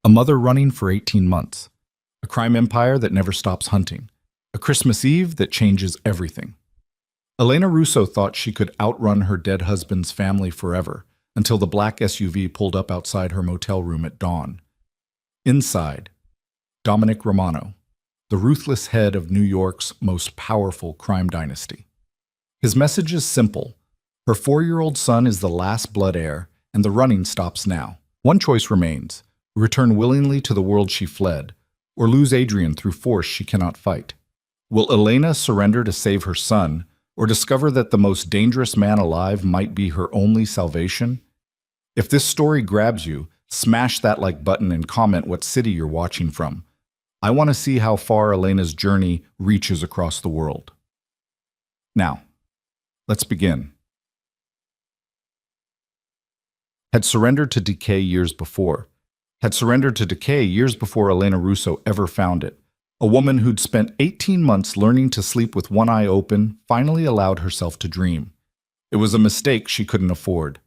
A mother running for 18 months. A crime empire that never stops hunting. A Christmas Eve that changes everything. Elena Russo thought she could outrun her dead husband's family forever until the black SUV pulled up outside her motel room at dawn. Inside, Dominic Romano, the ruthless head of New York's most powerful crime dynasty. His message is simple. Her 4-year-old son is the last blood heir, and the running stops now. One choice remains: return willingly to the world she fled, or lose Adrian through force she cannot fight. Will Elena surrender to save her son, or discover that the most dangerous man alive might be her only salvation? If this story grabs you, smash that like button and comment what city you're watching from. I want to see how far Elena's journey reaches across the world. Now, let's begin. Had surrendered to decay years before. Had surrendered to decay years before Elena Russo ever found it. A woman who'd spent 18 months learning to sleep with one eye open finally allowed herself to dream. It was a mistake she couldn't afford.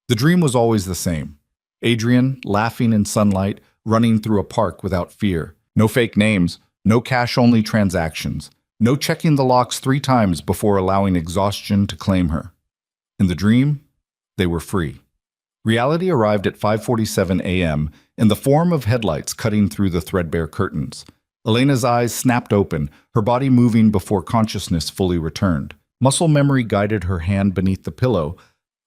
The dream was always the same. Adrian, laughing in sunlight, running through a park without fear. No fake names, no cash-only transactions, no checking the locks 3 times before allowing exhaustion to claim her. In the dream, they were free. Reality arrived at 5:47 a.m. in the form of headlights cutting through the threadbare curtains. Elena's eyes snapped open, her body moving before consciousness fully returned. Muscle memory guided her hand beneath the pillow,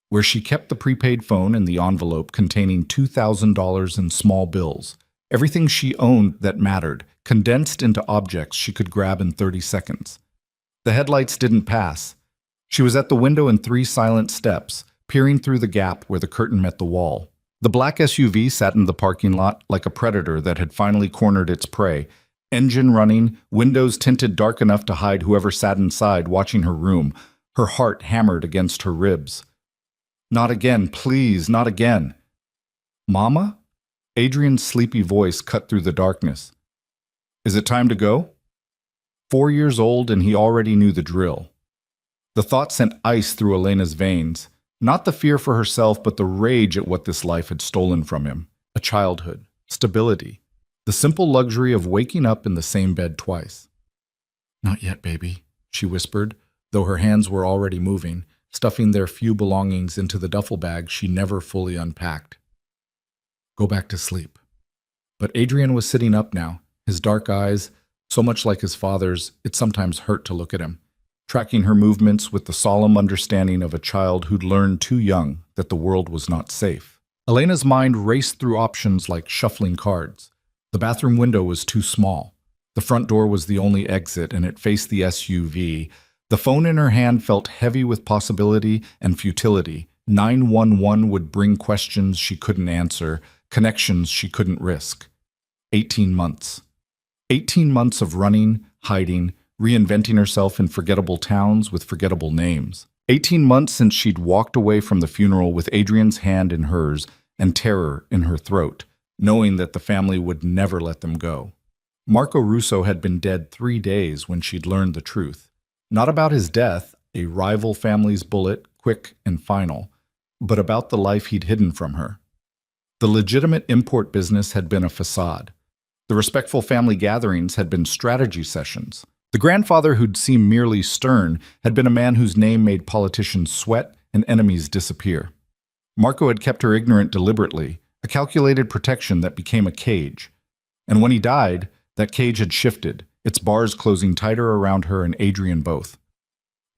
where she kept the prepaid phone and the envelope containing $2,000 in small bills. Everything she owned that mattered, condensed into objects she could grab in 30 seconds. The headlights didn't pass. She was at the window in 3 silent steps, peering through the gap where the curtain met the wall. The black SUV sat in the parking lot like a predator that had finally cornered its prey. Engine running, windows tinted dark enough to hide whoever sat inside watching her room, her heart hammered against her ribs. Not again, please, not again. Mama? Adrian's sleepy voice cut through the darkness. Is it time to go? 4 years old and he already knew the drill. The thought sent ice through Elena's veins. Not the fear for herself, but the rage at what this life had stolen from him. A childhood, stability, the simple luxury of waking up in the same bed twice. Not yet, baby, she whispered, though her hands were already moving, stuffing their few belongings into the duffel bag she never fully unpacked. Go back to sleep. But Adrian was sitting up now, his dark eyes, so much like his father's, it sometimes hurt to look at him, tracking her movements with the solemn understanding of a child who'd learned too young that the world was not safe. Elena's mind raced through options like shuffling cards. The bathroom window was too small. The front door was the only exit, and it faced the SUV. The phone in her hand felt heavy with possibility and futility. 911 would bring questions she couldn't answer, connections she couldn't risk. 18 months. 18 months of running, hiding, reinventing herself in forgettable towns with forgettable names. 18 months since she'd walked away from the funeral with Adrian's hand in hers and terror in her throat, knowing that the family would never let them go. Marco Russo had been dead 3 days when she'd learned the truth. Not about his death, a rival family's bullet, quick and final, but about the life he'd hidden from her. The legitimate import business had been a facade. The respectful family gatherings had been strategy sessions. The grandfather who'd seemed merely stern had been a man whose name made politicians sweat and enemies disappear. Marco had kept her ignorant deliberately, a calculated protection that became a cage. And when he died, that cage had shifted, its bars closing tighter around her and Adrian both.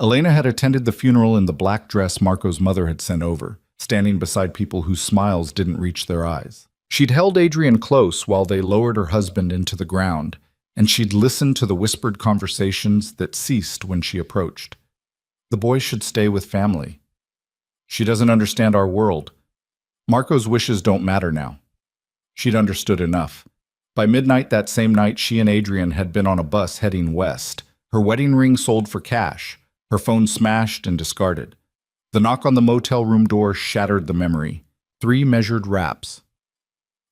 Elena had attended the funeral in the black dress Marco's mother had sent over, standing beside people whose smiles didn't reach their eyes. She'd held Adrian close while they lowered her husband into the ground, and she'd listened to the whispered conversations that ceased when she approached. The boy should stay with family. She doesn't understand our world. Marco's wishes don't matter now. She'd understood enough. By midnight that same night, she and Adrian had been on a bus heading west, her wedding ring sold for cash, her phone smashed and discarded. The knock on the motel room door shattered the memory. 3 measured raps.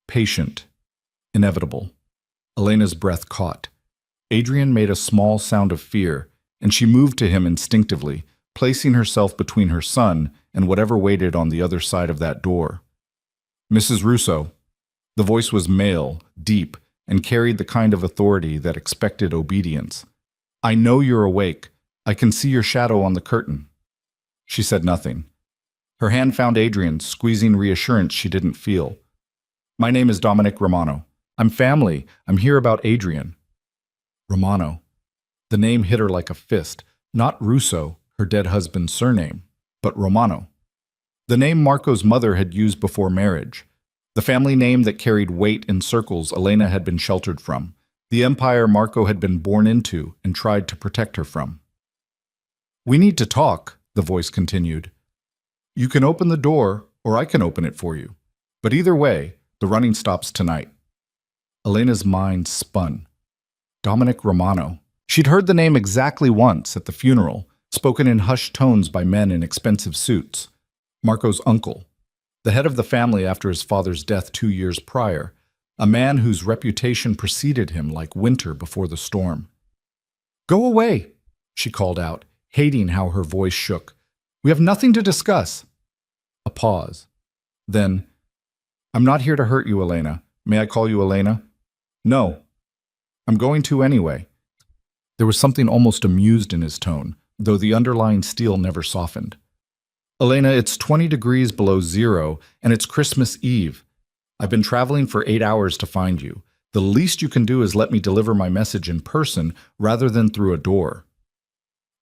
Patient. Inevitable. Elena's breath caught. Adrian made a small sound of fear, and she moved to him instinctively, placing herself between her son and whatever waited on the other side of that door. Mrs. Russo. The voice was male, deep, and carried the kind of authority that expected obedience. I know you're awake. I can see your shadow on the curtain. She said nothing. Her hand found Adrian's, squeezing reassurance she didn't feel. My name is Dominic Romano. I'm family. I'm here about Adrian. Romano. The name hit her like a fist. Not Russo, her dead husband's surname, but Romano. The name Marco's mother had used before marriage. The family name that carried weight in circles Elena had been sheltered from. The empire Marco had been born into and tried to protect her from. We need to talk, the voice continued. You can open the door, or I can open it for you. But either way, the running stops tonight. Elena's mind spun. Dominic Romano. She'd heard the name exactly once at the funeral, spoken in hushed tones by men in expensive suits. Marco's uncle, the head of the family after his father's death 2 years prior, a man whose reputation preceded him like winter before the storm. Go away, she called out, hating how her voice shook. We have nothing to discuss. A pause. Then, I'm not here to hurt you, Elena. May I call you Elena? No. I'm going to anyway. There was something almost amused in his tone, though the underlying steel never softened. Elena, it's 20 degrees below zero, and it's Christmas Eve. I've been traveling for 8 hours to find you. The least you can do is let me deliver my message in person rather than through a door.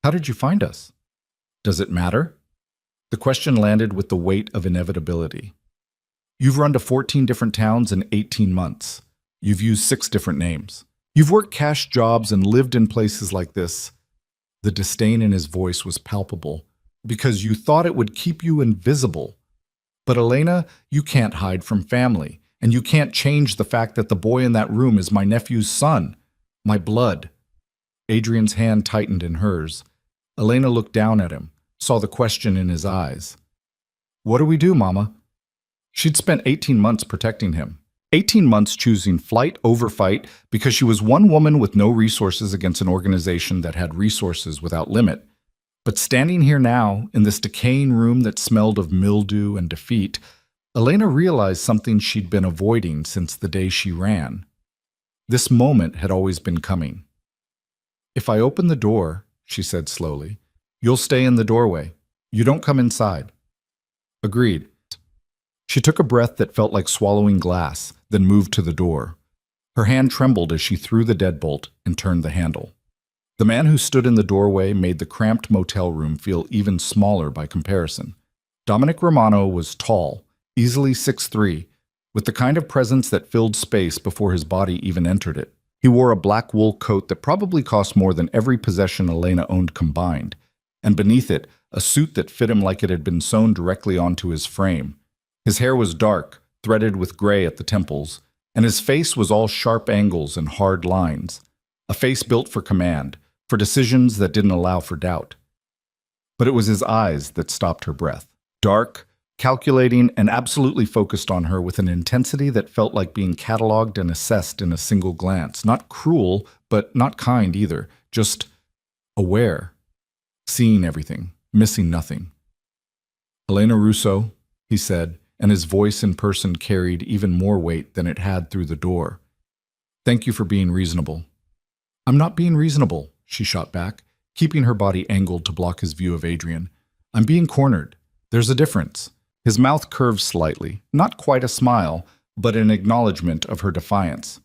How did you find us? Does it matter? The question landed with the weight of inevitability. You've run to 14 different towns in 18 months. You've used 6 different names. You've worked cash jobs and lived in places like this. The disdain in his voice was palpable, because you thought it would keep you invisible. But Elena, you can't hide from family, and you can't change the fact that the boy in that room is my nephew's son, my blood. Adrian's hand tightened in hers. Elena looked down at him, saw the question in his eyes. What do we do, Mama? She'd spent 18 months protecting him. 18 months choosing flight over fight because she was one woman with no resources against an organization that had resources without limit. But standing here now, in this decaying room that smelled of mildew and defeat, Elena realized something she'd been avoiding since the day she ran. This moment had always been coming. If I open the door, she said slowly, you'll stay in the doorway. You don't come inside. Agreed. She took a breath that felt like swallowing glass, then moved to the door. Her hand trembled as she threw the deadbolt and turned the handle. The man who stood in the doorway made the cramped motel room feel even smaller by comparison. Dominic Romano was tall, easily 6'3", with the kind of presence that filled space before his body even entered it. He wore a black wool coat that probably cost more than every possession Elena owned combined, and beneath it, a suit that fit him like it had been sewn directly onto his frame. His hair was dark, threaded with gray at the temples, and his face was all sharp angles and hard lines. A face built for command, for decisions that didn't allow for doubt. But it was his eyes that stopped her breath. Dark, calculating, and absolutely focused on her with an intensity that felt like being cataloged and assessed in a single glance. Not cruel, but not kind either. Just aware. Seeing everything, missing nothing. Elena Russo, he said, and his voice in person carried even more weight than it had through the door. Thank you for being reasonable. I'm not being reasonable, she shot back, keeping her body angled to block his view of Adrian. I'm being cornered. There's a difference. His mouth curved slightly, not quite a smile, but an acknowledgement of her defiance.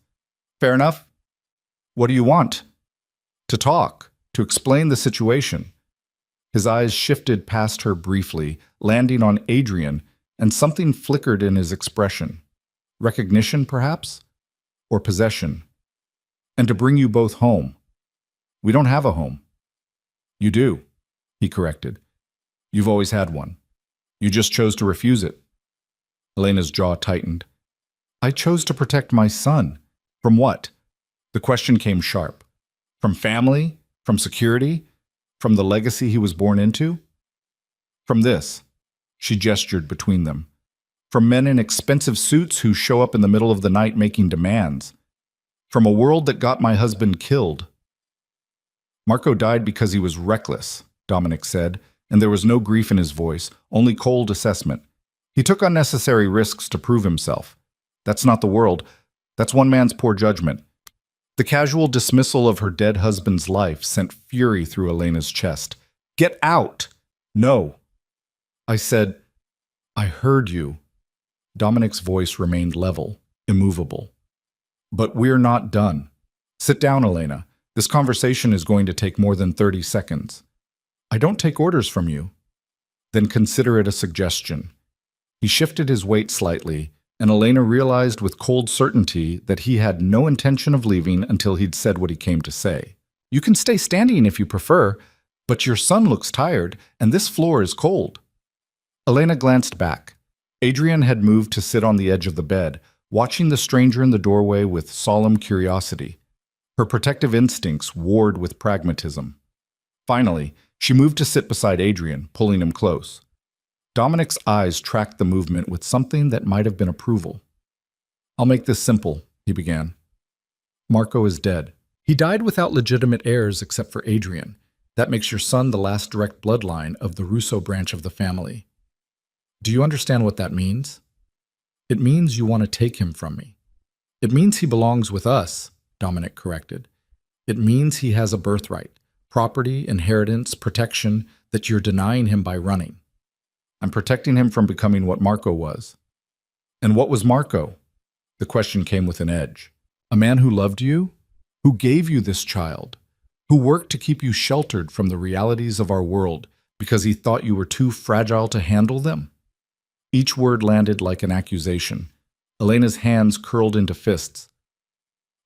Fair enough. What do you want? To talk, to explain the situation. His eyes shifted past her briefly, landing on Adrian, and something flickered in his expression. Recognition, perhaps? Or possession? And to bring you both home. We don't have a home. You do, he corrected. You've always had one. You just chose to refuse it. Elena's jaw tightened. I chose to protect my son. From what? The question came sharp. From family? From security? From the legacy he was born into? From this. She gestured between them. From men in expensive suits who show up in the middle of the night making demands. From a world that got my husband killed. Marco died because he was reckless, Dominic said, and there was no grief in his voice, only cold assessment. He took unnecessary risks to prove himself. That's not the world. That's one man's poor judgment. The casual dismissal of her dead husband's life sent fury through Elena's chest. Get out! No. I said, I heard you. Dominic's voice remained level, immovable. But we're not done. Sit down, Elena. This conversation is going to take more than 30 seconds. I don't take orders from you. Then consider it a suggestion. He shifted his weight slightly, and Elena realized with cold certainty that he had no intention of leaving until he'd said what he came to say. You can stay standing if you prefer, but your son looks tired, and this floor is cold. Elena glanced back. Adrian had moved to sit on the edge of the bed, watching the stranger in the doorway with solemn curiosity. Her protective instincts warred with pragmatism. Finally, she moved to sit beside Adrian, pulling him close. Dominic's eyes tracked the movement with something that might have been approval. I'll make this simple, he began. Marco is dead. He died without legitimate heirs except for Adrian. That makes your son the last direct bloodline of the Russo branch of the family. Do you understand what that means? It means you want to take him from me. It means he belongs with us, Dominic corrected. It means he has a birthright, property, inheritance, protection that you're denying him by running. I'm protecting him from becoming what Marco was. And what was Marco? The question came with an edge. A man who loved you? Who gave you this child? Who worked to keep you sheltered from the realities of our world because he thought you were too fragile to handle them? Each word landed like an accusation. Elena's hands curled into fists.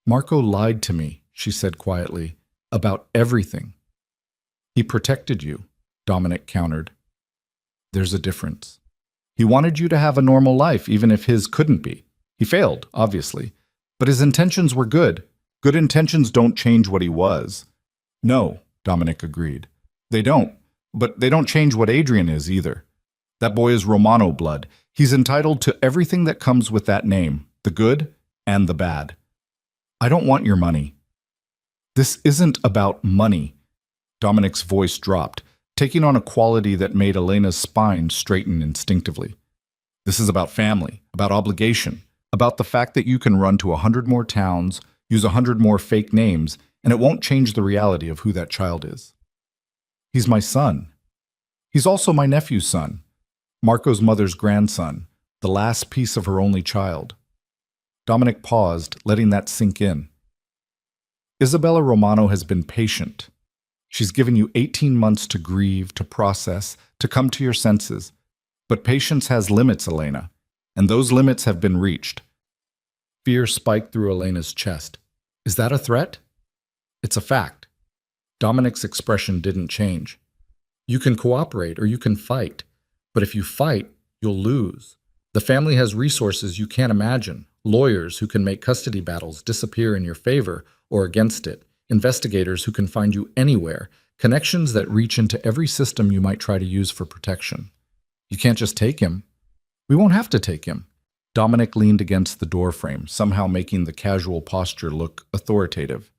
Marco lied to me, she said quietly, about everything. He protected you, Dominic countered. There's a difference. He wanted you to have a normal life, even if his couldn't be. He failed, obviously, but his intentions were good. Good intentions don't change what he was. No, Dominic agreed. They don't, but they don't change what Adrian is either. That boy is Romano blood. He's entitled to everything that comes with that name, the good and the bad. I don't want your money. This isn't about money. Dominic's voice dropped, taking on a quality that made Elena's spine straighten instinctively. This is about family, about obligation, about the fact that you can run to 100 more towns, use 100 more fake names, and it won't change the reality of who that child is. He's my son. He's also my nephew's son, Marco's mother's grandson, the last piece of her only child. Dominic paused, letting that sink in. Isabella Romano has been patient. She's given you 18 months to grieve, to process, to come to your senses. But patience has limits, Elena, and those limits have been reached. Fear spiked through Elena's chest. Is that a threat? It's a fact. Dominic's expression didn't change. You can cooperate or you can fight, but if you fight, you'll lose. The family has resources you can't imagine, lawyers who can make custody battles disappear in your favor or against it, investigators who can find you anywhere, connections that reach into every system you might try to use for protection. You can't just take him. We won't have to take him. Dominic leaned against the doorframe, somehow making the casual posture look authoritative.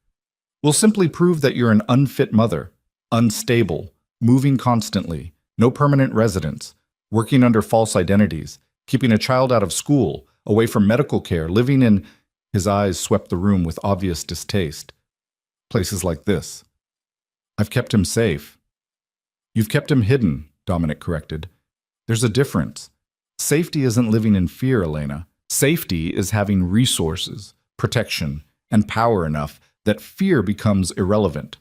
We'll simply prove that you're an unfit mother, unstable, moving constantly, no permanent residence, working under false identities, keeping a child out of school, away from medical care, living in— His eyes swept the room with obvious distaste. Places like this. I've kept him safe. You've kept him hidden, Dominic corrected. There's a difference. Safety isn't living in fear, Elena. Safety is having resources, protection, and power enough that fear becomes irrelevant.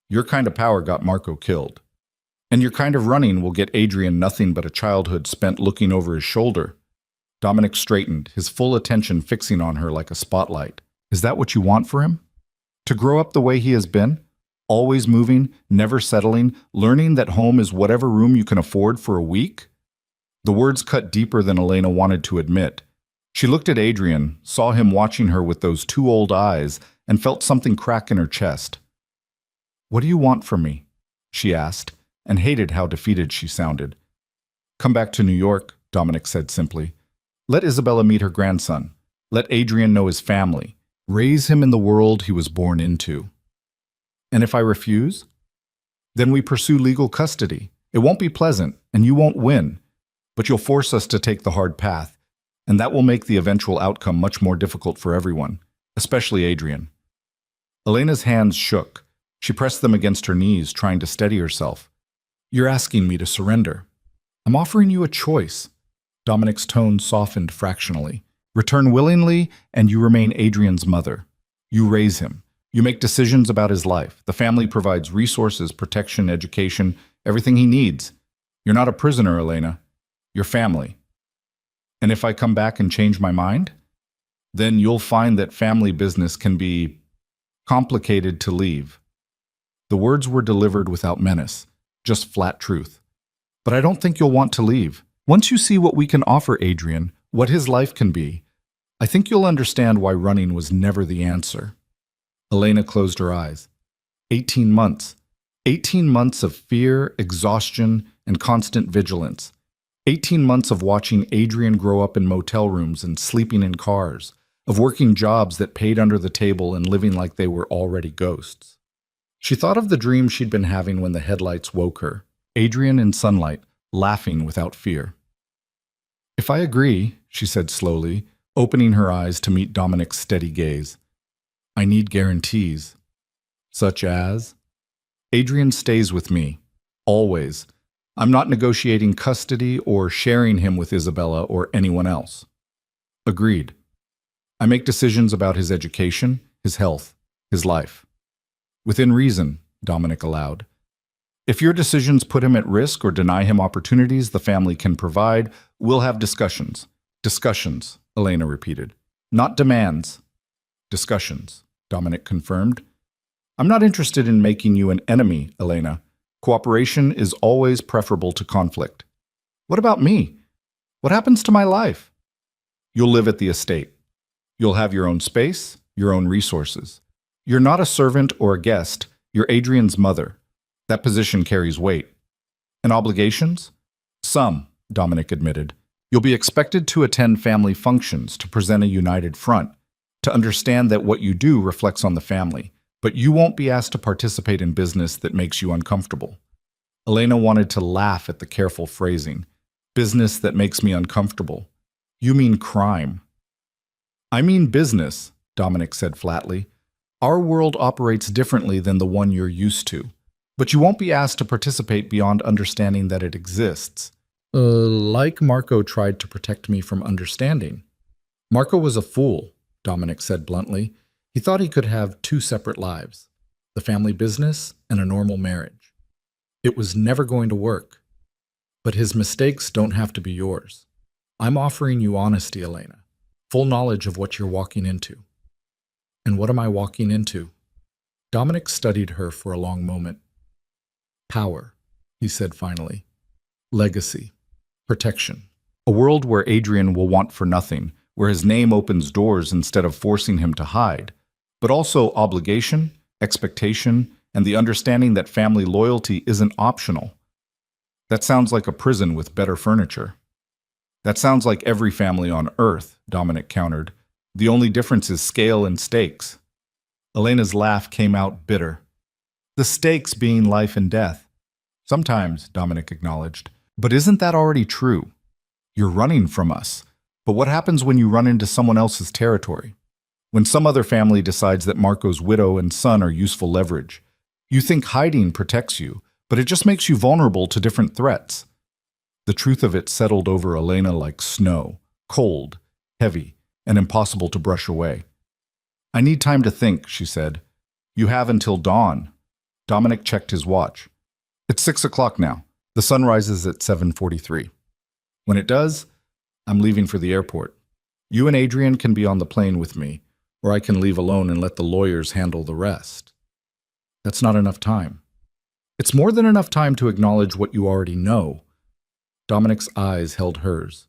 Your kind of power got Marco killed. And your kind of running will get Adrian nothing but a childhood spent looking over his shoulder. Dominic straightened, his full attention fixing on her like a spotlight. Is that what you want for him? To grow up the way he has been? Always moving, never settling, learning that home is whatever room you can afford for a week? The words cut deeper than Elena wanted to admit. She looked at Adrian, saw him watching her with those two old eyes, and felt something crack in her chest. What do you want from me? She asked, and hated how defeated she sounded. Come back to New York, Dominic said simply. Let Isabella meet her grandson. Let Adrian know his family. Raise him in the world he was born into. And if I refuse? Then we pursue legal custody. It won't be pleasant, and you won't win. But you'll force us to take the hard path. and that will make the eventual outcome much more difficult for everyone, especially Adrian. Elena's hands shook. She pressed them against her knees, trying to steady herself. You're asking me to surrender. I'm offering you a choice. Dominic's tone softened fractionally. Return willingly, and you remain Adrian's mother. You raise him. You make decisions about his life. The family provides resources, protection, education, everything he needs. You're not a prisoner, Elena. You're family. And if I come back and change my mind, then you'll find that family business can be complicated to leave. The words were delivered without menace, just flat truth. But I don't think you'll want to leave. Once you see what we can offer Adrian, what his life can be, I think you'll understand why running was never the answer. Elena closed her eyes. 18 months. 18 months of fear, exhaustion, and constant vigilance. 18 months of watching Adrian grow up in motel rooms and sleeping in cars, of working jobs that paid under the table and living like they were already ghosts. She thought of the dream she'd been having when the headlights woke her. Adrian in sunlight, laughing without fear. If I agree, she said slowly, opening her eyes to meet Dominic's steady gaze. I need guarantees. Such as? Adrian stays with me. Always. I'm not negotiating custody or sharing him with Isabella or anyone else. Agreed. I make decisions about his education, his health, his life. Within reason, Dominic allowed. If your decisions put him at risk or deny him opportunities the family can provide, we'll have discussions. Discussions, Elena repeated. Not demands. Discussions, Dominic confirmed. I'm not interested in making you an enemy, Elena. Cooperation is always preferable to conflict. What about me? What happens to my life? You'll live at the estate. You'll have your own space, your own resources. You're not a servant or a guest. You're Adrian's mother. That position carries weight. And obligations? Some, Dominic admitted. You'll be expected to attend family functions, to present a united front, to understand that what you do reflects on the family, but you won't be asked to participate in business that makes you uncomfortable. Elena wanted to laugh at the careful phrasing. Business that makes me uncomfortable. You mean crime. I mean business, Dominic said flatly. Our world operates differently than the one you're used to. But you won't be asked to participate beyond understanding that it exists. Like Marco tried to protect me from understanding. Marco was a fool, Dominic said bluntly. He thought he could have two separate lives, the family business and a normal marriage. It was never going to work. But his mistakes don't have to be yours. I'm offering you honesty, Elena, full knowledge of what you're walking into. And what am I walking into? Dominic studied her for a long moment. Power, he said finally. Legacy. Protection. A world where Adrian will want for nothing, where his name opens doors instead of forcing him to hide, but also obligation, expectation, and the understanding that family loyalty isn't optional. That sounds like a prison with better furniture. That sounds like every family on Earth, Dominic countered. The only difference is scale and stakes. Elena's laugh came out bitter. The stakes being life and death. Sometimes, Dominic acknowledged. But isn't that already true? You're running from us. But what happens when you run into someone else's territory? When some other family decides that Marco's widow and son are useful leverage? You think hiding protects you, but it just makes you vulnerable to different threats. The truth of it settled over Elena like snow, cold, heavy, and impossible to brush away. I need time to think, she said. You have until dawn. Dominic checked his watch. It's 6 o'clock now. The sun rises at 7:43. When it does, I'm leaving for the airport. You and Adrian can be on the plane with me, or I can leave alone and let the lawyers handle the rest. That's not enough time. It's more than enough time to acknowledge what you already know. Dominic's eyes held hers.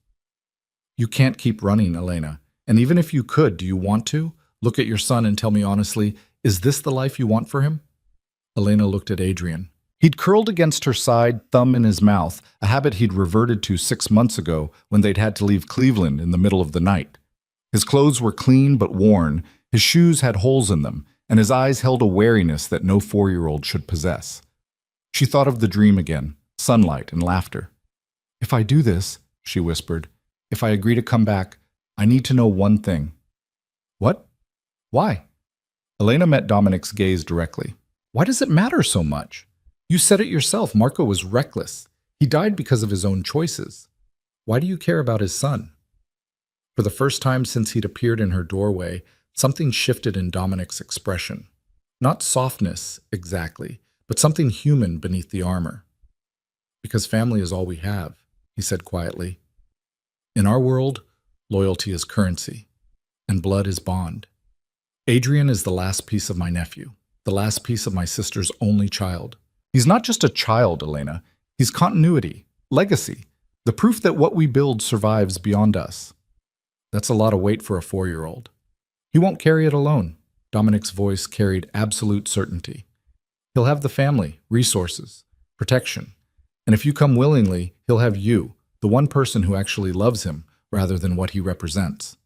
You can't keep running, Elena. And even if you could, do you want to? Look at your son and tell me honestly, is this the life you want for him? Elena looked at Adrian. He'd curled against her side, thumb in his mouth, a habit he'd reverted to 6 months ago when they'd had to leave Cleveland in the middle of the night. His clothes were clean but worn, his shoes had holes in them, and his eyes held a wariness that no 4-year-old should possess. She thought of the dream again, sunlight and laughter. If I do this, she whispered, if I agree to come back, I need to know one thing. What? Why? Elena met Dominic's gaze directly. Why does it matter so much? You said it yourself. Marco was reckless. He died because of his own choices. Why do you care about his son? For the first time since he'd appeared in her doorway, something shifted in Dominic's expression. Not softness, exactly, but something human beneath the armor. Because family is all we have, he said quietly. In our world, loyalty is currency, and blood is bond. Adrian is the last piece of my nephew, the last piece of my sister's only child. He's not just a child, Elena. He's continuity, legacy, the proof that what we build survives beyond us. That's a lot of weight for a 4-year-old. He won't carry it alone. Dominic's voice carried absolute certainty. He'll have the family, resources, protection. And if you come willingly, he'll have you, the one person who actually loves him, rather than what he represents.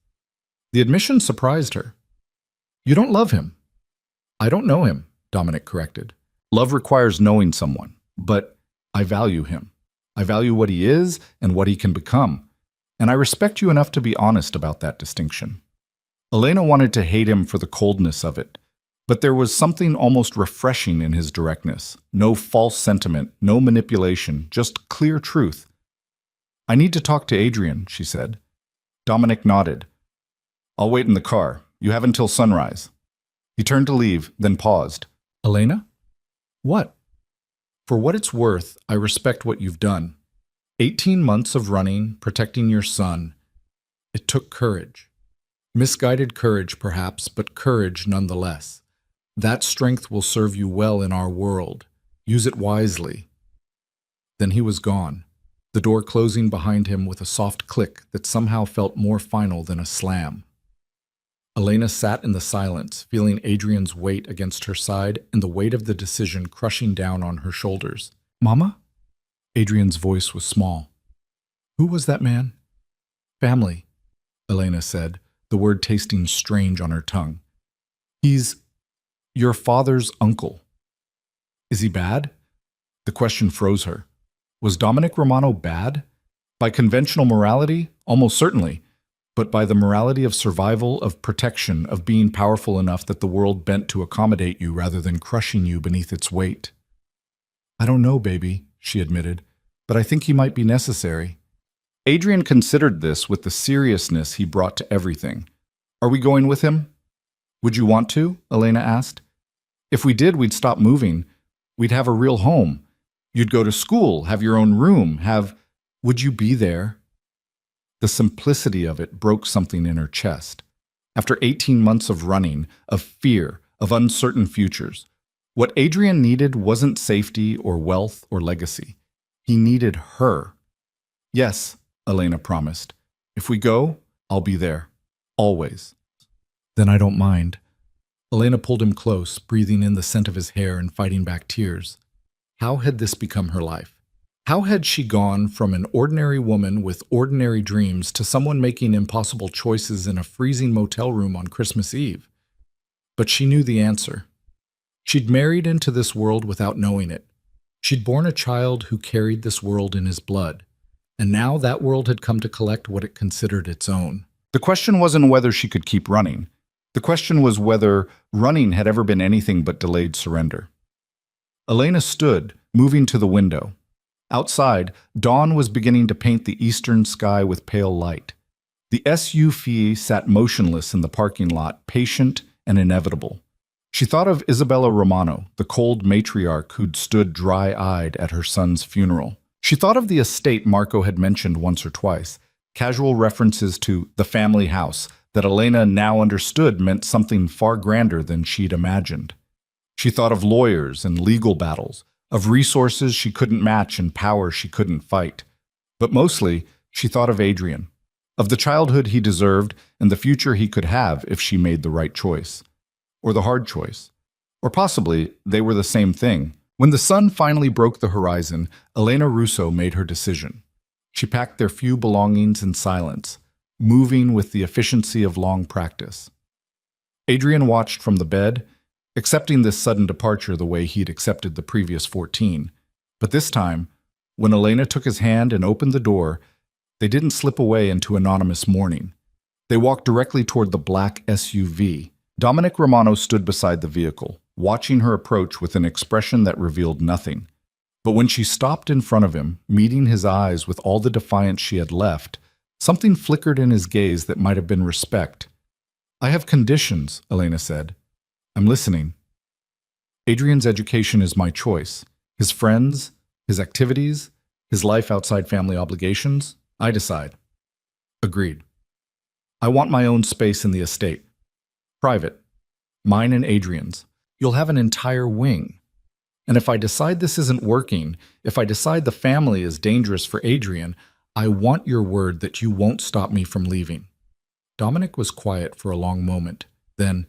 The admission surprised her. You don't love him. I don't know him, Dominic corrected. Love requires knowing someone, but I value him. I value what he is and what he can become. And I respect you enough to be honest about that distinction. Elena wanted to hate him for the coldness of it, but there was something almost refreshing in his directness. No false sentiment, no manipulation, just clear truth. I need to talk to Adrian, she said. Dominic nodded. I'll wait in the car. You have until sunrise. He turned to leave, then paused. Elena? What? For what it's worth, I respect what you've done. 18 months of running, protecting your son. It took courage. Misguided courage, perhaps, but courage nonetheless. That strength will serve you well in our world. Use it wisely. Then he was gone, the door closing behind him with a soft click that somehow felt more final than a slam. Elena sat in the silence, feeling Adrian's weight against her side and the weight of the decision crushing down on her shoulders. Mama? Adrian's voice was small. Who was that man? Family, Elena said, the word tasting strange on her tongue. He's your father's uncle. Is he bad? The question froze her. Was Dominic Romano bad? By conventional morality, almost certainly, but by the morality of survival, of protection, of being powerful enough that the world bent to accommodate you rather than crushing you beneath its weight. I don't know, baby, she admitted, but I think he might be necessary. Adrian considered this with the seriousness he brought to everything. Are we going with him? Would you want to? Elena asked. If we did, we'd stop moving. We'd have a real home. You'd go to school, have your own room, Would you be there? The simplicity of it broke something in her chest. After 18 months of running, of fear, of uncertain futures, what Adrian needed wasn't safety or wealth or legacy. He needed her. Yes, Elena promised. If we go, I'll be there. Always. Then I don't mind. Elena pulled him close, breathing in the scent of his hair and fighting back tears. How had this become her life? How had she gone from an ordinary woman with ordinary dreams to someone making impossible choices in a freezing motel room on Christmas Eve? But she knew the answer. She'd married into this world without knowing it. She'd borne a child who carried this world in his blood, and now that world had come to collect what it considered its own. The question wasn't whether she could keep running. The question was whether running had ever been anything but delayed surrender. Elena stood, moving to the window. Outside, dawn was beginning to paint the eastern sky with pale light. The SUV sat motionless in the parking lot, patient and inevitable. She thought of Isabella Romano, the cold matriarch who'd stood dry-eyed at her son's funeral. She thought of the estate Marco had mentioned once or twice, casual references to the family house that Elena now understood meant something far grander than she'd imagined. She thought of lawyers and legal battles, of resources she couldn't match and power she couldn't fight. But mostly, she thought of Adrian, of the childhood he deserved and the future he could have if she made the right choice. Or the hard choice. Or possibly they were the same thing. When the sun finally broke the horizon, Elena Russo made her decision. She packed their few belongings in silence, moving with the efficiency of long practice. Adrian watched from the bed, accepting this sudden departure the way he'd accepted the previous 14. But this time, when Elena took his hand and opened the door, they didn't slip away into anonymous mourning. They walked directly toward the black SUV. Dominic Romano stood beside the vehicle, watching her approach with an expression that revealed nothing. But when she stopped in front of him, meeting his eyes with all the defiance she had left, something flickered in his gaze that might have been respect. "I have conditions," Elena said. "I'm listening." "Adrian's education is my choice. His friends, his activities, his life outside family obligations, I decide." "Agreed. I want my own space in the estate. Private. Mine and Adrian's. You'll have an entire wing. And if I decide this isn't working, if I decide the family is dangerous for Adrian, I want your word that you won't stop me from leaving." Dominic was quiet for a long moment. Then,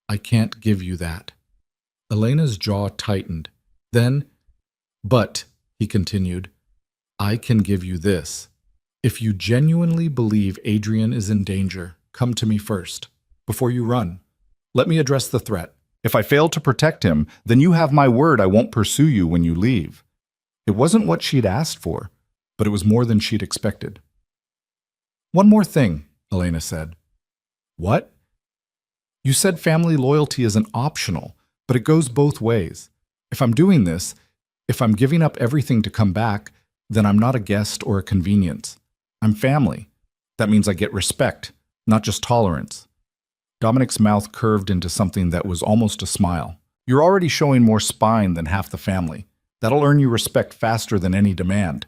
"I can't give you that." Elena's jaw tightened. Then, "But," he continued, "I can give you this. If you genuinely believe Adrian is in danger, come to me first, before you run. Let me address the threat. If I fail to protect him, then you have my word I won't pursue you when you leave." It wasn't what she'd asked for, but it was more than she'd expected. "One more thing," Elena said. "What?" "You said family loyalty isn't optional, but it goes both ways. If I'm doing this, if I'm giving up everything to come back, then I'm not a guest or a convenience. I'm family. That means I get respect, not just tolerance." Dominic's mouth curved into something that was almost a smile. "You're already showing more spine than half the family. That'll earn you respect faster than any demand."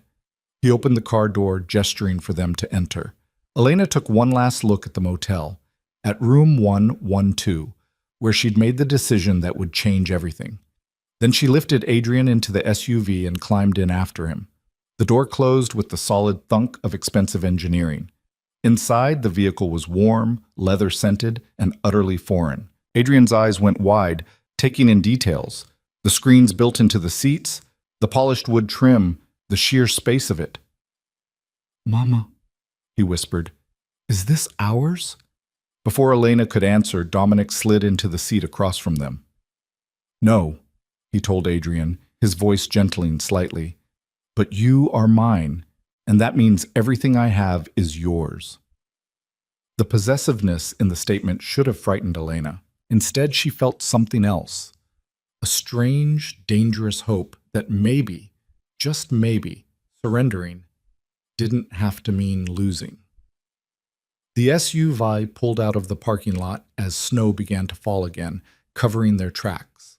He opened the car door, gesturing for them to enter. Elena took one last look at the motel, at room 112, where she'd made the decision that would change everything. Then she lifted Adrian into the SUV and climbed in after him. The door closed with the solid thunk of expensive engineering. Inside, the vehicle was warm, leather-scented, and utterly foreign. Adrian's eyes went wide, taking in details. The screens built into the seats, the polished wood trim, the sheer space of it. "Mama," he whispered, "is this ours?" Before Elena could answer, Dominic slid into the seat across from them. "No," he told Adrian, his voice gentling slightly, "but you are mine, and that means everything I have is yours." The possessiveness in the statement should have frightened Elena. Instead, she felt something else. A strange, dangerous hope that maybe, just maybe, surrendering didn't have to mean losing. The SUV pulled out of the parking lot as snow began to fall again, covering their tracks.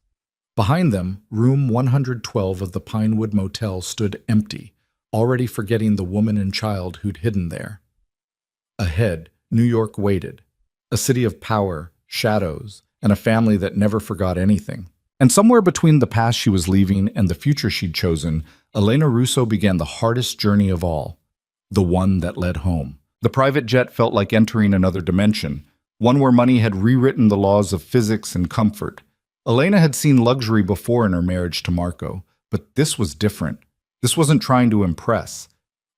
Behind them, room 112 of the Pinewood Motel stood empty, already forgetting the woman and child who'd hidden there. Ahead, New York waited, a city of power, shadows, and a family that never forgot anything. And somewhere between the past she was leaving and the future she'd chosen, Elena Russo began the hardest journey of all, the one that led home. The private jet felt like entering another dimension, one where money had rewritten the laws of physics and comfort. Elena had seen luxury before in her marriage to Marco, but this was different. This wasn't trying to impress.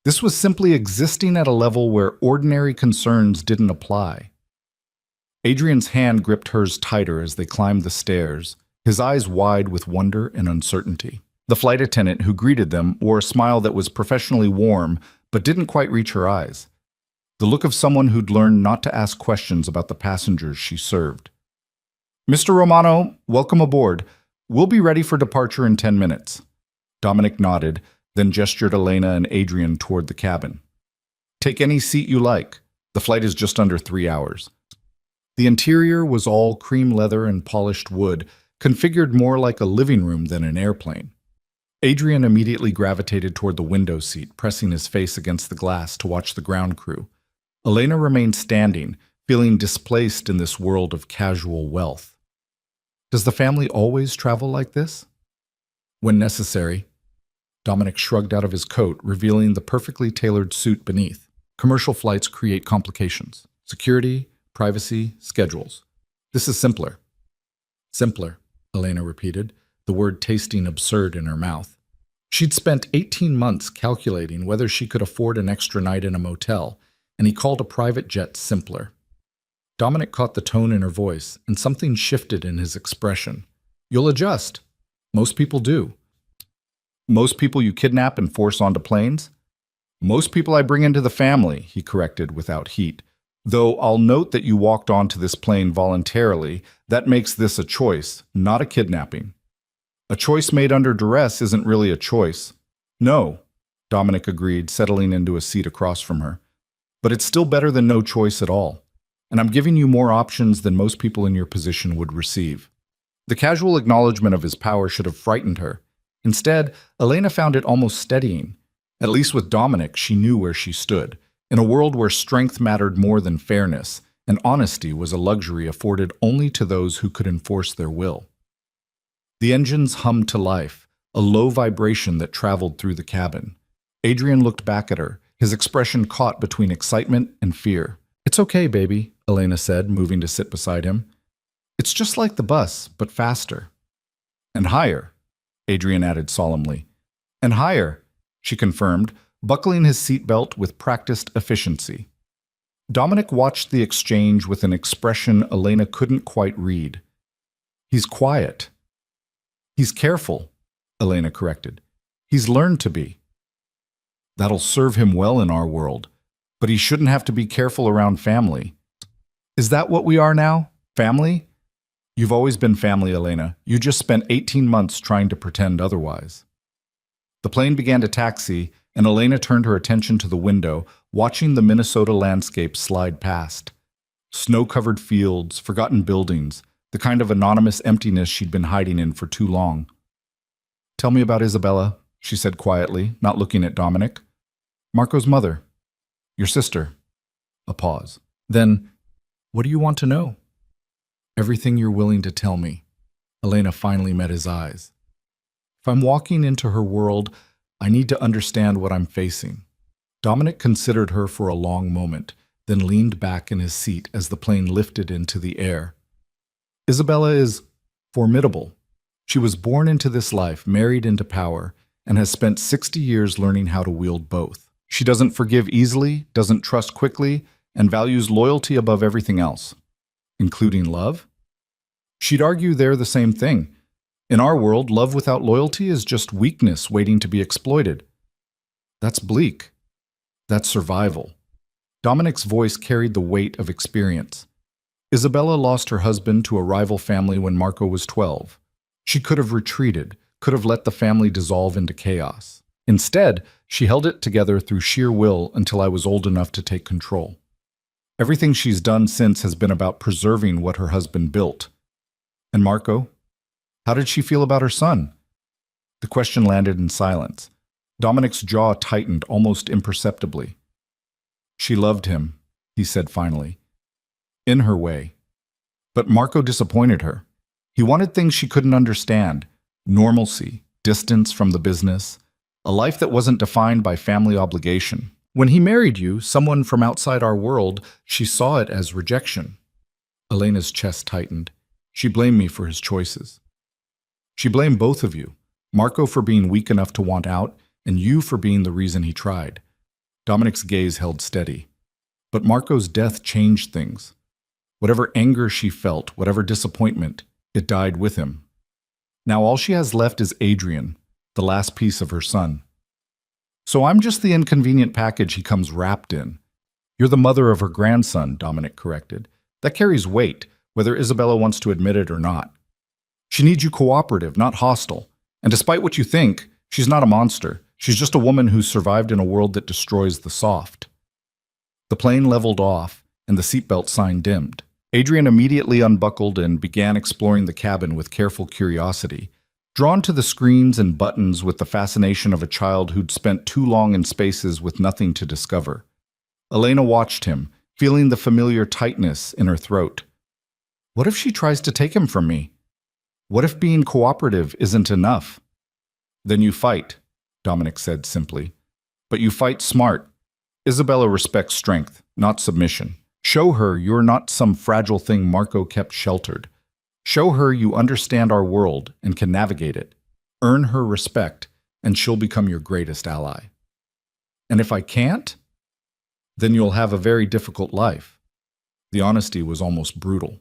This was simply existing at a level where ordinary concerns didn't apply. Adrian's hand gripped hers tighter as they climbed the stairs, his eyes wide with wonder and uncertainty. The flight attendant who greeted them wore a smile that was professionally warm but didn't quite reach her eyes. The look of someone who'd learned not to ask questions about the passengers she served. "Mr. Romano, welcome aboard. We'll be ready for departure in 10 minutes. Dominic nodded, then gestured Elena and Adrian toward the cabin. "Take any seat you like. The flight is just under 3 hours." The interior was all cream leather and polished wood, configured more like a living room than an airplane. Adrian immediately gravitated toward the window seat, pressing his face against the glass to watch the ground crew. Elena remained standing, feeling displaced in this world of casual wealth. Does the family always travel like this? When necessary. Dominic shrugged out of his coat, revealing the perfectly tailored suit beneath. Commercial flights create complications. Security, privacy, schedules. This is simpler. Simpler, Elena repeated, the word tasting absurd in her mouth. She'd spent 18 months calculating whether she could afford an extra night in a motel, and he called a private jet simpler. Dominic caught the tone in her voice, and something shifted in his expression. You'll adjust. Most people do. Most people you kidnap and force onto planes? Most people I bring into the family, he corrected without heat. Though I'll note that you walked onto this plane voluntarily, that makes this a choice, not a kidnapping. A choice made under duress isn't really a choice. No, Dominic agreed, settling into a seat across from her. But it's still better than no choice at all. And I'm giving you more options than most people in your position would receive. The casual acknowledgement of his power should have frightened her. Instead, Elena found it almost steadying. At least with Dominic, she knew where she stood. In a world where strength mattered more than fairness, and honesty was a luxury afforded only to those who could enforce their will. The engines hummed to life, a low vibration that traveled through the cabin. Adrian looked back at her, his expression caught between excitement and fear. "It's okay, baby," Elena said, moving to sit beside him. "It's just like the bus, but faster." "And higher," Adrian added solemnly. "And higher," she confirmed, buckling his seatbelt with practiced efficiency. Dominic watched the exchange with an expression Elena couldn't quite read. "He's quiet." "He's careful," Elena corrected. "He's learned to be." "That'll serve him well in our world, but he shouldn't have to be careful around family." "Is that what we are now? Family?" "You've always been family, Elena. You just spent 18 months trying to pretend otherwise." The plane began to taxi, and Elena turned her attention to the window, watching the Minnesota landscape slide past. Snow-covered fields, forgotten buildings, the kind of anonymous emptiness she'd been hiding in for too long. "Tell me about Isabella," she said quietly, not looking at Dominic. "Marco's mother. Your sister." A pause. Then, "What do you want to know?" "Everything you're willing to tell me." Elena finally met his eyes. "If I'm walking into her world, I need to understand what I'm facing." Dominic considered her for a long moment, then leaned back in his seat as the plane lifted into the air. "Isabella is formidable. She was born into this life, married into power, and has spent 60 years learning how to wield both. She doesn't forgive easily, doesn't trust quickly, and values loyalty above everything else." "Including love?" "She'd argue they're the same thing. In our world, love without loyalty is just weakness waiting to be exploited." "That's bleak. That's survival." Dominic's voice carried the weight of experience. Isabella lost her husband to a rival family when Marco was 12. She could have retreated, could have let the family dissolve into chaos. Instead, she held it together through sheer will until I was old enough to take control. Everything she's done since has been about preserving what her husband built. And Marco? How did she feel about her son? The question landed in silence. Dominic's jaw tightened almost imperceptibly. "She loved him," he said finally. "In her way. But Marco disappointed her. He wanted things she couldn't understand. Normalcy, distance from the business, a life that wasn't defined by family obligation. When he married you, someone from outside our world, she saw it as rejection." Elena's chest tightened. She blamed me for his choices. "She blamed both of you, Marco for being weak enough to want out, and you for being the reason he tried." Dominic's gaze held steady. But Marco's death changed things. Whatever anger she felt, whatever disappointment, it died with him. Now all she has left is Adrian, the last piece of her son. "So I'm just the inconvenient package he comes wrapped in." "You're the mother of her grandson," Dominic corrected. "That carries weight, whether Isabella wants to admit it or not. She needs you cooperative, not hostile. And despite what you think, she's not a monster. She's just a woman who's survived in a world that destroys the soft." The plane leveled off, and the seatbelt sign dimmed. Adrian immediately unbuckled and began exploring the cabin with careful curiosity, drawn to the screens and buttons with the fascination of a child who'd spent too long in spaces with nothing to discover. Elena watched him, feeling the familiar tightness in her throat. What if she tries to take him from me? What if being cooperative isn't enough? "Then you fight," Dominic said simply. "But you fight smart. Isabella respects strength, not submission. Show her you're not some fragile thing Marco kept sheltered. Show her you understand our world and can navigate it. Earn her respect, and she'll become your greatest ally. And if I can't, then you'll have a very difficult life." The honesty was almost brutal.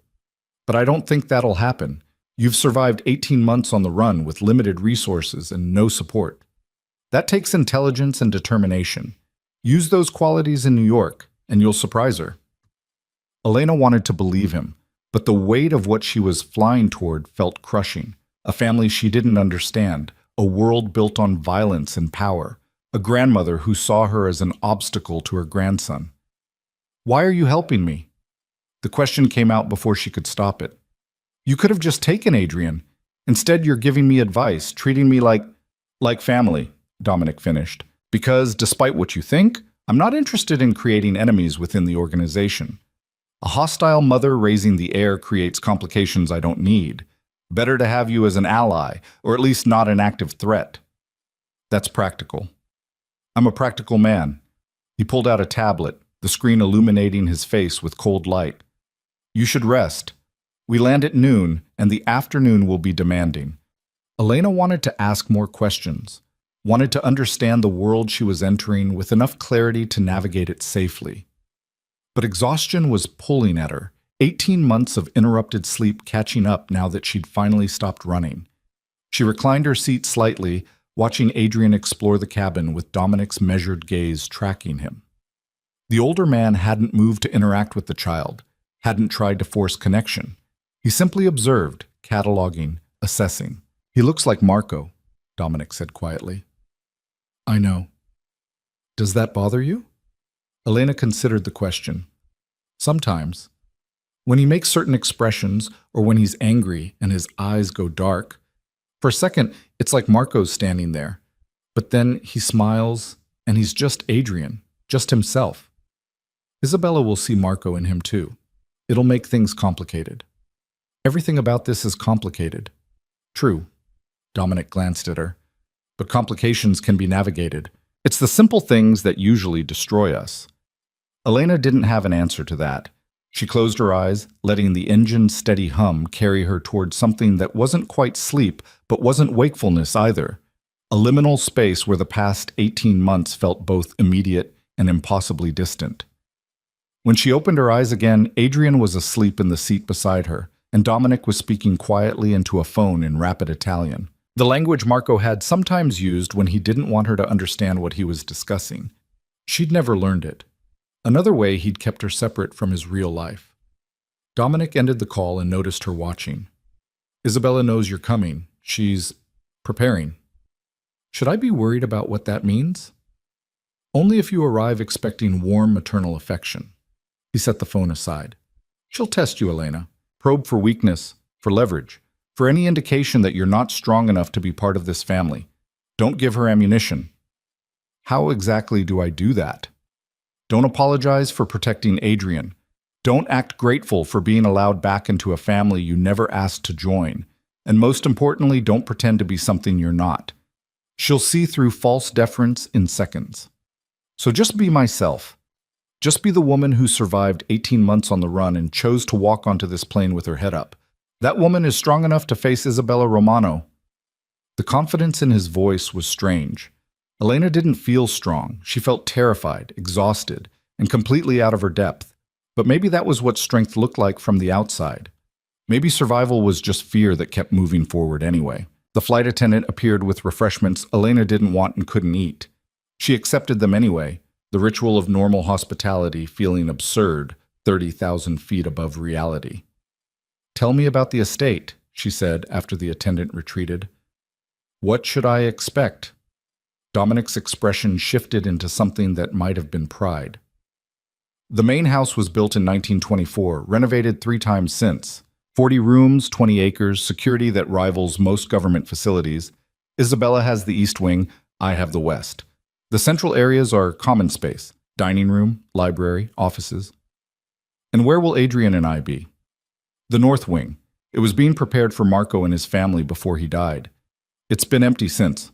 "But I don't think that'll happen. You've survived 18 months on the run with limited resources and no support. That takes intelligence and determination. Use those qualities in New York, and you'll surprise her." Elena wanted to believe him, but the weight of what she was flying toward felt crushing. A family she didn't understand, a world built on violence and power, a grandmother who saw her as an obstacle to her grandson. "Why are you helping me?" The question came out before she could stop it. "You could have just taken Adrian. Instead, you're giving me advice, treating me like family," Dominic finished. "Because, despite what you think, I'm not interested in creating enemies within the organization. A hostile mother raising the heir creates complications I don't need. Better to have you as an ally, or at least not an active threat." That's practical. I'm a practical man. He pulled out a tablet, the screen illuminating his face with cold light. "You should rest. We land at noon, and the afternoon will be demanding." Elena wanted to ask more questions, wanted to understand the world she was entering with enough clarity to navigate it safely. But exhaustion was pulling at her, 18 months of interrupted sleep catching up now that she'd finally stopped running. She reclined her seat slightly, watching Adrian explore the cabin with Dominic's measured gaze tracking him. The older man hadn't moved to interact with the child, hadn't tried to force connection. He simply observed, cataloging, assessing. "He looks like Marco," Dominic said quietly. "I know. Does that bother you?" Elena considered the question. "Sometimes. When he makes certain expressions, or when he's angry and his eyes go dark, for a second, it's like Marco's standing there. But then he smiles, and he's just Adrian, just himself. Isabella will see Marco in him too. It'll make things complicated." "Everything about this is complicated." "True." Dominic glanced at her. "But complications can be navigated. It's the simple things that usually destroy us." Elena didn't have an answer to that. She closed her eyes, letting the engine's steady hum carry her toward something that wasn't quite sleep, but wasn't wakefulness either. A liminal space where the past 18 months felt both immediate and impossibly distant. When she opened her eyes again, Adrian was asleep in the seat beside her, and Dominic was speaking quietly into a phone in rapid Italian, the language Marco had sometimes used when he didn't want her to understand what he was discussing. She'd never learned it. Another way he'd kept her separate from his real life. Dominic ended the call and noticed her watching. "Isabella knows you're coming. She's preparing. Should I be worried about what that means?" "Only if you arrive expecting warm maternal affection." He set the phone aside. "She'll test you, Elena. Probe for weakness, for leverage, for any indication that you're not strong enough to be part of this family. Don't give her ammunition." "How exactly do I do that?" "Don't apologize for protecting Adrian. Don't act grateful for being allowed back into a family you never asked to join. And most importantly, don't pretend to be something you're not. She'll see through false deference in seconds. So just be myself. Just be the woman who survived 18 months on the run and chose to walk onto this plane with her head up. That woman is strong enough to face Isabella Romano." The confidence in his voice was strange. Elena didn't feel strong. She felt terrified, exhausted, and completely out of her depth. But maybe that was what strength looked like from the outside. Maybe survival was just fear that kept moving forward anyway. The flight attendant appeared with refreshments Elena didn't want and couldn't eat. She accepted them anyway, the ritual of normal hospitality feeling absurd, 30,000 feet above reality. "Tell me about the estate," she said after the attendant retreated. "What should I expect?" Dominic's expression shifted into something that might have been pride. "The main house was built in 1924, renovated 3 times since. 40 rooms, 20 acres, security that rivals most government facilities. Isabella has the east wing, I have the west. The central areas are common space, dining room, library, offices. And where will Adrian and I be?" "The north wing. It was being prepared for Marco and his family before he died. It's been empty since."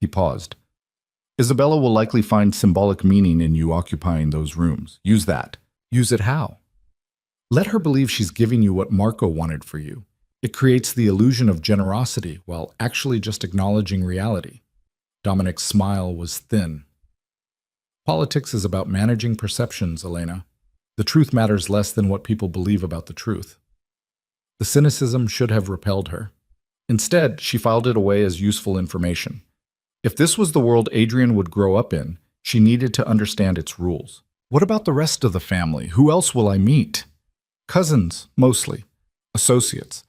He paused. "Isabella will likely find symbolic meaning in you occupying those rooms. Use that." "Use it how?" "Let her believe she's giving you what Marco wanted for you. It creates the illusion of generosity while actually just acknowledging reality." Dominic's smile was thin. "Politics is about managing perceptions, Elena. The truth matters less than what people believe about the truth." The cynicism should have repelled her. Instead, she filed it away as useful information. If this was the world Adrian would grow up in, she needed to understand its rules. "What about the rest of the family? Who else will I meet?" Cousins, mostly. Associates.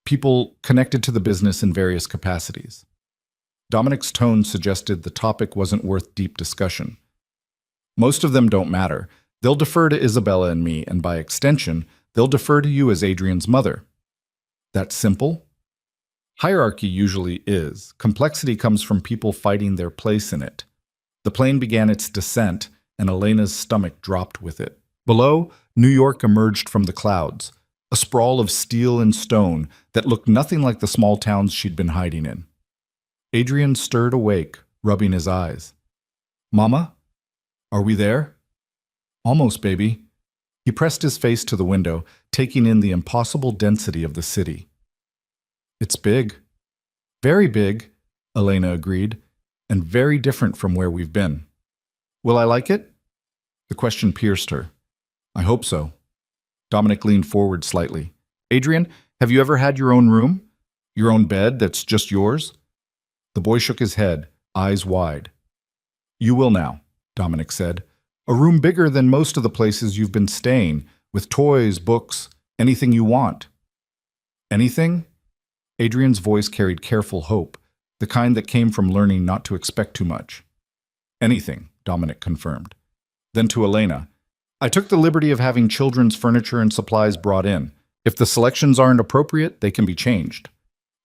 People connected to the business in various capacities. Dominic's tone suggested the topic wasn't worth deep discussion. Most of them don't matter. They'll defer to Isabella and me, and by extension, they'll defer to you as Adrian's mother. That simple? Hierarchy usually is. Complexity comes from people fighting their place in it. The plane began its descent, and Elena's stomach dropped with it. Below, New York emerged from the clouds, a sprawl of steel and stone that looked nothing like the small towns she'd been hiding in. Adrian stirred awake, rubbing his eyes. "Mama? Are we there?" "Almost, baby." He pressed his face to the window, taking in the impossible density of the city. "It's big." "Very big," Elena agreed, "and very different from where we've been." "Will I like it?" The question pierced her. "I hope so." Dominic leaned forward slightly. "Adrian, have you ever had your own room? Your own bed that's just yours?" The boy shook his head, eyes wide. "You will now," Dominic said. "A room bigger than most of the places you've been staying, with toys, books, anything you want." "Anything?" Adrian's voice carried careful hope, the kind that came from learning not to expect too much. "Anything," Dominic confirmed. Then to Elena, "I took the liberty of having children's furniture and supplies brought in. If the selections aren't appropriate, they can be changed."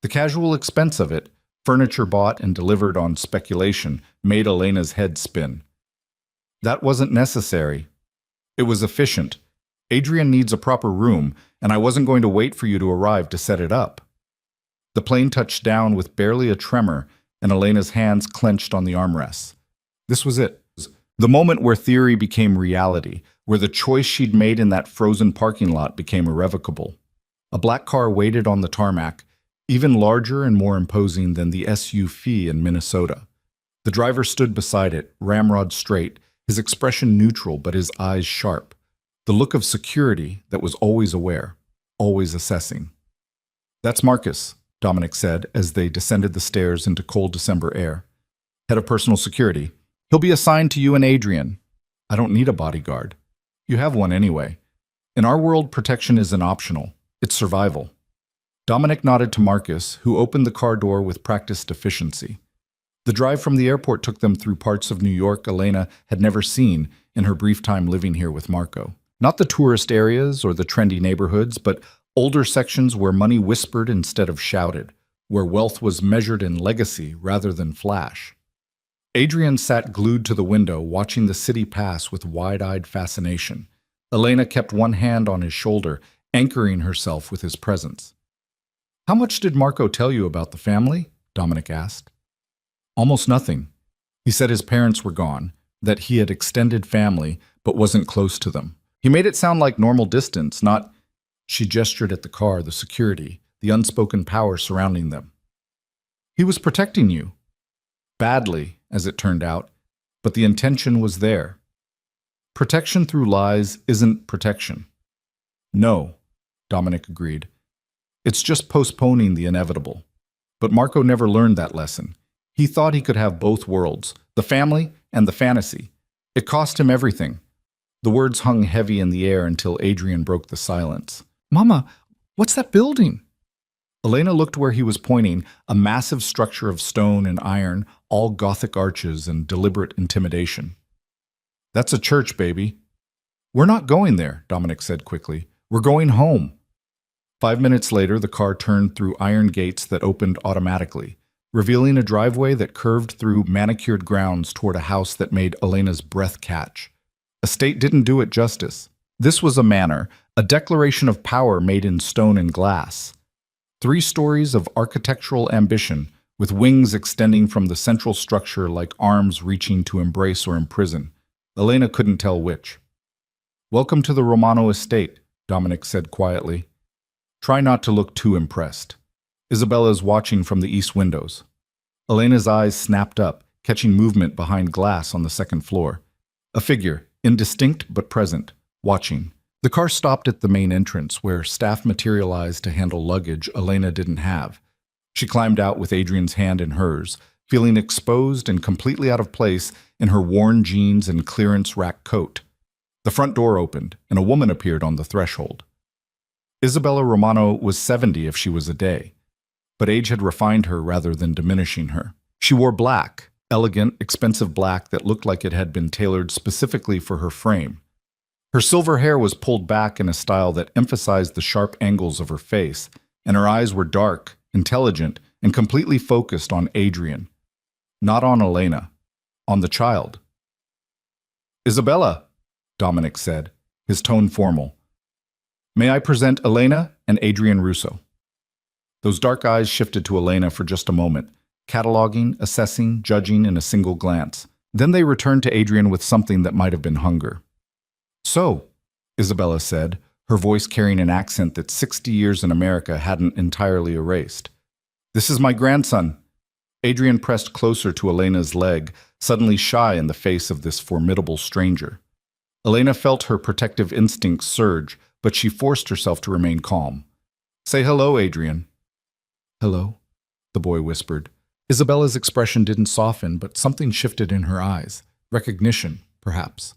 The casual expense of it, furniture bought and delivered on speculation, made Elena's head spin. That wasn't necessary. It was efficient. Adrian needs a proper room, and I wasn't going to wait for you to arrive to set it up. The plane touched down with barely a tremor, and Elena's hands clenched on the armrests. This was it. The moment where theory became reality, where the choice she'd made in that frozen parking lot became irrevocable. A black car waited on the tarmac, even larger and more imposing than the SUV in Minnesota. The driver stood beside it, ramrod straight, his expression neutral but his eyes sharp. The look of security that was always aware, always assessing. "That's Marcus," Dominic said as they descended the stairs into cold December air. "Head of personal security. He'll be assigned to you and Adrian. I don't need a bodyguard. You have one anyway. In our world, protection isn't optional. It's survival." Dominic nodded to Marcus, who opened the car door with practiced efficiency. The drive from the airport took them through parts of New York Elena had never seen in her brief time living here with Marco. Not the tourist areas or the trendy neighborhoods, but older sections where money whispered instead of shouted, where wealth was measured in legacy rather than flash. Adrian sat glued to the window, watching the city pass with wide-eyed fascination. Elena kept one hand on his shoulder, anchoring herself with his presence. "How much did Marco tell you about the family?" Dominic asked. "Almost nothing. He said his parents were gone, that he had extended family but wasn't close to them. He made it sound like normal distance, not—" She gestured at the car, the security, the unspoken power surrounding them. "He was protecting you. Badly, as it turned out, but the intention was there. Protection through lies isn't protection." "No," Dominic agreed. "It's just postponing the inevitable." But Marco never learned that lesson. He thought he could have both worlds, the family and the fantasy. It cost him everything. The words hung heavy in the air until Adrian broke the silence. "Mama, what's that building?" Elena looked where he was pointing, a massive structure of stone and iron, all Gothic arches and deliberate intimidation. "That's a church, baby." "We're not going there," Dominic said quickly. "We're going home." 5 minutes later, the car turned through iron gates that opened automatically, revealing a driveway that curved through manicured grounds toward a house that made Elena's breath catch. Estate didn't do it justice. This was a manor, a declaration of power made in stone and glass. 3 stories of architectural ambition, with wings extending from the central structure like arms reaching to embrace or imprison. Elena couldn't tell which. "Welcome to the Romano estate," Dominic said quietly. "Try not to look too impressed. Isabella's watching from the east windows." Elena's eyes snapped up, catching movement behind glass on the second floor. A figure, indistinct but present, watching. The car stopped at the main entrance, where staff materialized to handle luggage Elena didn't have. She climbed out with Adrian's hand in hers, feeling exposed and completely out of place in her worn jeans and clearance rack coat. The front door opened, and a woman appeared on the threshold. Isabella Romano was 70 if she was a day, but age had refined her rather than diminishing her. She wore black, elegant, expensive black that looked like it had been tailored specifically for her frame. Her silver hair was pulled back in a style that emphasized the sharp angles of her face, and her eyes were dark, intelligent, and completely focused on Adrian. Not on Elena, on the child. "Isabella," Dominic said, his tone formal. "May I present Elena and Adrian Russo?" Those dark eyes shifted to Elena for just a moment, cataloging, assessing, judging in a single glance. Then they returned to Adrian with something that might have been hunger. "So," Isabella said, her voice carrying an accent that 60 years in America hadn't entirely erased. "This is my grandson." Adrian pressed closer to Elena's leg, suddenly shy in the face of this formidable stranger. Elena felt her protective instincts surge, but she forced herself to remain calm. "Say hello, Adrian." "Hello," the boy whispered. Isabella's expression didn't soften, but something shifted in her eyes. Recognition, perhaps,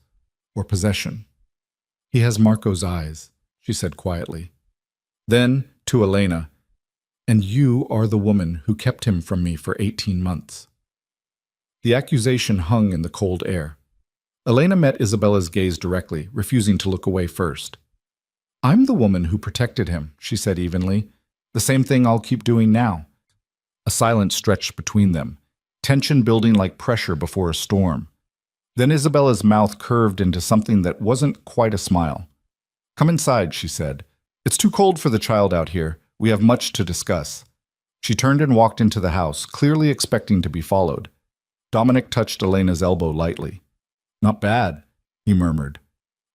or possession. "He has Marco's eyes," she said quietly. Then, to Elena, "And you are the woman who kept him from me for 18 months. The accusation hung in the cold air. Elena met Isabella's gaze directly, refusing to look away first. "I'm the woman who protected him," she said evenly. "The same thing I'll keep doing now." A silence stretched between them, tension building like pressure before a storm. Then Isabella's mouth curved into something that wasn't quite a smile. "Come inside," she said. "It's too cold for the child out here. We have much to discuss." She turned and walked into the house, clearly expecting to be followed. Dominic touched Elena's elbow lightly. "Not bad," he murmured.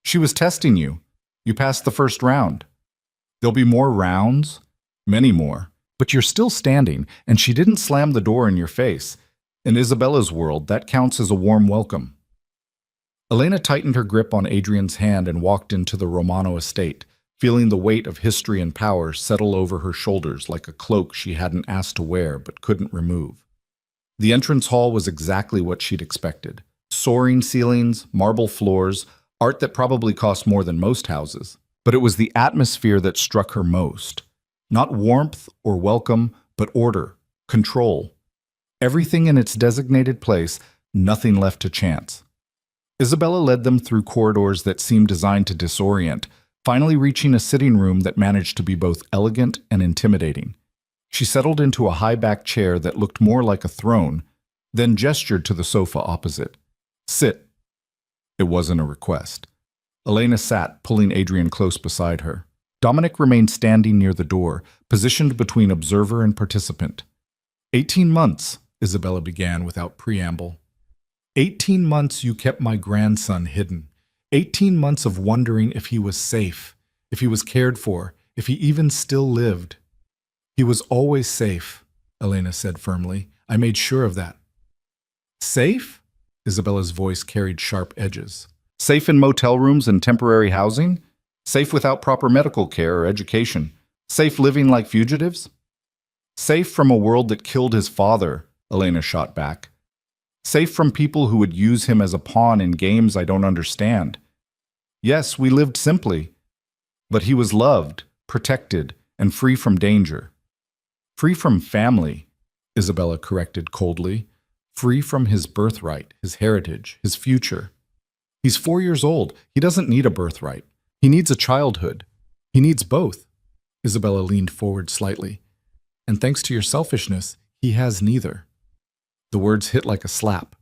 "She was testing you. You passed the first round. There'll be more rounds, many more, but you're still standing, and she didn't slam the door in your face. In Isabella's world, that counts as a warm welcome." Elena tightened her grip on Adrian's hand and walked into the Romano estate, feeling the weight of history and power settle over her shoulders like a cloak she hadn't asked to wear but couldn't remove. The entrance hall was exactly what she'd expected. Soaring ceilings, marble floors, art that probably cost more than most houses. But it was the atmosphere that struck her most. Not warmth or welcome, but order, control. Everything in its designated place, nothing left to chance. Isabella led them through corridors that seemed designed to disorient, finally reaching a sitting room that managed to be both elegant and intimidating. She settled into a high-backed chair that looked more like a throne, then gestured to the sofa opposite. "Sit." It wasn't a request. Elena sat, pulling Adrian close beside her. Dominic remained standing near the door, positioned between observer and participant. 18 months, Isabella began without preamble. 18 months you kept my grandson hidden. 18 months of wondering if he was safe, if he was cared for, if he even still lived. "He was always safe," Elena said firmly. "I made sure of that." "Safe?" Isabella's voice carried sharp edges. "Safe in motel rooms and temporary housing? Safe without proper medical care or education? Safe living like fugitives?" "Safe from a world that killed his father," Elena shot back. "Safe from people who would use him as a pawn in games I don't understand. Yes, we lived simply, but he was loved, protected, and free from danger. Free from family," Isabella corrected coldly. "Free from his birthright, his heritage, his future. He's 4 years old. He doesn't need a birthright. He needs a childhood. He needs both." Isabella leaned forward slightly. "And thanks to your selfishness, he has neither." The words hit like a slap.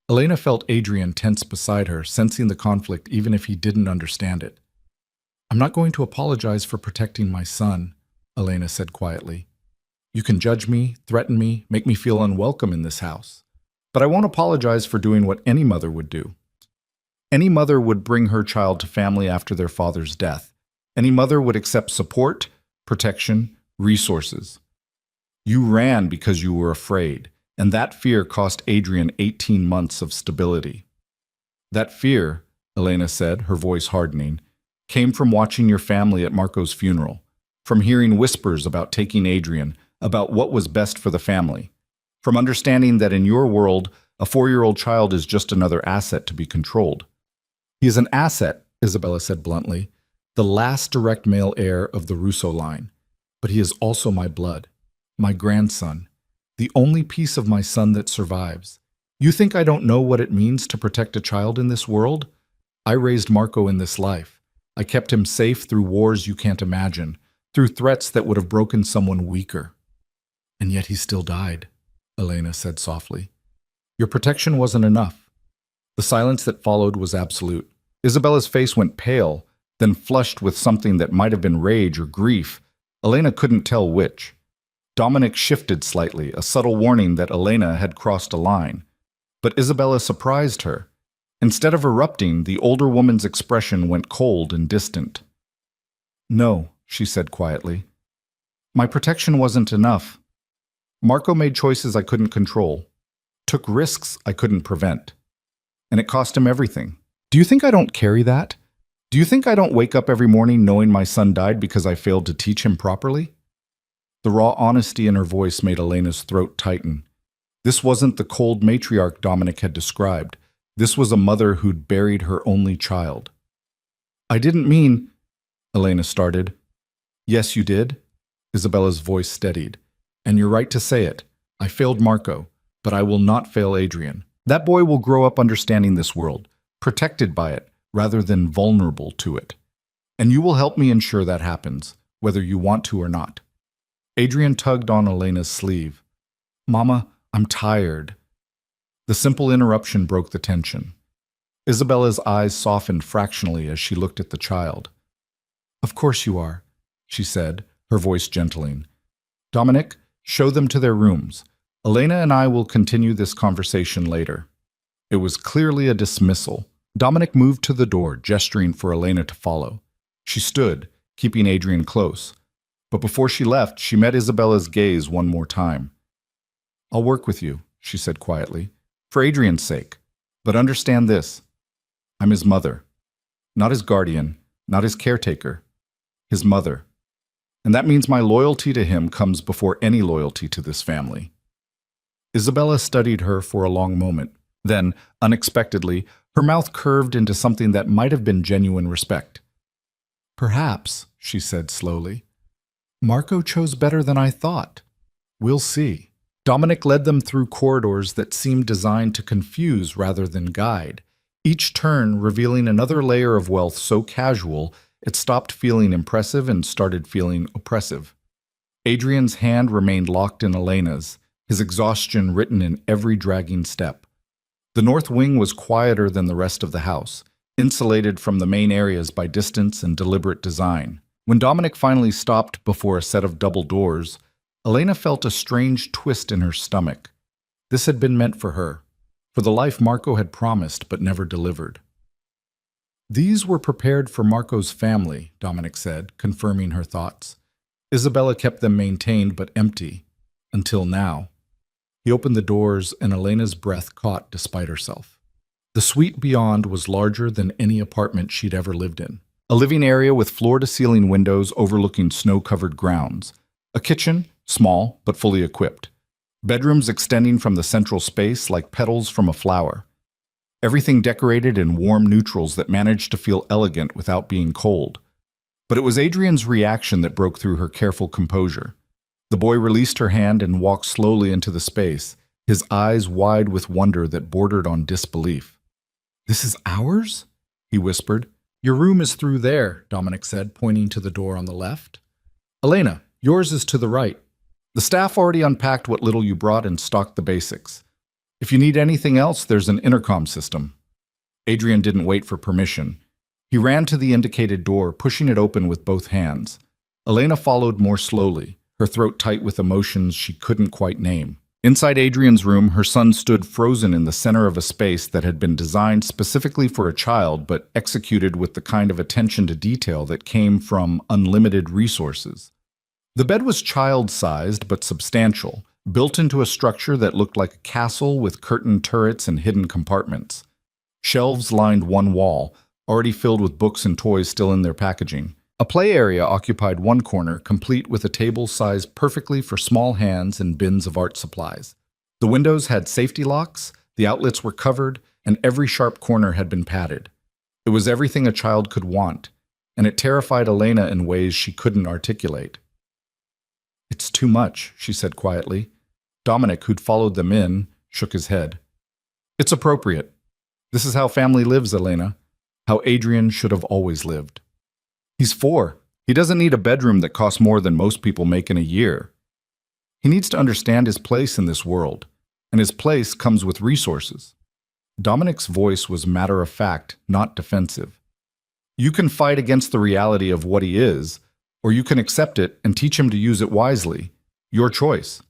Elena felt Adrian tense beside her, sensing the conflict even if he didn't understand it. "I'm not going to apologize for protecting my son," Elena said quietly. "You can judge me, threaten me, make me feel unwelcome in this house. But I won't apologize for doing what any mother would do. Any mother would bring her child to family after their father's death. Any mother would accept support, protection, resources. You ran because you were afraid, and that fear cost Adrian 18 months of stability. That fear," Elena said, her voice hardening, "came from watching your family at Marco's funeral, from hearing whispers about taking Adrian, about what was best for the family, from understanding that in your world, a 4-year-old child is just another asset to be controlled." "He is an asset," Isabella said bluntly, the last direct male heir of the Russo line. But he is also my blood, my grandson, the only piece of my son that survives. You think I don't know what it means to protect a child in this world? I raised Marco in this life. I kept him safe through wars you can't imagine, through threats that would have broken someone weaker. And yet he still died, Elena said softly. Your protection wasn't enough. The silence that followed was absolute. Isabella's face went pale, then flushed with something that might have been rage or grief. Elena couldn't tell which. Dominic shifted slightly, a subtle warning that Elena had crossed a line. But Isabella surprised her. Instead of erupting, the older woman's expression went cold and distant. No, she said quietly. My protection wasn't enough. Marco made choices I couldn't control, took risks I couldn't prevent. And it cost him everything. Do you think I don't carry that? Do you think I don't wake up every morning knowing my son died because I failed to teach him properly? The raw honesty in her voice made Elena's throat tighten. This wasn't the cold matriarch Dominic had described. This was a mother who'd buried her only child. I didn't mean, Elena started. Yes, you did. Isabella's voice steadied. And you're right to say it. I failed Marco, but I will not fail Adrian. That boy will grow up understanding this world, protected by it, rather than vulnerable to it. And you will help me ensure that happens, whether you want to or not. Adrian tugged on Elena's sleeve. Mama, I'm tired. The simple interruption broke the tension. Isabella's eyes softened fractionally as she looked at the child. Of course you are, she said, her voice gentling. Dominic, show them to their rooms. Elena and I will continue this conversation later. It was clearly a dismissal. Dominic moved to the door, gesturing for Elena to follow. She stood, keeping Adrian close. But before she left, she met Isabella's gaze one more time. I'll work with you, she said quietly, for Adrian's sake. But understand this. I'm his mother. Not his guardian, not his caretaker. His mother. And that means my loyalty to him comes before any loyalty to this family. Isabella studied her for a long moment. Then, unexpectedly, her mouth curved into something that might have been genuine respect. Perhaps, she said slowly, Marco chose better than I thought. We'll see. Dominic led them through corridors that seemed designed to confuse rather than guide, each turn revealing another layer of wealth so casual it stopped feeling impressive and started feeling oppressive. Adrian's hand remained locked in Elena's, his exhaustion written in every dragging step. The north wing was quieter than the rest of the house, insulated from the main areas by distance and deliberate design. When Dominic finally stopped before a set of double doors, Elena felt a strange twist in her stomach. This had been meant for her, for the life Marco had promised but never delivered. These were prepared for Marco's family, Dominic said, confirming her thoughts. Isabella kept them maintained but empty, until now. He opened the doors and Elena's breath caught despite herself. The suite beyond was larger than any apartment she'd ever lived in. A living area with floor-to-ceiling windows overlooking snow-covered grounds. A kitchen, small but fully equipped. Bedrooms extending from the central space like petals from a flower. Everything decorated in warm neutrals that managed to feel elegant without being cold. But it was Adrian's reaction that broke through her careful composure. The boy released her hand and walked slowly into the space, his eyes wide with wonder that bordered on disbelief. This is ours? He whispered. Your room is through there, Dominic said, pointing to the door on the left. Elena, yours is to the right. The staff already unpacked what little you brought and stocked the basics. If you need anything else, there's an intercom system. Adrian didn't wait for permission. He ran to the indicated door, pushing it open with both hands. Elena followed more slowly, her throat tight with emotions she couldn't quite name. Inside Adrian's room, her son stood frozen in the center of a space that had been designed specifically for a child, but executed with the kind of attention to detail that came from unlimited resources. The bed was child-sized but substantial, built into a structure that looked like a castle with curtained turrets and hidden compartments. Shelves lined one wall, already filled with books and toys still in their packaging. A play area occupied one corner, complete with a table sized perfectly for small hands and bins of art supplies. The windows had safety locks, the outlets were covered, and every sharp corner had been padded. It was everything a child could want, and it terrified Elena in ways she couldn't articulate. "It's too much," she said quietly. Dominic, who'd followed them in, shook his head. "It's appropriate. This is how family lives, Elena. How Adrian should have always lived. He's 4. He doesn't need a bedroom that costs more than most people make in a year. He needs to understand his place in this world, and his place comes with resources." Dominic's voice was matter-of-fact, not defensive. "You can fight against the reality of what he is, or you can accept it and teach him to use it wisely. Your choice."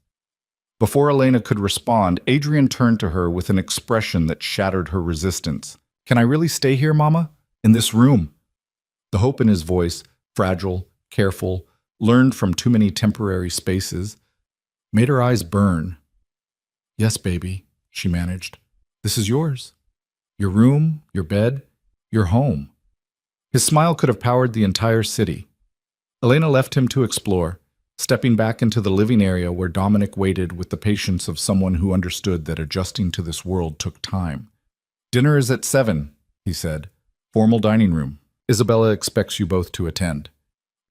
Before Elena could respond, Adrian turned to her with an expression that shattered her resistance. "Can I really stay here, Mama? In this room?" The hope in his voice, fragile, careful, learned from too many temporary spaces, made her eyes burn. "Yes, baby," she managed. "This is yours. Your room, your bed, your home." His smile could have powered the entire city. Elena left him to explore, stepping back into the living area where Dominic waited with the patience of someone who understood that adjusting to this world took time. "Dinner is at 7, he said. "Formal dining room. Isabella expects you both to attend."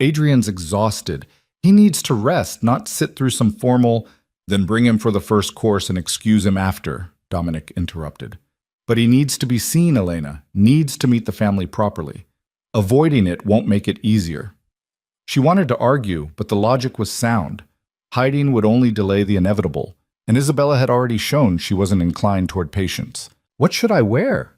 Adrian's exhausted. He needs to rest, not sit through some formal, "Then bring him for the first course and excuse him after," Dominic interrupted. "But he needs to be seen, Elena, needs to meet the family properly. Avoiding it won't make it easier." She wanted to argue, but the logic was sound. Hiding would only delay the inevitable, and Isabella had already shown she wasn't inclined toward patience. "What should I wear?"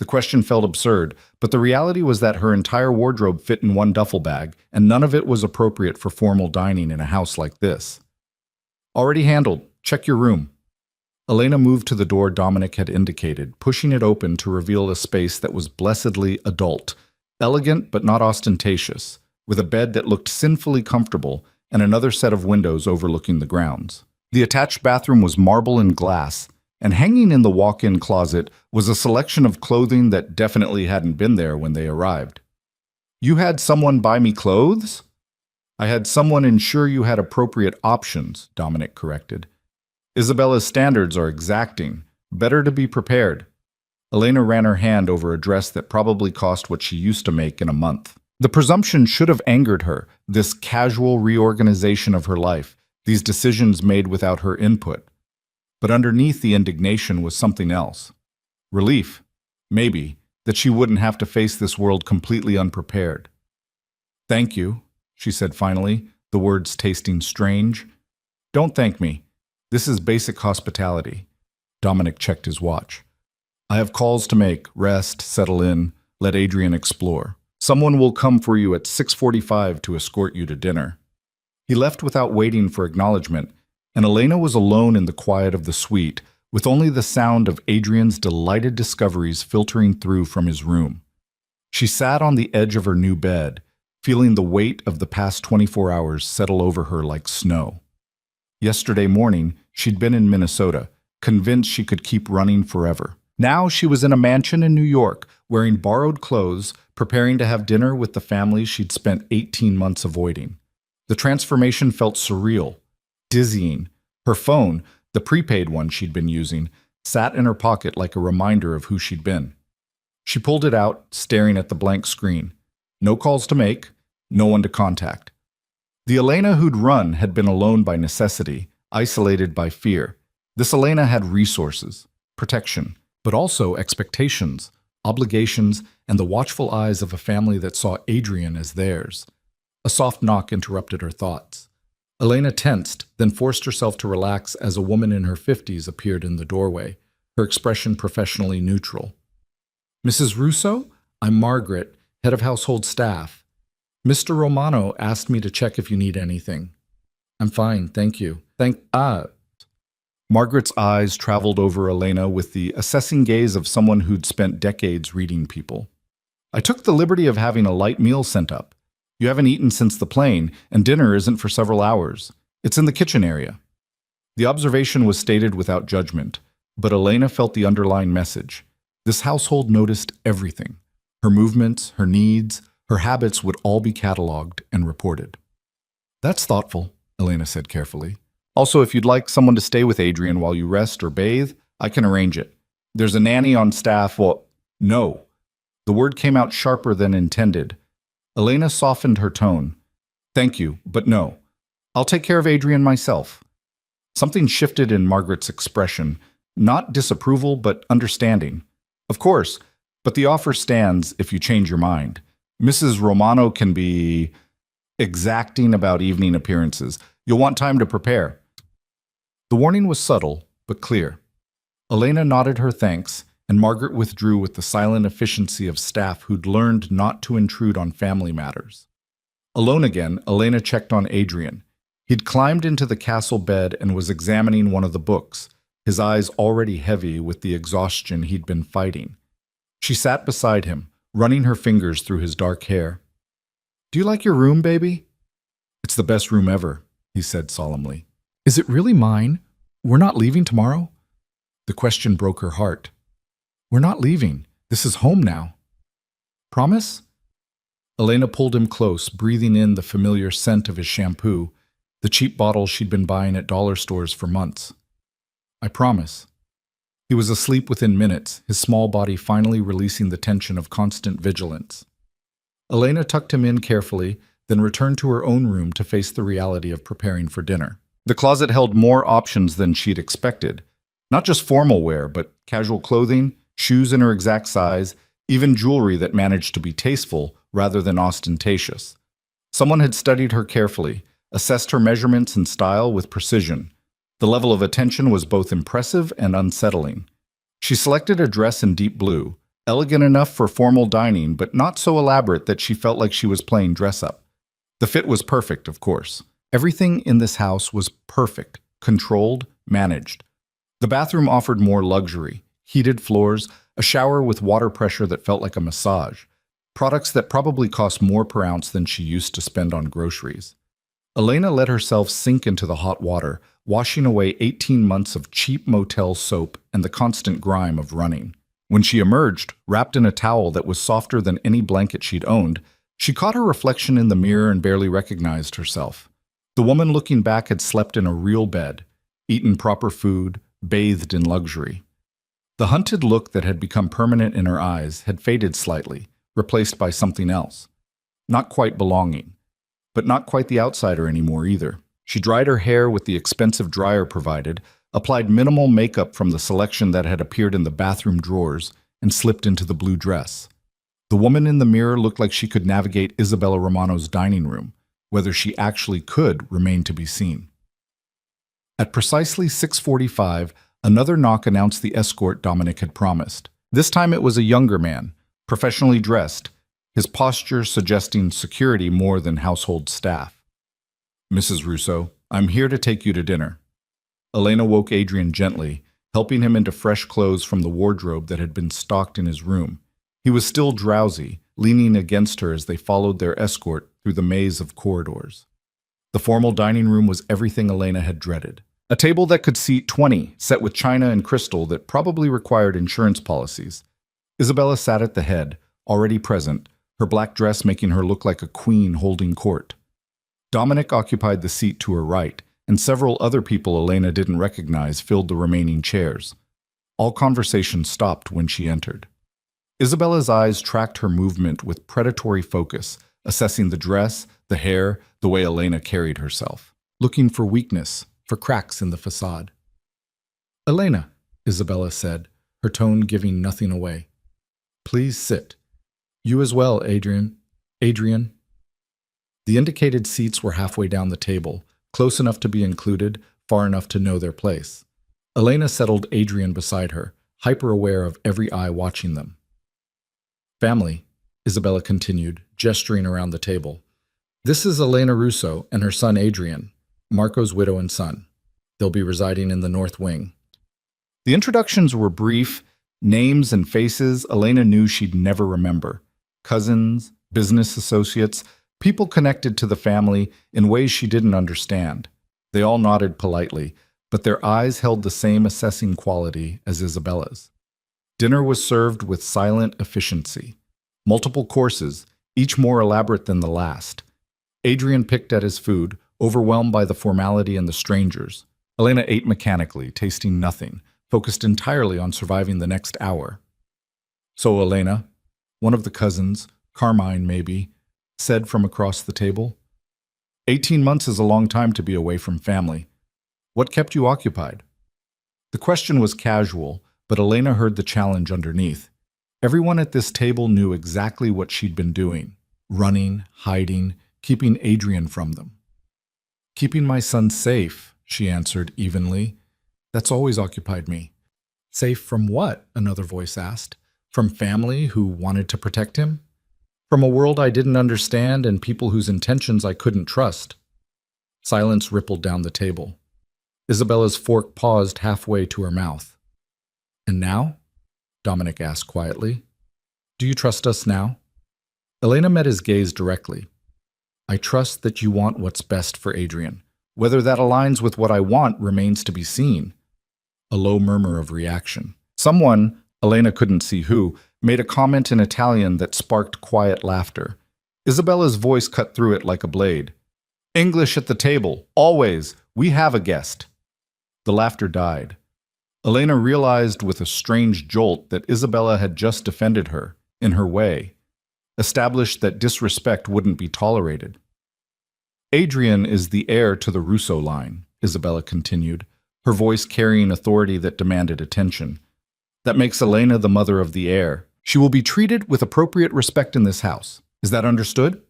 The question felt absurd, but the reality was that her entire wardrobe fit in one duffel bag, and none of it was appropriate for formal dining in a house like this. "Already handled. Check your room." Elena moved to the door Dominic had indicated, pushing it open to reveal a space that was blessedly adult, elegant but not ostentatious, with a bed that looked sinfully comfortable and another set of windows overlooking the grounds. The attached bathroom was marble and glass, and hanging in the walk-in closet was a selection of clothing that definitely hadn't been there when they arrived. "You had someone buy me clothes?" "I had someone ensure you had appropriate options," Dominic corrected. "Isabella's standards are exacting. Better to be prepared." Elena ran her hand over a dress that probably cost what she used to make in a month. The presumption should have angered her, this casual reorganization of her life, these decisions made without her input. But underneath the indignation was something else. Relief, maybe, that she wouldn't have to face this world completely unprepared. "Thank you," she said finally, the words tasting strange. "Don't thank me. This is basic hospitality." Dominic checked his watch. "I have calls to make. Rest, settle in, let Adrian explore. Someone will come for you at 6:45 to escort you to dinner." He left without waiting for acknowledgement, and Elena was alone in the quiet of the suite, with only the sound of Adrian's delighted discoveries filtering through from his room. She sat on the edge of her new bed, feeling the weight of the past 24 hours settle over her like snow. Yesterday morning, she'd been in Minnesota, convinced she could keep running forever. Now she was in a mansion in New York, wearing borrowed clothes, preparing to have dinner with the family she'd spent 18 months avoiding. The transformation felt surreal, dizzying. Her phone, the prepaid one she'd been using, sat in her pocket like a reminder of who she'd been. She pulled it out, staring at the blank screen. No calls to make, no one to contact. The Elena who'd run had been alone by necessity, isolated by fear. This Elena had resources, protection, but also expectations, obligations, and the watchful eyes of a family that saw Adrian as theirs. A soft knock interrupted her thoughts. Elena tensed, then forced herself to relax as a woman in her 50s appeared in the doorway, her expression professionally neutral. "Mrs. Russo? I'm Margaret, head of household staff. Mr. Romano asked me to check if you need anything." "I'm fine, thank you." Margaret's eyes traveled over Elena with the assessing gaze of someone who'd spent decades reading people. "I took the liberty of having a light meal sent up. You haven't eaten since the plane, and dinner isn't for several hours. It's in the kitchen area." The observation was stated without judgment, but Elena felt the underlying message. This household noticed everything. Her movements, her needs, her habits would all be cataloged and reported. "That's thoughtful," Elena said carefully. "Also, if you'd like someone to stay with Adrian while you rest or bathe, I can arrange it. There's a nanny on staff." "Well, no." The word came out sharper than intended. Elena softened her tone. Thank you, but no. I'll take care of Adrian myself. Something shifted in Margaret's expression, not disapproval, but understanding. Of course, but the offer stands if you change your mind. Mrs. Romano can be exacting about evening appearances. You'll want time to prepare. The warning was subtle, but clear. Elena nodded her thanks, and Margaret withdrew with the silent efficiency of staff who'd learned not to intrude on family matters. Alone again, Elena checked on Adrian. He'd climbed into the castle bed and was examining one of the books, his eyes already heavy with the exhaustion he'd been fighting. She sat beside him, running her fingers through his dark hair. Do you like your room, baby? It's the best room ever, he said solemnly. Is it really mine? We're not leaving tomorrow? The question broke her heart. We're not leaving. This is home now. Promise? Elena pulled him close, breathing in the familiar scent of his shampoo, the cheap bottle she'd been buying at dollar stores for months. I promise. He was asleep within minutes, his small body finally releasing the tension of constant vigilance. Elena tucked him in carefully, then returned to her own room to face the reality of preparing for dinner. The closet held more options than she'd expected. Not just formal wear, but casual clothing, shoes in her exact size, even jewelry that managed to be tasteful rather than ostentatious. Someone had studied her carefully, assessed her measurements and style with precision. The level of attention was both impressive and unsettling. She selected a dress in deep blue, elegant enough for formal dining, but not so elaborate that she felt like she was playing dress-up. The fit was perfect, of course. Everything in this house was perfect, controlled, managed. The bathroom offered more luxury, heated floors, a shower with water pressure that felt like a massage, products that probably cost more per ounce than she used to spend on groceries. Elena let herself sink into the hot water, washing away 18 months of cheap motel soap and the constant grime of running. When she emerged, wrapped in a towel that was softer than any blanket she'd owned, she caught her reflection in the mirror and barely recognized herself. The woman looking back had slept in a real bed, eaten proper food, bathed in luxury. The hunted look that had become permanent in her eyes had faded slightly, replaced by something else. Not quite belonging, but not quite the outsider anymore either. She dried her hair with the expensive dryer provided, applied minimal makeup from the selection that had appeared in the bathroom drawers, and slipped into the blue dress. The woman in the mirror looked like she could navigate Isabella Romano's dining room. Whether she actually could remained to be seen. At precisely 6:45, another knock announced the escort Dominic had promised. This time it was a younger man, professionally dressed, his posture suggesting security more than household staff. Mrs. Russo, I'm here to take you to dinner. Elena woke Adrian gently, helping him into fresh clothes from the wardrobe that had been stocked in his room. He was still drowsy, leaning against her as they followed their escort through the maze of corridors. The formal dining room was everything Elena had dreaded. A table that could seat 20, set with china and crystal that probably required insurance policies. Isabella sat at the head, already present, her black dress making her look like a queen holding court. Dominic occupied the seat to her right, and several other people Elena didn't recognize filled the remaining chairs. All conversation stopped when she entered. Isabella's eyes tracked her movement with predatory focus, assessing the dress, the hair, the way Elena carried herself, looking for weakness, for cracks in the facade. Elena, Isabella said, her tone giving nothing away. Please sit. You as well, Adrian. Adrian. The indicated seats were halfway down the table, close enough to be included, far enough to know their place. Elena settled Adrian beside her, hyper-aware of every eye watching them. Family, Isabella continued, gesturing around the table. This is Elena Russo and her son Adrian, Marco's widow and son. They'll be residing in the North Wing. The introductions were brief, names and faces Elena knew she'd never remember. Cousins, business associates, people connected to the family in ways she didn't understand. They all nodded politely, but their eyes held the same assessing quality as Isabella's. Dinner was served with silent efficiency. Multiple courses, each more elaborate than the last. Adrian picked at his food, overwhelmed by the formality and the strangers. Elena ate mechanically, tasting nothing, focused entirely on surviving the next hour. So Elena, one of the cousins, Carmine maybe, said from across the table. 18 months is a long time to be away from family. What kept you occupied? The question was casual, but Elena heard the challenge underneath. Everyone at this table knew exactly what she'd been doing. Running, hiding, keeping Adrian from them. Keeping my son safe, she answered evenly. That's always occupied me. Safe from what? Another voice asked. From family who wanted to protect him? From a world I didn't understand and people whose intentions I couldn't trust. Silence rippled down the table. Isabella's fork paused halfway to her mouth. And now? Dominic asked quietly. Do you trust us now? Elena met his gaze directly. I trust that you want what's best for Adrian. Whether that aligns with what I want remains to be seen. A low murmur of reaction. Someone, Elena couldn't see who, made a comment in Italian that sparked quiet laughter. Isabella's voice cut through it like a blade. English at the table, always. We have a guest. The laughter died. Elena realized with a strange jolt that Isabella had just defended her, in her way, established that disrespect wouldn't be tolerated. Adrian is the heir to the Russo line, Isabella continued, her voice carrying authority that demanded attention. That makes Elena the mother of the heir. She will be treated with appropriate respect in this house. Is that understood?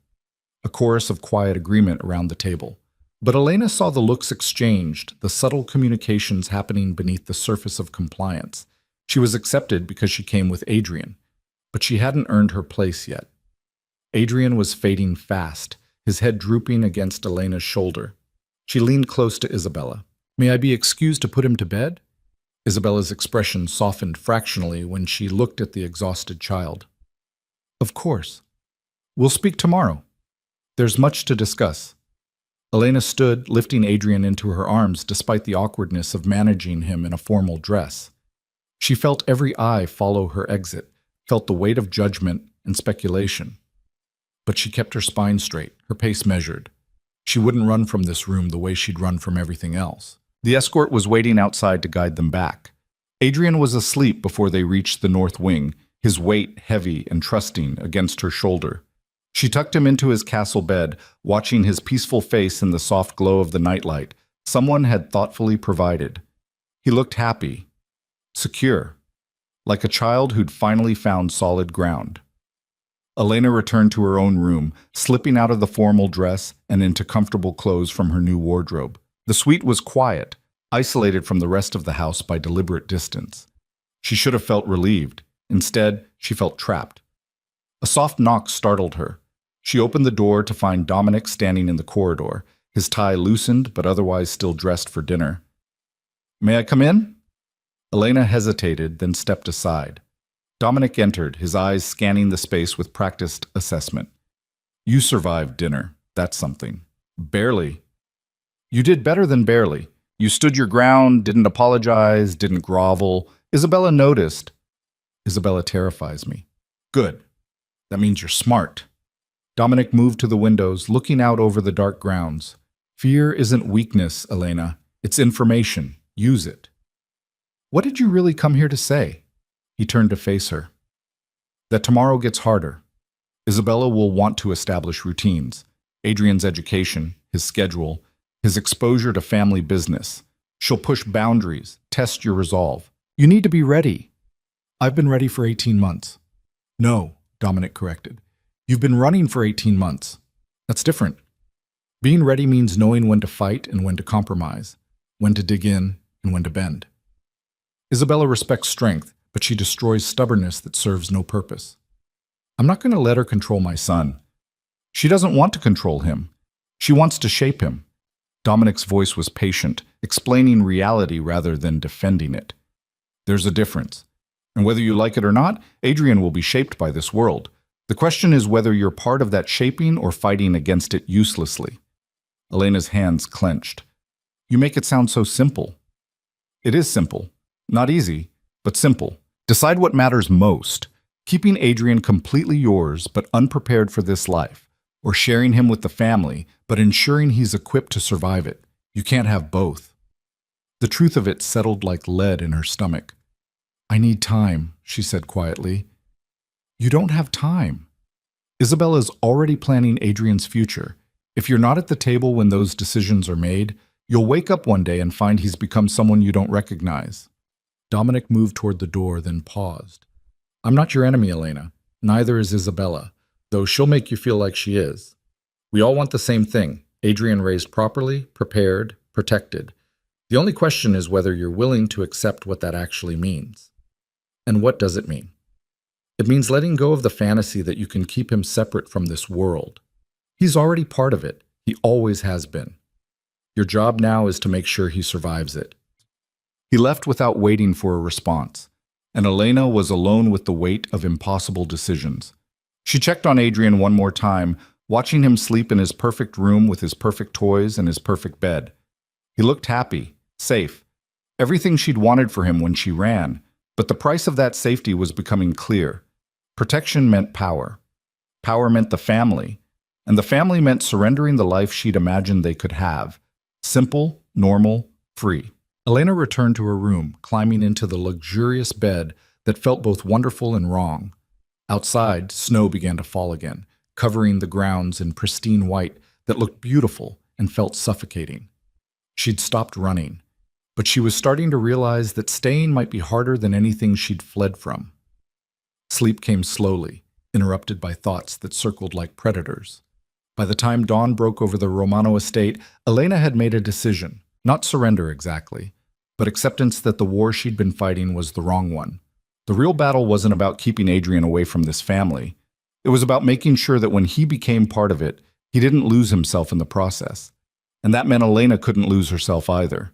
A chorus of quiet agreement around the table. But Elena saw the looks exchanged, the subtle communications happening beneath the surface of compliance. She was accepted because she came with Adrian, but she hadn't earned her place yet. Adrian was fading fast, his head drooping against Elena's shoulder. She leaned close to Isabella. May I be excused to put him to bed? Isabella's expression softened fractionally when she looked at the exhausted child. Of course. We'll speak tomorrow. There's much to discuss. Elena stood, lifting Adrian into her arms despite the awkwardness of managing him in a formal dress. She felt every eye follow her exit, felt the weight of judgment and speculation. But she kept her spine straight, her pace measured. She wouldn't run from this room the way she'd run from everything else. The escort was waiting outside to guide them back. Adrian was asleep before they reached the north wing, his weight heavy and trusting against her shoulder. She tucked him into his castle bed, watching his peaceful face in the soft glow of the nightlight someone had thoughtfully provided. He looked happy, secure, like a child who'd finally found solid ground. Elena returned to her own room, slipping out of the formal dress and into comfortable clothes from her new wardrobe. The suite was quiet, isolated from the rest of the house by deliberate distance. She should have felt relieved. Instead, she felt trapped. A soft knock startled her. She opened the door to find Dominic standing in the corridor, his tie loosened but otherwise still dressed for dinner. May I come in? Elena hesitated, then stepped aside. Dominic entered, his eyes scanning the space with practiced assessment. You survived dinner. That's something. Barely. You did better than barely. You stood your ground, didn't apologize, didn't grovel. Isabella noticed. Isabella terrifies me. Good. That means you're smart. Dominic moved to the windows, looking out over the dark grounds. Fear isn't weakness, Elena. It's information. Use it. What did you really come here to say? He turned to face her. That tomorrow gets harder. Isabella will want to establish routines. Adrian's education, his schedule, his exposure to family business. She'll push boundaries, test your resolve. You need to be ready. I've been ready for 18 months. No, Dominic corrected. You've been running for 18 months. That's different. Being ready means knowing when to fight and when to compromise, when to dig in and when to bend. Isabella respects strength, but she destroys stubbornness that serves no purpose. I'm not going to let her control my son. She doesn't want to control him. She wants to shape him. Dominic's voice was patient, explaining reality rather than defending it. There's a difference. And whether you like it or not, Adrian will be shaped by this world. The question is whether you're part of that shaping or fighting against it uselessly. Elena's hands clenched. You make it sound so simple. It is simple. Not easy, but simple. Decide what matters most. Keeping Adrian completely yours, but unprepared for this life. Or sharing him with the family, but ensuring he's equipped to survive it. You can't have both. The truth of it settled like lead in her stomach. I need time, she said quietly. You don't have time. Isabella's already planning Adrian's future. If you're not at the table when those decisions are made, you'll wake up one day and find he's become someone you don't recognize. Dominic moved toward the door, then paused. I'm not your enemy, Elena. Neither is Isabella, though she'll make you feel like she is. We all want the same thing: Adrian raised properly, prepared, protected. The only question is whether you're willing to accept what that actually means. And what does it mean? It means letting go of the fantasy that you can keep him separate from this world. He's already part of it. He always has been. Your job now is to make sure he survives it. He left without waiting for a response, and Elena was alone with the weight of impossible decisions. She checked on Adrian one more time, watching him sleep in his perfect room with his perfect toys and his perfect bed. He looked happy, safe, everything she'd wanted for him when she ran, but the price of that safety was becoming clear. Protection meant power. Power meant the family, and the family meant surrendering the life she'd imagined they could have. Simple, normal, free. Elena returned to her room, climbing into the luxurious bed that felt both wonderful and wrong. Outside, snow began to fall again, covering the grounds in pristine white that looked beautiful and felt suffocating. She'd stopped running, but she was starting to realize that staying might be harder than anything she'd fled from. Sleep came slowly, interrupted by thoughts that circled like predators. By the time dawn broke over the Romano estate, Elena had made a decision. Not surrender exactly, but acceptance that the war she'd been fighting was the wrong one. The real battle wasn't about keeping Adrian away from this family. It was about making sure that when he became part of it, he didn't lose himself in the process. And that meant Elena couldn't lose herself either.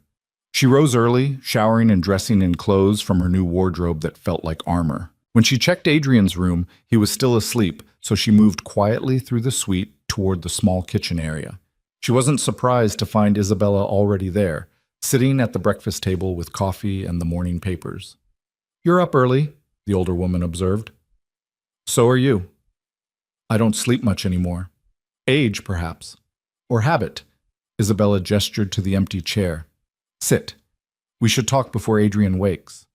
She rose early, showering and dressing in clothes from her new wardrobe that felt like armor. When she checked Adrian's room, he was still asleep, so she moved quietly through the suite toward the small kitchen area. She wasn't surprised to find Isabella already there, sitting at the breakfast table with coffee and the morning papers. You're up early, the older woman observed. So are you. I don't sleep much anymore. Age, perhaps. Or habit. Isabella gestured to the empty chair. Sit. We should talk before Adrian wakes.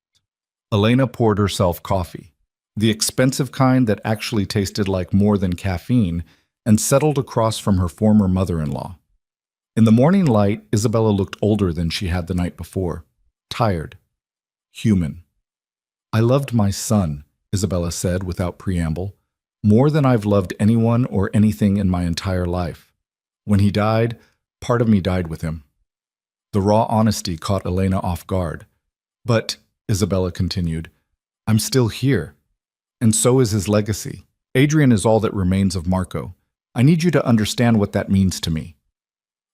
Elena poured herself coffee, the expensive kind that actually tasted like more than caffeine, and settled across from her former mother-in-law. In the morning light, Isabella looked older than she had the night before. Tired. Human. I loved my son, Isabella said without preamble, more than I've loved anyone or anything in my entire life. When he died, part of me died with him. The raw honesty caught Elena off guard. But, Isabella continued, I'm still here. And so is his legacy. Adrian is all that remains of Marco. I need you to understand what that means to me.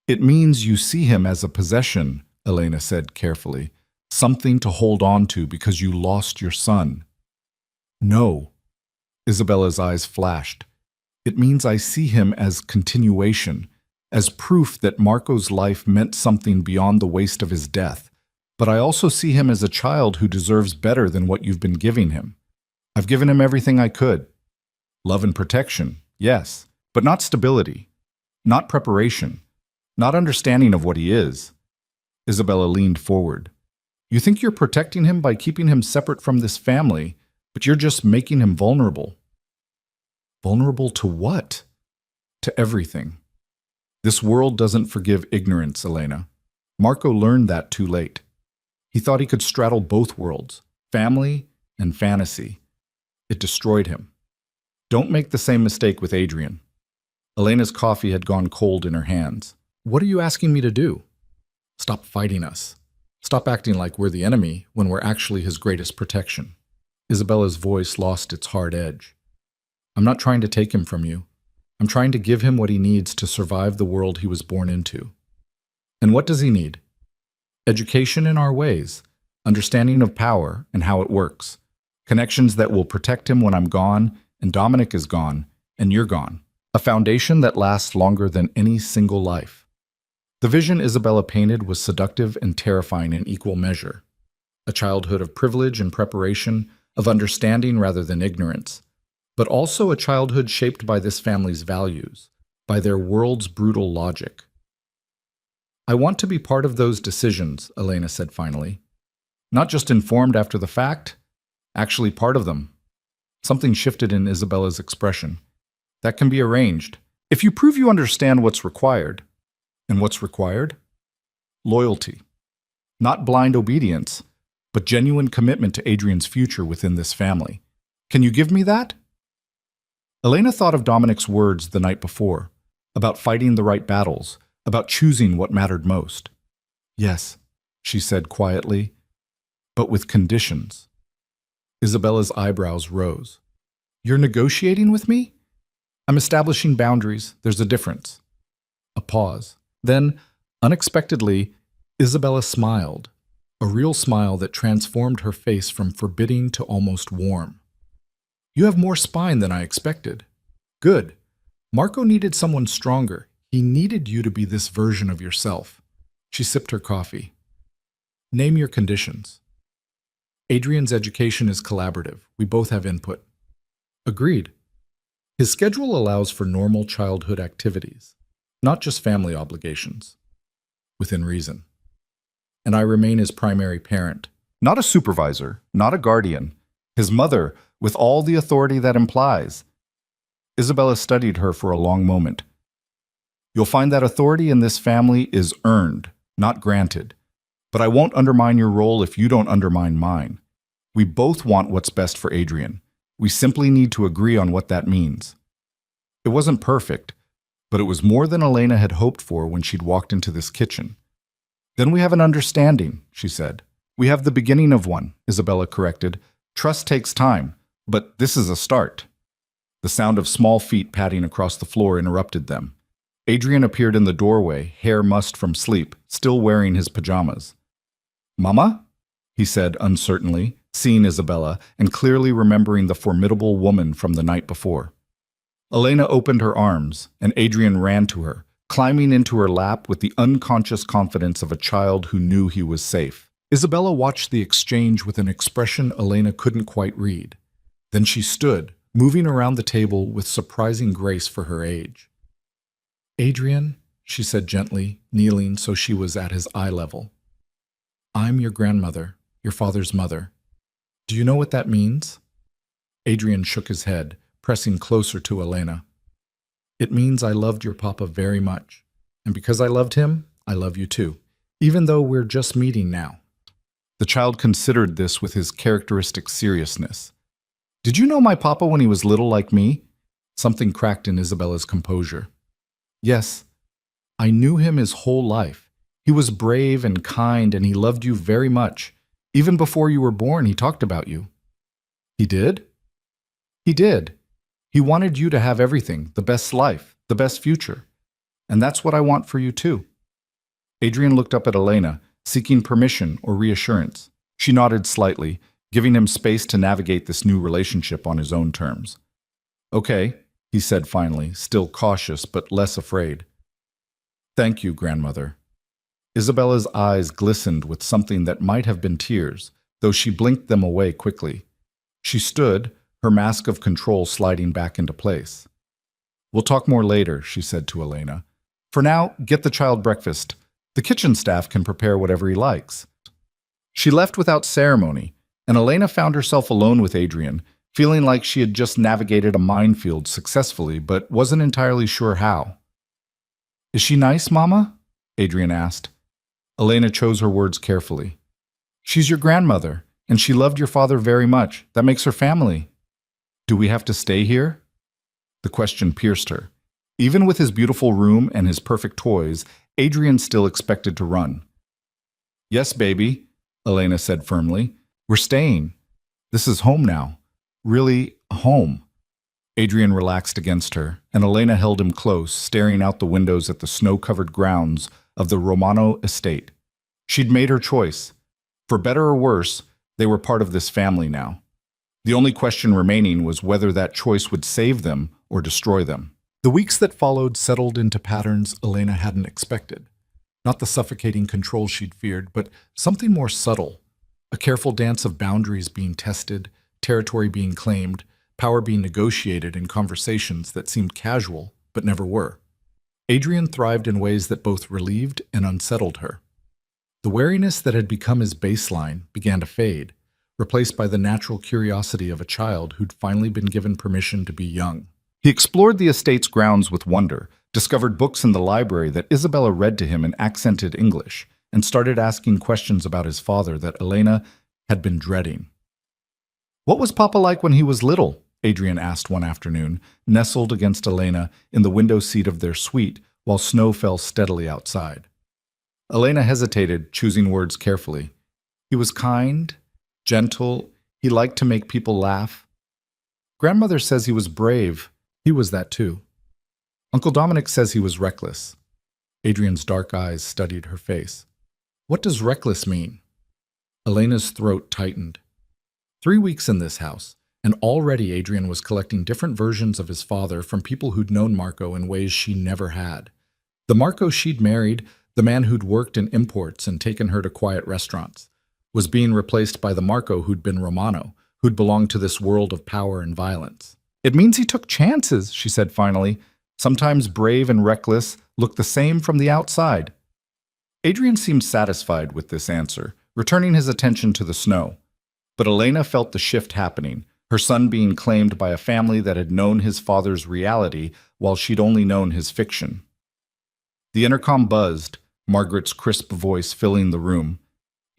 It means you see him as a possession, Elena said carefully, something to hold on to because you lost your son. No. Isabella's eyes flashed. It means I see him as continuation, as proof that Marco's life meant something beyond the waste of his death. But I also see him as a child who deserves better than what you've been giving him. I've given him everything I could. Love and protection, yes, but not stability, not preparation, not understanding of what he is. Isabella leaned forward. You think you're protecting him by keeping him separate from this family, but you're just making him vulnerable. Vulnerable to what? To everything. This world doesn't forgive ignorance, Elena. Marco learned that too late. He thought he could straddle both worlds, family and fantasy. It destroyed him. Don't make the same mistake with Adrian. Elena's coffee had gone cold in her hands. What are you asking me to do? Stop fighting us. Stop acting like we're the enemy when we're actually his greatest protection. Isabella's voice lost its hard edge. I'm not trying to take him from you. I'm trying to give him what he needs to survive the world he was born into. And what does he need? Education in our ways, understanding of power and how it works, connections that will protect him when I'm gone and Dominic is gone and you're gone, a foundation that lasts longer than any single life. The vision Isabella painted was seductive and terrifying in equal measure, a childhood of privilege and preparation, of understanding rather than ignorance, but also a childhood shaped by this family's values, by their world's brutal logic. I want to be part of those decisions, Elena said finally. Not just informed after the fact, actually part of them. Something shifted in Isabella's expression. That can be arranged. If you prove you understand what's required. And what's required? Loyalty. Not blind obedience, but genuine commitment to Adrian's future within this family. Can you give me that? Elena thought of Dominic's words the night before, about fighting the right battles, about choosing what mattered most. Yes, she said quietly, but with conditions. Isabella's eyebrows rose. You're negotiating with me? I'm establishing boundaries. There's a difference. A pause. Then, unexpectedly, Isabella smiled, a real smile that transformed her face from forbidding to almost warm. You have more spine than I expected. Good. Marco needed someone stronger. He needed you to be this version of yourself. She sipped her coffee. Name your conditions. Adrian's education is collaborative. We both have input. Agreed. His schedule allows for normal childhood activities, not just family obligations. Within reason. And I remain his primary parent. Not a supervisor, not a guardian. His mother, with all the authority that implies. Isabella studied her for a long moment. You'll find that authority in this family is earned, not granted. But I won't undermine your role if you don't undermine mine. We both want what's best for Adrian. We simply need to agree on what that means. It wasn't perfect, but it was more than Elena had hoped for when she'd walked into this kitchen. Then we have an understanding, she said. We have the beginning of one, Isabella corrected. Trust takes time, but this is a start. The sound of small feet padding across the floor interrupted them. Adrian appeared in the doorway, hair mussed from sleep, still wearing his pajamas. Mama? He said uncertainly, seeing Isabella and clearly remembering the formidable woman from the night before. Elena opened her arms, and Adrian ran to her, climbing into her lap with the unconscious confidence of a child who knew he was safe. Isabella watched the exchange with an expression Elena couldn't quite read. Then she stood, moving around the table with surprising grace for her age. Adrian, she said gently, kneeling so she was at his eye level. I'm your grandmother, your father's mother. Do you know what that means? Adrian shook his head, pressing closer to Elena. It means I loved your papa very much. And because I loved him, I love you too, even though we're just meeting now. The child considered this with his characteristic seriousness. Did you know my papa when he was little like me? Something cracked in Isabella's composure. Yes, I knew him his whole life. He was brave and kind, and he loved you very much. Even before you were born, he talked about you. He did? He did. He wanted you to have everything, the best life, the best future. And that's what I want for you too. Adrian looked up at Elena, seeking permission or reassurance. She nodded slightly, giving him space to navigate this new relationship on his own terms. Okay, he said finally, still cautious but less afraid. Thank you, grandmother. Isabella's eyes glistened with something that might have been tears, though she blinked them away quickly. She stood, her mask of control sliding back into place. We'll talk more later, she said to Elena. For now, get the child breakfast. The kitchen staff can prepare whatever he likes. She left without ceremony, and Elena found herself alone with Adrian, feeling like she had just navigated a minefield successfully, but wasn't entirely sure how. Is she nice, Mama? Adrian asked. Elena chose her words carefully. She's your grandmother, and she loved your father very much. That makes her family. Do we have to stay here? The question pierced her. Even with his beautiful room and his perfect toys, Adrian still expected to run. Yes, baby, Elena said firmly. We're staying. This is home now. Really, home. Adrian relaxed against her, and Elena held him close, staring out the windows at the snow-covered grounds of the Romano estate. She'd made her choice. For better or worse, they were part of this family now. The only question remaining was whether that choice would save them or destroy them. The weeks that followed settled into patterns Elena hadn't expected. Not the suffocating control she'd feared, but something more subtle. A careful dance of boundaries being tested, territory being claimed, power being negotiated in conversations that seemed casual but never were. Adrian thrived in ways that both relieved and unsettled her. The wariness that had become his baseline began to fade, replaced by the natural curiosity of a child who'd finally been given permission to be young. He explored the estate's grounds with wonder, discovered books in the library that Isabella read to him in accented English, and started asking questions about his father that Elena had been dreading. "What was Papa like when he was little?" Adrian asked one afternoon, nestled against Elena in the window seat of their suite while snow fell steadily outside. Elena hesitated, choosing words carefully. "He was kind, gentle, he liked to make people laugh. Grandmother says he was brave. He was that too. Uncle Dominic says he was reckless." Adrian's dark eyes studied her face. "What does reckless mean?" Elena's throat tightened. 3 weeks in this house, and already Adrian was collecting different versions of his father from people who'd known Marco in ways she never had. The Marco she'd married, the man who'd worked in imports and taken her to quiet restaurants, was being replaced by the Marco who'd been Romano, who'd belonged to this world of power and violence. "It means he took chances," she said finally. "Sometimes brave and reckless look the same from the outside." Adrian seemed satisfied with this answer, returning his attention to the snow. But Elena felt the shift happening, her son being claimed by a family that had known his father's reality while she'd only known his fiction. The intercom buzzed, Margaret's crisp voice filling the room.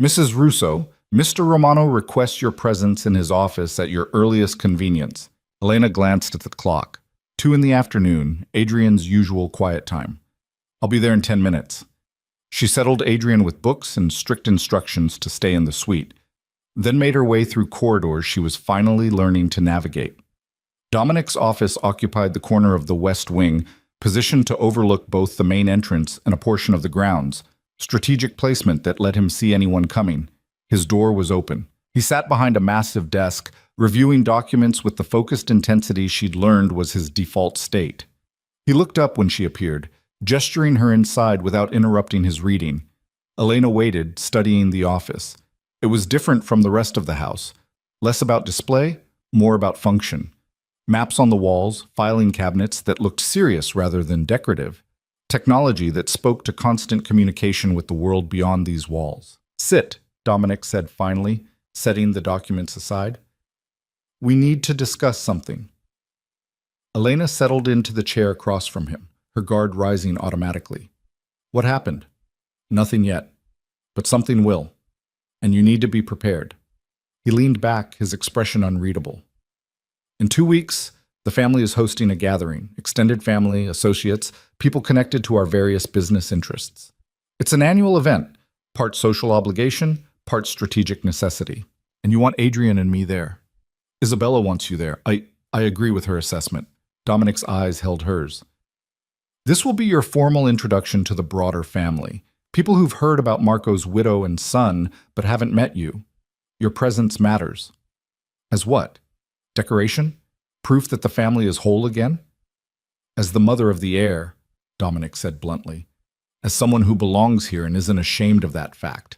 "Mrs. Russo, Mr. Romano requests your presence in his office at your earliest convenience." Elena glanced at the clock. 2 in the afternoon, Adrian's usual quiet time. "I'll be there in 10 minutes. She settled Adrian with books and strict instructions to stay in the suite, then made her way through corridors she was finally learning to navigate. Dominic's office occupied the corner of the west wing, positioned to overlook both the main entrance and a portion of the grounds, strategic placement that let him see anyone coming. His door was open. He sat behind a massive desk, reviewing documents with the focused intensity she'd learned was his default state. He looked up when she appeared, gesturing her inside without interrupting his reading. Elena waited, studying the office. It was different from the rest of the house. Less about display, more about function. Maps on the walls, filing cabinets that looked serious rather than decorative. Technology that spoke to constant communication with the world beyond these walls. "Sit," Dominic said finally, setting the documents aside. "We need to discuss something." Elena settled into the chair across from him, her guard rising automatically. "What happened?" "Nothing yet, but something will. And you need to be prepared." He leaned back, his expression unreadable. "In 2 weeks, the family is hosting a gathering, extended family, associates, people connected to our various business interests. It's an annual event, part social obligation, part strategic necessity. And you want Adrian and me there. Isabella wants you there. I agree with her assessment." Dominic's eyes held hers. "This will be your formal introduction to the broader family. People who've heard about Marco's widow and son, but haven't met you. Your presence matters." "As what? Decoration? Proof that the family is whole again?" "As the mother of the heir," Dominic said bluntly. "As someone who belongs here and isn't ashamed of that fact.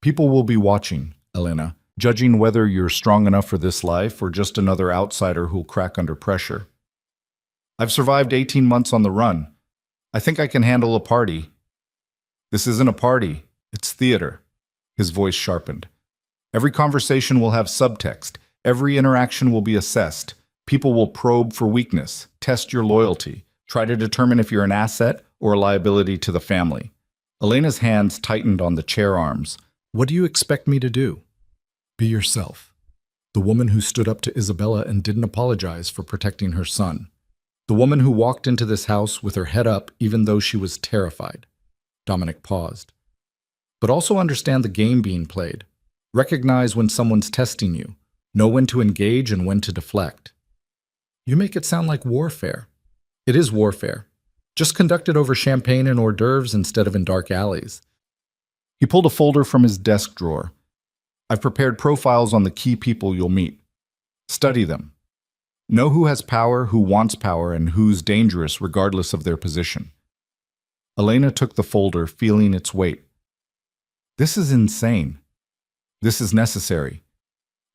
People will be watching, Elena, judging whether you're strong enough for this life or just another outsider who'll crack under pressure. I've survived 18 months on the run. I think I can handle a party." "This isn't a party, it's theater." His voice sharpened. "Every conversation will have subtext. Every interaction will be assessed. People will probe for weakness, test your loyalty, try to determine if you're an asset or a liability to the family." Elena's hands tightened on the chair arms. "What do you expect me to do?" "Be yourself. The woman who stood up to Isabella and didn't apologize for protecting her son. The woman who walked into this house with her head up even though she was terrified." Dominic paused. "But also understand the game being played. Recognize when someone's testing you. Know when to engage and when to deflect." "You make it sound like warfare." "It is warfare. Just conducted over champagne and hors d'oeuvres instead of in dark alleys." He pulled a folder from his desk drawer. "I've prepared profiles on the key people you'll meet. Study them. Know who has power, who wants power, and who's dangerous regardless of their position." Elena took the folder, feeling its weight. "This is insane. This is necessary.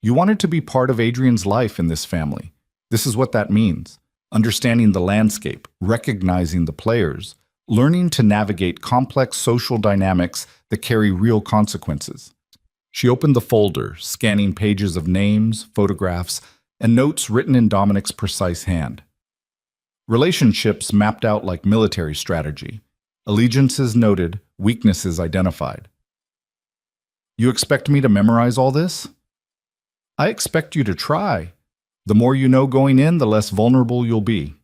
You wanted to be part of Adrian's life in this family. This is what that means. Understanding the landscape, recognizing the players, learning to navigate complex social dynamics that carry real consequences." She opened the folder, scanning pages of names, photographs, and notes written in Dominic's precise hand. Relationships mapped out like military strategy. Allegiances noted, weaknesses identified. You expect me to memorize all this? I expect you to try. The more you know going in, the less vulnerable you'll be.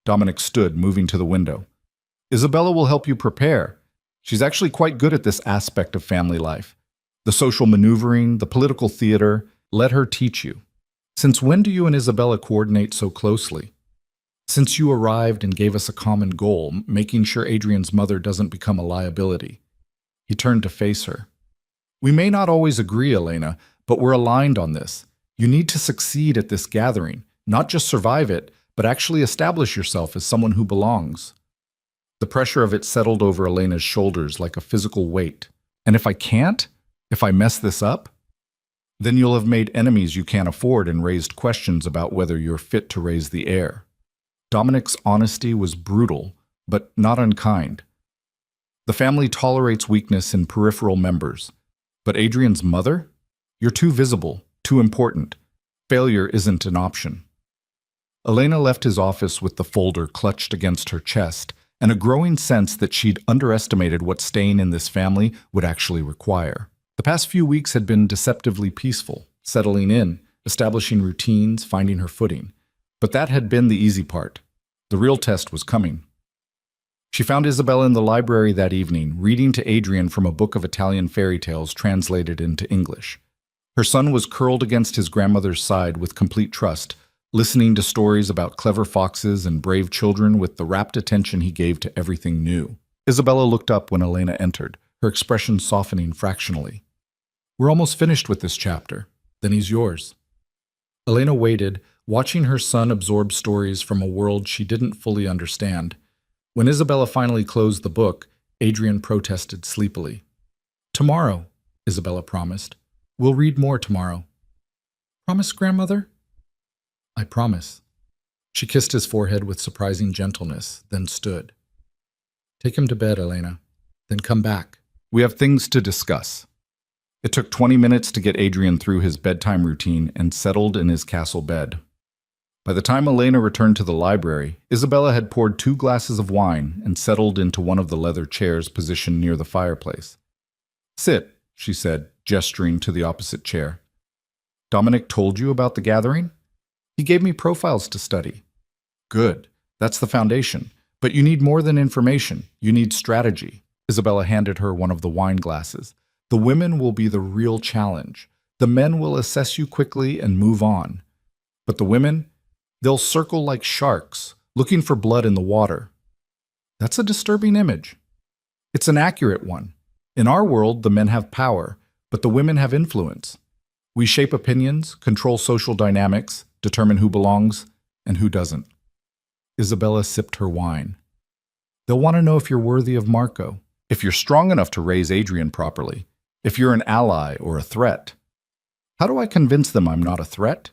Dominic stood, moving to the window. Isabella will help you prepare. She's actually quite good at this aspect of family life. The social maneuvering, the political theater, let her teach you. Since when do you and Isabella coordinate so closely? Since you arrived and gave us a common goal, making sure Adrian's mother doesn't become a liability. He turned to face her. We may not always agree, Elena, but we're aligned on this. You need to succeed at this gathering, not just survive it, but actually establish yourself as someone who belongs. The pressure of it settled over Elena's shoulders like a physical weight. And if I can't? If I mess this up? Then you'll have made enemies you can't afford and raised questions about whether you're fit to raise the heir. Dominic's honesty was brutal, but not unkind. The family tolerates weakness in peripheral members. But Adrian's mother? You're too visible, too important. Failure isn't an option. Elena left his office with the folder clutched against her chest and a growing sense that she'd underestimated what staying in this family would actually require. The past few weeks had been deceptively peaceful, settling in, establishing routines, finding her footing. But that had been the easy part. The real test was coming. She found Isabella in the library that evening, reading to Adrian from a book of Italian fairy tales translated into English. Her son was curled against his grandmother's side with complete trust, listening to stories about clever foxes and brave children with the rapt attention he gave to everything new. Isabella looked up when Elena entered, her expression softening fractionally. We're almost finished with this chapter. Then he's yours. Elena waited, watching her son absorb stories from a world she didn't fully understand. When Isabella finally closed the book, Adrian protested sleepily. Tomorrow, Isabella promised. We'll read more tomorrow. Promise, grandmother? I promise. She kissed his forehead with surprising gentleness, then stood. Take him to bed, Elena. Then come back. We have things to discuss. It took 20 minutes to get Adrian through his bedtime routine and settled in his castle bed. By the time Elena returned to the library, Isabella had poured 2 glasses of wine and settled into one of the leather chairs positioned near the fireplace. Sit, she said, gesturing to the opposite chair. Dominic told you about the gathering? He gave me profiles to study. Good. That's the foundation. But you need more than information. You need strategy. Isabella handed her one of the wine glasses. The women will be the real challenge. The men will assess you quickly and move on. But the women, they'll circle like sharks, looking for blood in the water. That's a disturbing image. It's an accurate one. In our world, the men have power, but the women have influence. We shape opinions, control social dynamics, determine who belongs and who doesn't. Isabella sipped her wine. They'll want to know if you're worthy of Marco, if you're strong enough to raise Adrian properly, if you're an ally or a threat. How do I convince them I'm not a threat?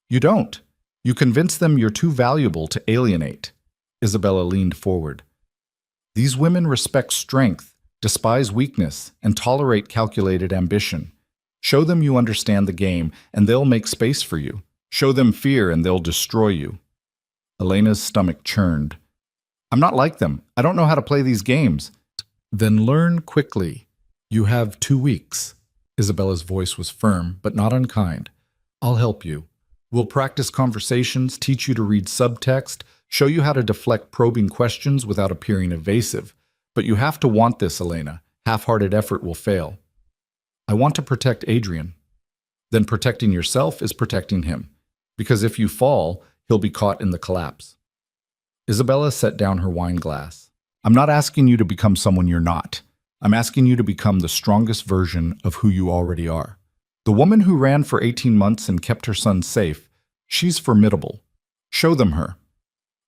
You don't. You convince them you're too valuable to alienate. Isabella leaned forward. These women respect strength, despise weakness, and tolerate calculated ambition. Show them you understand the game, and they'll make space for you. Show them fear, and they'll destroy you. Elena's stomach churned. I'm not like them. I don't know how to play these games. Then learn quickly. You have 2 weeks. Isabella's voice was firm, but not unkind. I'll help you. We'll practice conversations, teach you to read subtext, show you how to deflect probing questions without appearing evasive. But you have to want this, Elena. Half-hearted effort will fail. I want to protect Adrian. Then protecting yourself is protecting him. Because if you fall, he'll be caught in the collapse. Isabella set down her wine glass. I'm not asking you to become someone you're not. I'm asking you to become the strongest version of who you already are. The woman who ran for 18 months and kept her son safe, she's formidable. Show them her.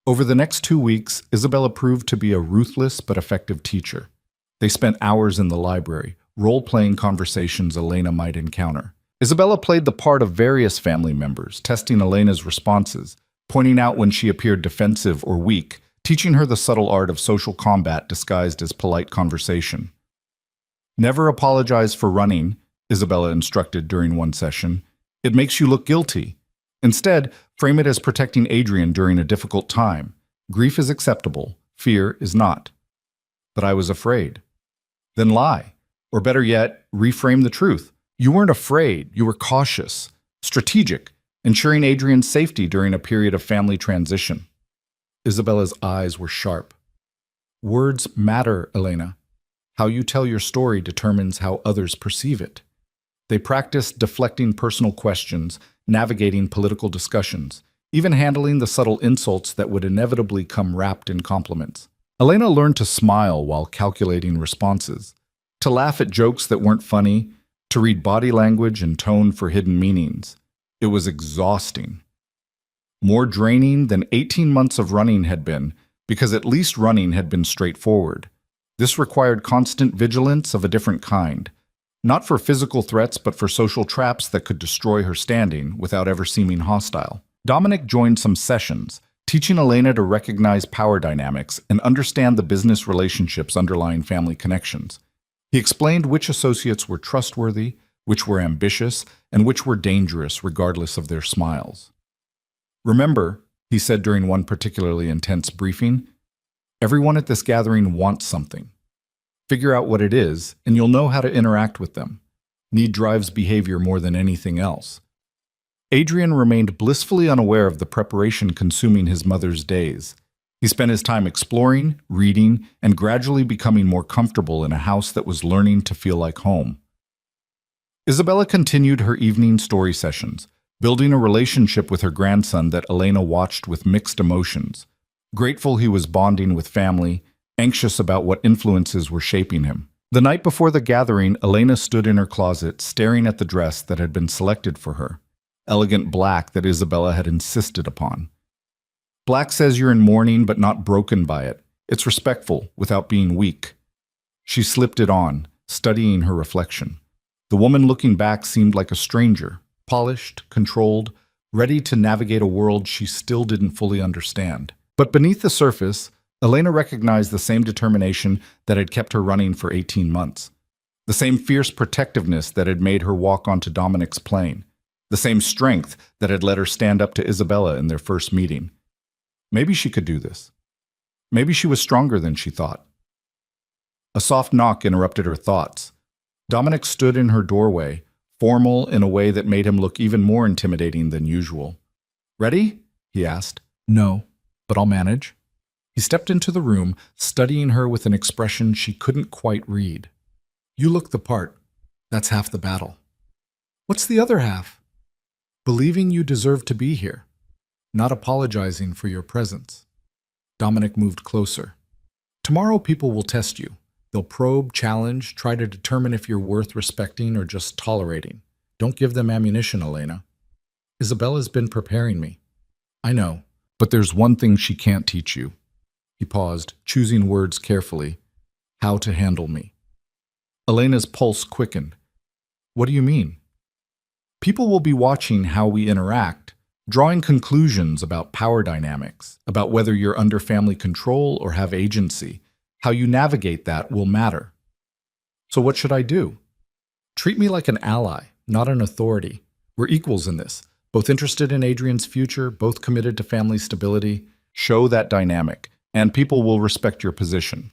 Over the next 2 weeks, Isabella proved to be a ruthless but effective teacher. They spent hours in the library, role-playing conversations Elena might encounter. Isabella played the part of various family members, testing Elena's responses, pointing out when she appeared defensive or weak, teaching her the subtle art of social combat disguised as polite conversation. Never apologize for running, Isabella instructed during one session. It makes you look guilty. Instead, frame it as protecting Adrian during a difficult time. Grief is acceptable, fear is not. But I was afraid. Then lie. Or better yet, reframe the truth. You weren't afraid, you were cautious, strategic, ensuring Adrian's safety during a period of family transition. Isabella's eyes were sharp. Words matter, Elena. How you tell your story determines how others perceive it. They practiced deflecting personal questions, navigating political discussions, even handling the subtle insults that would inevitably come wrapped in compliments. Elena learned to smile while calculating responses, to laugh at jokes that weren't funny, to read body language and tone for hidden meanings. It was exhausting. More draining than 18 months of running had been, because at least running had been straightforward. This required constant vigilance of a different kind, not for physical threats but for social traps that could destroy her standing without ever seeming hostile. Dominic joined some sessions, teaching Elena to recognize power dynamics and understand the business relationships underlying family connections. He explained which associates were trustworthy, which were ambitious, and which were dangerous regardless of their smiles. Remember, he said during one particularly intense briefing, everyone at this gathering wants something. Figure out what it is, and you'll know how to interact with them. Need drives behavior more than anything else. Adrian remained blissfully unaware of the preparation consuming his mother's days. He spent his time exploring, reading, and gradually becoming more comfortable in a house that was learning to feel like home. Isabella continued her evening story sessions, building a relationship with her grandson that Elena watched with mixed emotions. Grateful he was bonding with family, anxious about what influences were shaping him. The night before the gathering, Elena stood in her closet, staring at the dress that had been selected for her, elegant black that Isabella had insisted upon. Black says you're in mourning but not broken by it. It's respectful without being weak. She slipped it on, studying her reflection. The woman looking back seemed like a stranger, polished, controlled, ready to navigate a world she still didn't fully understand. But beneath the surface, Elena recognized the same determination that had kept her running for 18 months. The same fierce protectiveness that had made her walk onto Dominic's plane. The same strength that had let her stand up to Isabella in their first meeting. Maybe she could do this. Maybe she was stronger than she thought. A soft knock interrupted her thoughts. Dominic stood in her doorway, formal in a way that made him look even more intimidating than usual. "Ready?" he asked. "No, but I'll manage." He stepped into the room, studying her with an expression she couldn't quite read. "You look the part. That's half the battle." "What's the other half?" "Believing you deserve to be here. Not apologizing for your presence." Dominic moved closer. "Tomorrow people will test you. They'll probe, challenge, try to determine if you're worth respecting or just tolerating. Don't give them ammunition, Elena." "Isabella's been preparing me." "I know, but there's one thing she can't teach you." He paused, choosing words carefully. "How to handle me." Elena's pulse quickened. "What do you mean?" "People will be watching how we interact, drawing conclusions about power dynamics, about whether you're under family control or have agency. How you navigate that will matter." "So what should I do?" "Treat me like an ally, not an authority. We're equals in this, both interested in Adrian's future, both committed to family stability. Show that dynamic, and people will respect your position."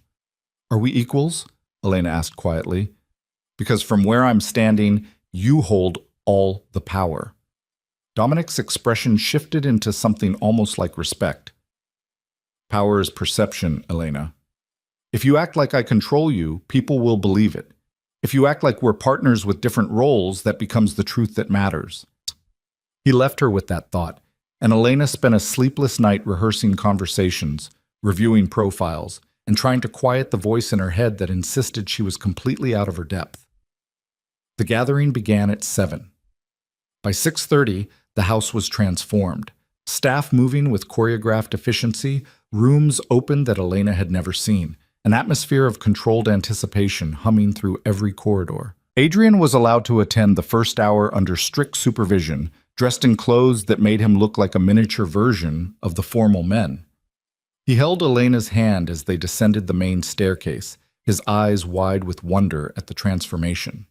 "Are we equals?" Elena asked quietly. "Because from where I'm standing, you hold all the power." Dominic's expression shifted into something almost like respect. "Power is perception, Elena. If you act like I control you, people will believe it. If you act like we're partners with different roles, that becomes the truth that matters." He left her with that thought, and Elena spent a sleepless night rehearsing conversations, reviewing profiles, and trying to quiet the voice in her head that insisted she was completely out of her depth. The gathering began at 7. By 6:30, the house was transformed. Staff moving with choreographed efficiency, rooms opened that Elena had never seen, an atmosphere of controlled anticipation humming through every corridor. Adrian was allowed to attend the first hour under strict supervision, dressed in clothes that made him look like a miniature version of the formal men. He held Elena's hand as they descended the main staircase, his eyes wide with wonder at the transformation.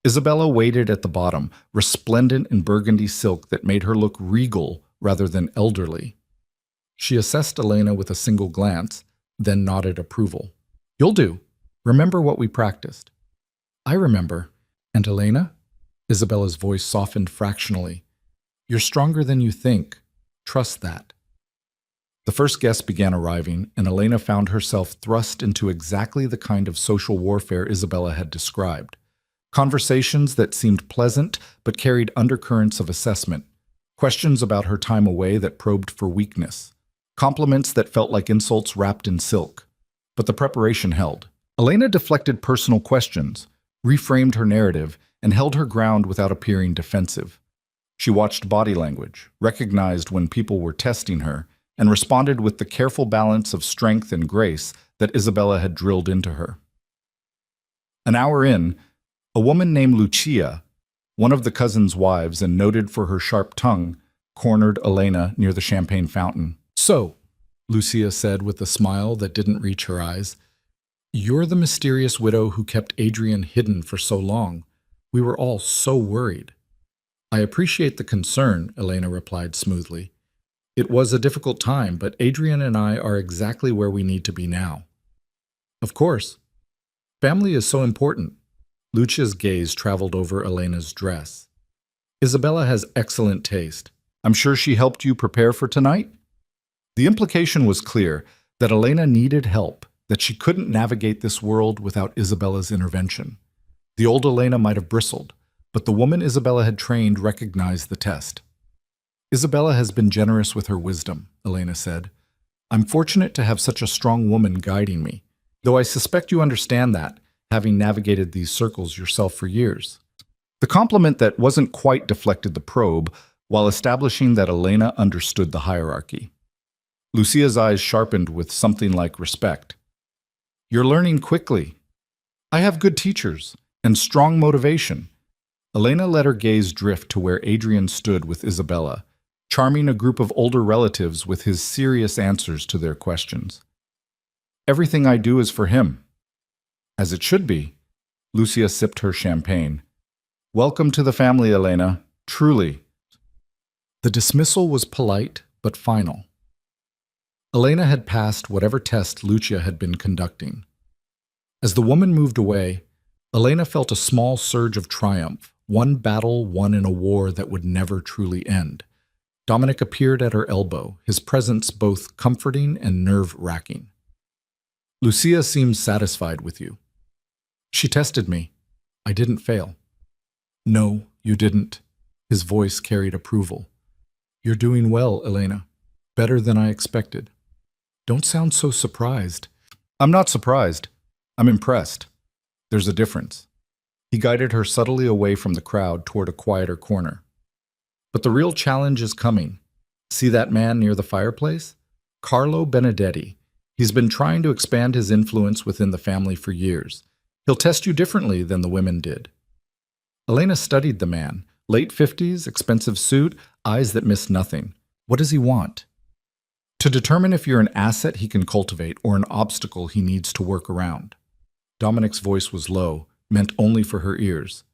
Isabella waited at the bottom, resplendent in burgundy silk that made her look regal rather than elderly. She assessed Elena with a single glance, then nodded approval. You'll do. Remember what we practiced. I remember. And Elena? Isabella's voice softened fractionally. You're stronger than you think. Trust that. The first guests began arriving, and Elena found herself thrust into exactly the kind of social warfare Isabella had described. Conversations that seemed pleasant but carried undercurrents of assessment. Questions about her time away that probed for weakness. Compliments that felt like insults wrapped in silk. But the preparation held. Elena deflected personal questions, reframed her narrative, and held her ground without appearing defensive. She watched body language, recognized when people were testing her, and responded with the careful balance of strength and grace that Isabella had drilled into her. An hour in, a woman named Lucia, one of the cousin's wives and noted for her sharp tongue, cornered Elena near the champagne fountain. So, Lucia said with a smile that didn't reach her eyes, you're the mysterious widow who kept Adrian hidden for so long. We were all so worried. I appreciate the concern, Elena replied smoothly. It was a difficult time, but Adrian and I are exactly where we need to be now. Of course. Family is so important. Lucia's gaze traveled over Elena's dress. Isabella has excellent taste. I'm sure she helped you prepare for tonight? The implication was clear that Elena needed help, that she couldn't navigate this world without Isabella's intervention. The old Elena might have bristled, but the woman Isabella had trained recognized the test. Isabella has been generous with her wisdom, Elena said. I'm fortunate to have such a strong woman guiding me, though I suspect you understand that, having navigated these circles yourself for years. The compliment that wasn't quite deflected the probe, while establishing that Elena understood the hierarchy. Lucia's eyes sharpened with something like respect. You're learning quickly. I have good teachers and strong motivation. Elena let her gaze drift to where Adrian stood with Isabella, charming a group of older relatives with his serious answers to their questions. Everything I do is for him. As it should be. Lucia sipped her champagne. Welcome to the family, Elena. Truly. The dismissal was polite but final. Elena had passed whatever test Lucia had been conducting. As the woman moved away, Elena felt a small surge of triumph, one battle won in a war that would never truly end. Dominic appeared at her elbow, his presence both comforting and nerve-wracking. Lucia seems satisfied with you. She tested me. I didn't fail. No, you didn't. His voice carried approval. You're doing well, Elena. Better than I expected. Don't sound so surprised. I'm not surprised. I'm impressed. There's a difference. He guided her subtly away from the crowd toward a quieter corner. But the real challenge is coming. See that man near the fireplace? Carlo Benedetti. He's been trying to expand his influence within the family for years. He'll test you differently than the women did. Elena studied the man. Late 50s, expensive suit, eyes that miss nothing. What does he want? To determine if you're an asset he can cultivate or an obstacle he needs to work around. Dominic's voice was low, meant only for her ears.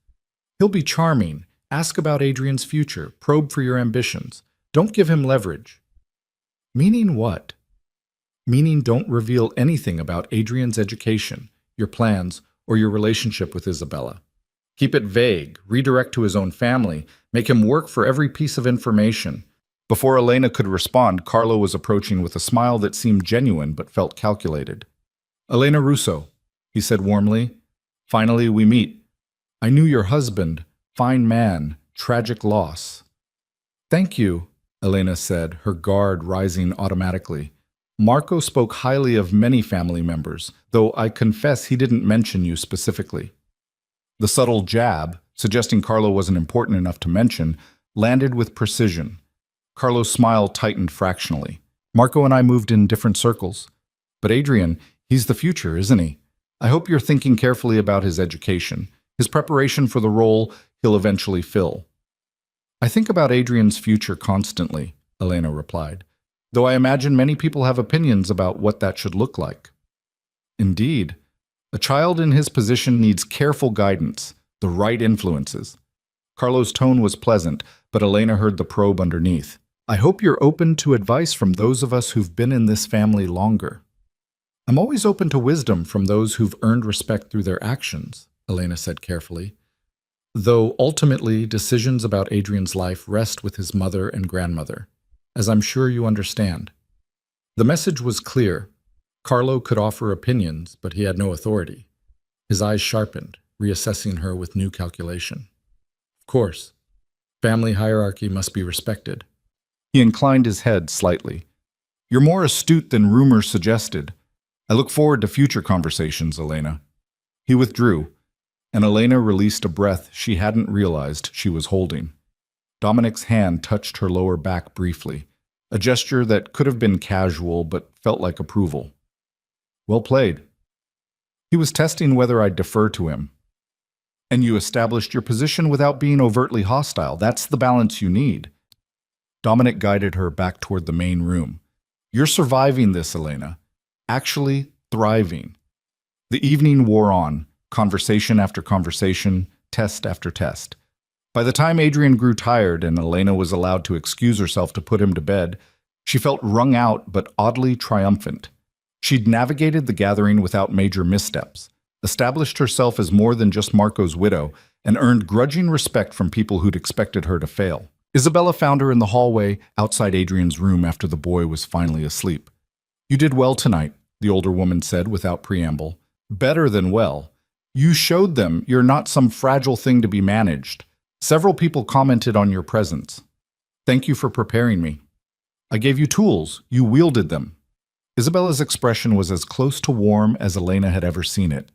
He'll be charming. Ask about Adrian's future. Probe for your ambitions. Don't give him leverage. Meaning what? Meaning don't reveal anything about Adrian's education, your plans, or your relationship with Isabella. Keep it vague, redirect to his own family, make him work for every piece of information. Before Elena could respond, Carlo was approaching with a smile that seemed genuine but felt calculated. Elena Russo, he said warmly. Finally, we meet. I knew your husband, fine man, tragic loss. Thank you, Elena said, her guard rising automatically. Marco spoke highly of many family members, though I confess he didn't mention you specifically. The subtle jab, suggesting Carlo wasn't important enough to mention, landed with precision. Carlo's smile tightened fractionally. Marco and I moved in different circles. But Adrian, he's the future, isn't he? I hope you're thinking carefully about his education, his preparation for the role he'll eventually fill. I think about Adrian's future constantly, Elena replied, though I imagine many people have opinions about what that should look like. Indeed, a child in his position needs careful guidance, the right influences. Carlo's tone was pleasant, but Elena heard the probe underneath. I hope you're open to advice from those of us who've been in this family longer. I'm always open to wisdom from those who've earned respect through their actions, Elena said carefully. Though ultimately decisions about Adrian's life rest with his mother and grandmother, as I'm sure you understand. The message was clear. Carlo could offer opinions, but he had no authority. His eyes sharpened, reassessing her with new calculation. Of course, family hierarchy must be respected. He inclined his head slightly. You're more astute than rumor suggested. I look forward to future conversations, Elena. He withdrew, and Elena released a breath she hadn't realized she was holding. Dominic's hand touched her lower back briefly, a gesture that could have been casual but felt like approval. Well played. He was testing whether I'd defer to him. And you established your position without being overtly hostile. That's the balance you need. Dominic guided her back toward the main room. You're surviving this, Elena. Actually thriving. The evening wore on, conversation after conversation, test after test. By the time Adrian grew tired and Elena was allowed to excuse herself to put him to bed, she felt wrung out but oddly triumphant. She'd navigated the gathering without major missteps, established herself as more than just Marco's widow, and earned grudging respect from people who'd expected her to fail. Isabella found her in the hallway outside Adrian's room after the boy was finally asleep. You did well tonight, the older woman said without preamble. Better than well. You showed them you're not some fragile thing to be managed. Several people commented on your presence. Thank you for preparing me. I gave you tools. You wielded them. Isabella's expression was as close to warm as Elena had ever seen it.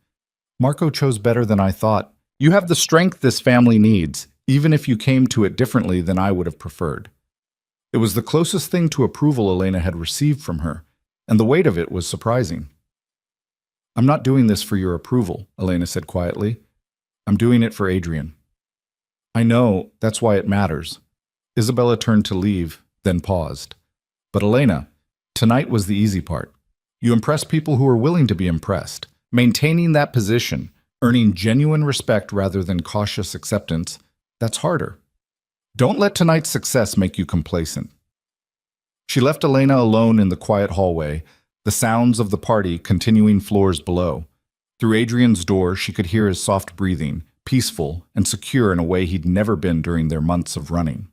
Marco chose better than I thought. You have the strength this family needs, even if you came to it differently than I would have preferred. It was the closest thing to approval Elena had received from her, and the weight of it was surprising. I'm not doing this for your approval, Elena said quietly. I'm doing it for Adrian. I know, that's why it matters. Isabella turned to leave, then paused. But Elena, tonight was the easy part. You impress people who are willing to be impressed. Maintaining that position, earning genuine respect rather than cautious acceptance, that's harder. Don't let tonight's success make you complacent. She left Elena alone in the quiet hallway, the sounds of the party continuing floors below. Through Adrian's door, she could hear his soft breathing, peaceful and secure in a way he'd never been during their months of running.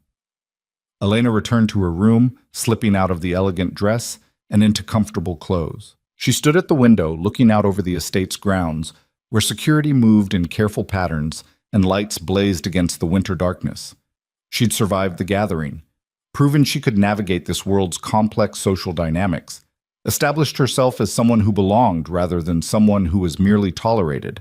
Elena returned to her room, slipping out of the elegant dress and into comfortable clothes. She stood at the window, looking out over the estate's grounds, where security moved in careful patterns and lights blazed against the winter darkness. She'd survived the gathering, proven she could navigate this world's complex social dynamics, established herself as someone who belonged rather than someone who was merely tolerated.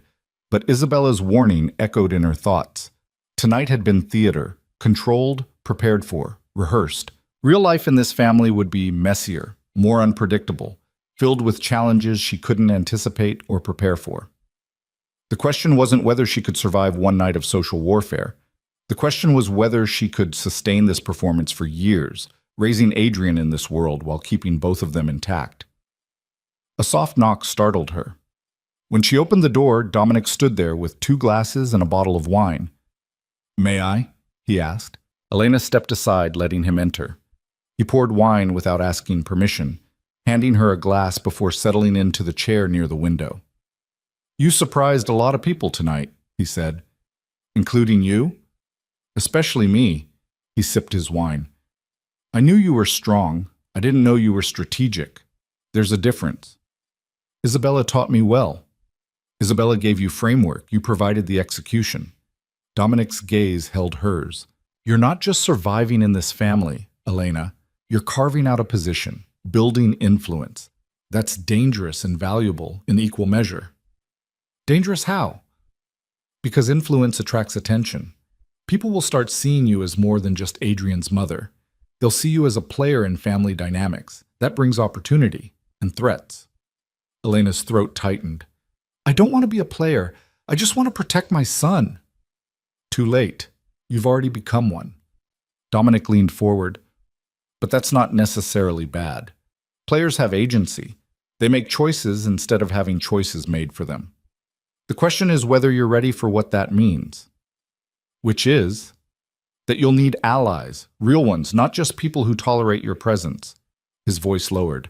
But Isabella's warning echoed in her thoughts. Tonight had been theater, controlled, prepared for, rehearsed. Real life in this family would be messier, more unpredictable, filled with challenges she couldn't anticipate or prepare for. The question wasn't whether she could survive one night of social warfare. The question was whether she could sustain this performance for years, raising Adrian in this world while keeping both of them intact. A soft knock startled her. When she opened the door, Dominic stood there with 2 glasses and a bottle of wine. May I? He asked. Elena stepped aside, letting him enter. He poured wine without asking permission, handing her a glass before settling into the chair near the window. You surprised a lot of people tonight, he said. Including you? Especially me. He sipped his wine. I knew you were strong. I didn't know you were strategic. There's a difference. Isabella taught me well. Isabella gave you framework. You provided the execution. Dominic's gaze held hers. You're not just surviving in this family, Elena. You're carving out a position, building influence. That's dangerous and valuable in equal measure. Dangerous how? Because influence attracts attention. People will start seeing you as more than just Adrian's mother. They'll see you as a player in family dynamics. That brings opportunity and threats. Elena's throat tightened. I don't want to be a player. I just want to protect my son. Too late. You've already become one. Dominic leaned forward. But that's not necessarily bad. Players have agency. They make choices instead of having choices made for them. The question is whether you're ready for what that means. Which is, That you'll need allies, real ones, not just people who tolerate your presence. His voice lowered.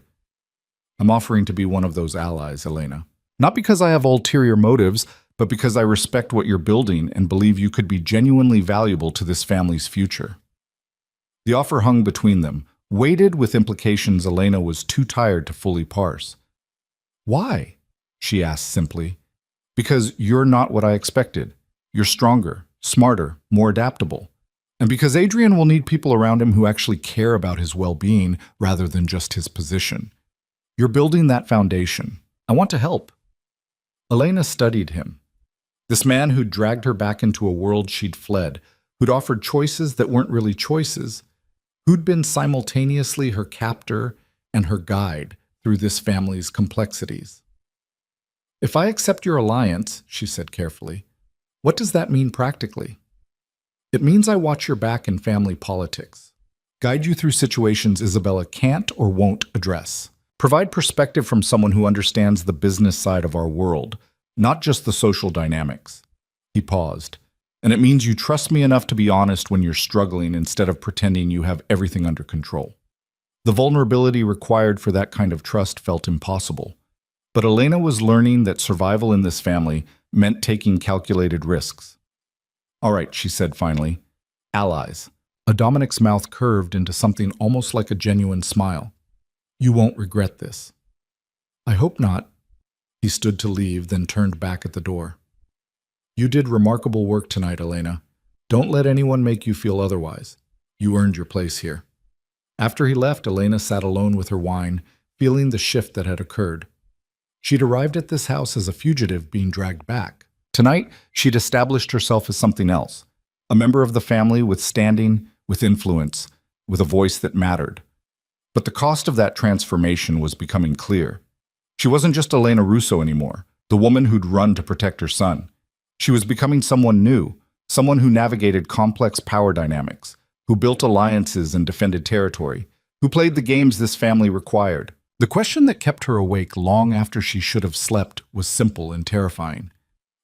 I'm offering to be one of those allies, Elena. Not because I have ulterior motives, but because I respect what you're building and believe you could be genuinely valuable to this family's future. The offer hung between them, weighted with implications Elena was too tired to fully parse. Why? She asked simply. Because you're not what I expected. You're stronger, smarter, more adaptable. And because Adrian will need people around him who actually care about his well-being rather than just his position. You're building that foundation. I want to help. Elena studied him. This man who'd dragged her back into a world she'd fled, who'd offered choices that weren't really choices, who'd been simultaneously her captor and her guide through this family's complexities. If I accept your alliance, she said carefully, what does that mean practically? It means I watch your back in family politics, guide you through situations Isabella can't or won't address, provide perspective from someone who understands the business side of our world, not just the social dynamics. He paused. And it means you trust me enough to be honest when you're struggling instead of pretending you have everything under control. The vulnerability required for that kind of trust felt impossible. But Elena was learning that survival in this family meant taking calculated risks. All right, she said finally. Allies. Dominic's mouth curved into something almost like a genuine smile. You won't regret this. I hope not. He stood to leave, then turned back at the door. You did remarkable work tonight, Elena. Don't let anyone make you feel otherwise. You earned your place here. After he left, Elena sat alone with her wine, feeling the shift that had occurred. She'd arrived at this house as a fugitive being dragged back. Tonight, she'd established herself as something else, a member of the family with standing, with influence, with a voice that mattered. But the cost of that transformation was becoming clear. She wasn't just Elena Russo anymore, the woman who'd run to protect her son. She was becoming someone new, someone who navigated complex power dynamics, who built alliances and defended territory, who played the games this family required. The question that kept her awake long after she should have slept was simple and terrifying.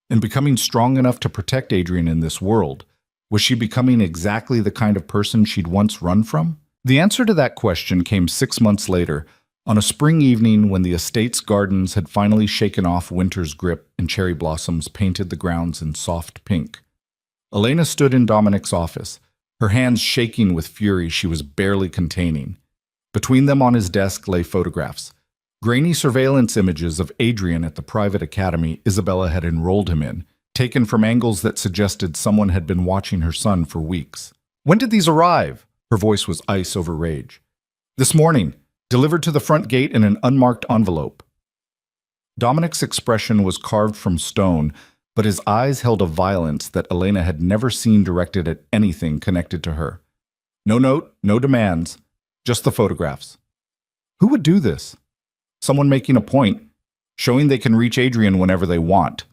In becoming strong enough to protect Adrian in this world, was she becoming exactly the kind of person she'd once run from? The answer to that question came 6 months later, on a spring evening when the estate's gardens had finally shaken off winter's grip and cherry blossoms painted the grounds in soft pink. Elena stood in Dominic's office, her hands shaking with fury she was barely containing. Between them on his desk lay photographs, grainy surveillance images of Adrian at the private academy Isabella had enrolled him in, taken from angles that suggested someone had been watching her son for weeks. When did these arrive? Her voice was ice over rage. This morning, delivered to the front gate in an unmarked envelope. Dominic's expression was carved from stone, but his eyes held a violence that Elena had never seen directed at anything connected to her. No note, no demands, just the photographs. Who would do this? Someone making a point, showing they can reach Adrian whenever they want.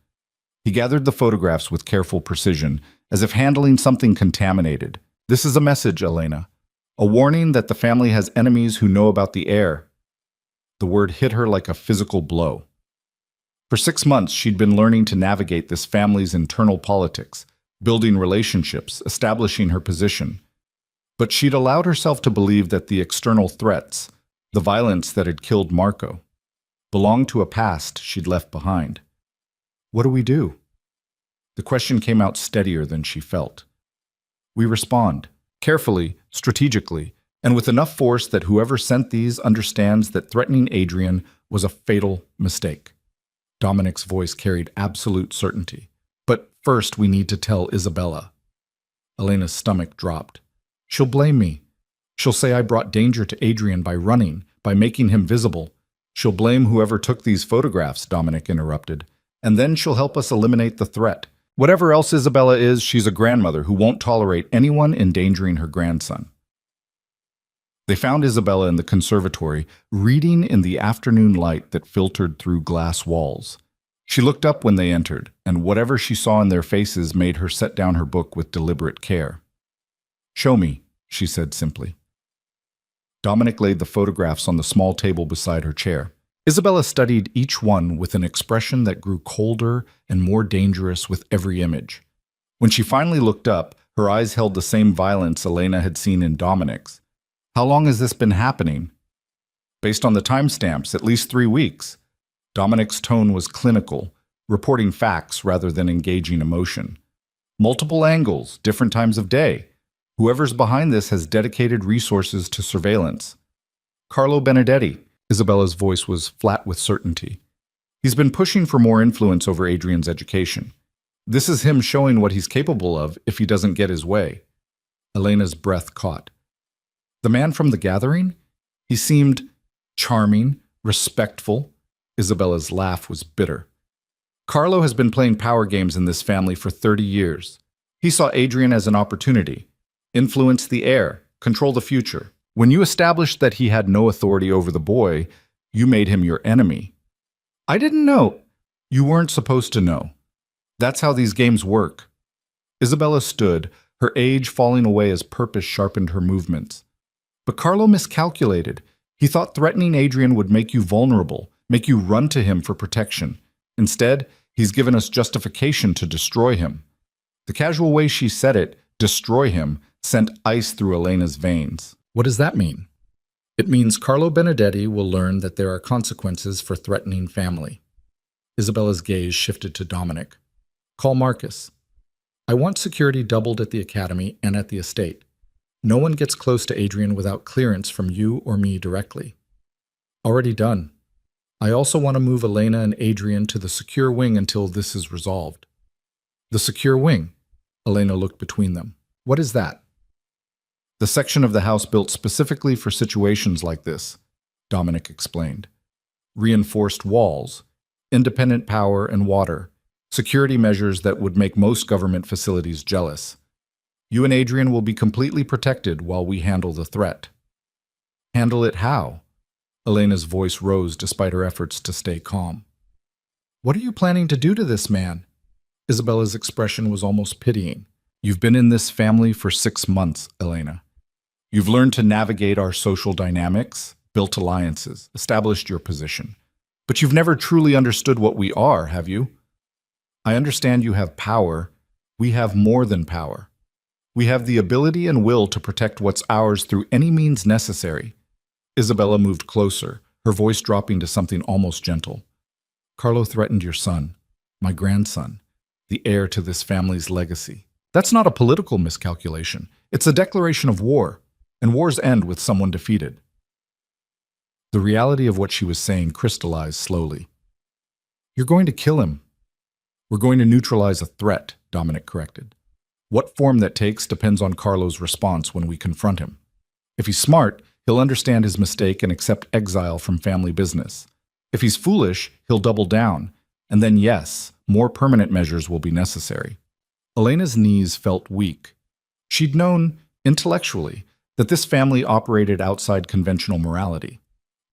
He gathered the photographs with careful precision, as if handling something contaminated. This is a message, Elena. A warning that the family has enemies who know about the heir. The word hit her like a physical blow. For 6 months, she'd been learning to navigate this family's internal politics, building relationships, establishing her position. But she'd allowed herself to believe that the external threats, the violence that had killed Marco, belonged to a past she'd left behind. What do we do? The question came out steadier than she felt. We respond, carefully, strategically, and with enough force that whoever sent these understands that threatening Adrian was a fatal mistake. Dominic's voice carried absolute certainty. But first we need to tell Isabella. Elena's stomach dropped. She'll blame me. She'll say I brought danger to Adrian by running, by making him visible. She'll blame whoever took these photographs, Dominic interrupted. And then she'll help us eliminate the threat. Whatever else Isabella is, she's a grandmother who won't tolerate anyone endangering her grandson. They found Isabella in the conservatory, reading in the afternoon light that filtered through glass walls. She looked up when they entered, and whatever she saw in their faces made her set down her book with deliberate care. Show me, she said simply. Dominic laid the photographs on the small table beside her chair. Isabella studied each one with an expression that grew colder and more dangerous with every image. When she finally looked up, Her eyes held the same violence Elena had seen in Dominic's. How long has this been happening? Based on the timestamps, at least 3 weeks. Dominic's tone was clinical, reporting facts rather than engaging emotion. Multiple angles, different times of day. Whoever's behind this has dedicated resources to surveillance. Carlo Benedetti. Isabella's voice was flat with certainty. He's been pushing for more influence over Adrian's education. This is him showing what he's capable of if he doesn't get his way. Elena's breath caught. The man from the gathering? He seemed charming, respectful. Isabella's laugh was bitter. Carlo has been playing power games in this family for 30 years. He saw Adrian as an opportunity. Influence the heir, control the future. When you established that he had no authority over the boy, you made him your enemy. I didn't know. You weren't supposed to know. That's how these games work. Isabella stood, her age falling away as purpose sharpened her movements. But Carlo miscalculated. He thought threatening Adrian would make you vulnerable, make you run to him for protection. Instead, he's given us justification to destroy him. The casual way she said it, destroy him, sent ice through Elena's veins. What does that mean? It means Carlo Benedetti will learn that there are consequences for threatening family. Isabella's gaze shifted to Dominic. Call Marcus. I want security doubled at the academy and at the estate. No one gets close to Adrian without clearance from you or me directly. Already done. I also want to move Elena and Adrian to the secure wing until this is resolved. The secure wing? Elena looked between them. What is that? The section of the house built specifically for situations like this, Dominic explained. Reinforced walls, independent power and water, security measures that would make most government facilities jealous. You and Adrian will be completely protected while we handle the threat. Handle it how? Elena's voice rose despite her efforts to stay calm. What are you planning to do to this man? Isabella's expression was almost pitying. You've been in this family for 6 months, Elena. You've learned to navigate our social dynamics, built alliances, established your position. But you've never truly understood what we are, have you? I understand you have power. We have more than power. We have the ability and will to protect what's ours through any means necessary. Isabella moved closer, her voice dropping to something almost gentle. Carlo threatened your son, my grandson, the heir to this family's legacy. That's not a political miscalculation. It's a declaration of war, and wars end with someone defeated. The reality of what she was saying crystallized slowly. You're going to kill him. We're going to neutralize a threat, Dominic corrected. What form that takes depends on Carlo's response when we confront him. If he's smart, he'll understand his mistake and accept exile from family business. If he's foolish, he'll double down, and then yes, more permanent measures will be necessary. Elena's knees felt weak. She'd known, intellectually, that this family operated outside conventional morality.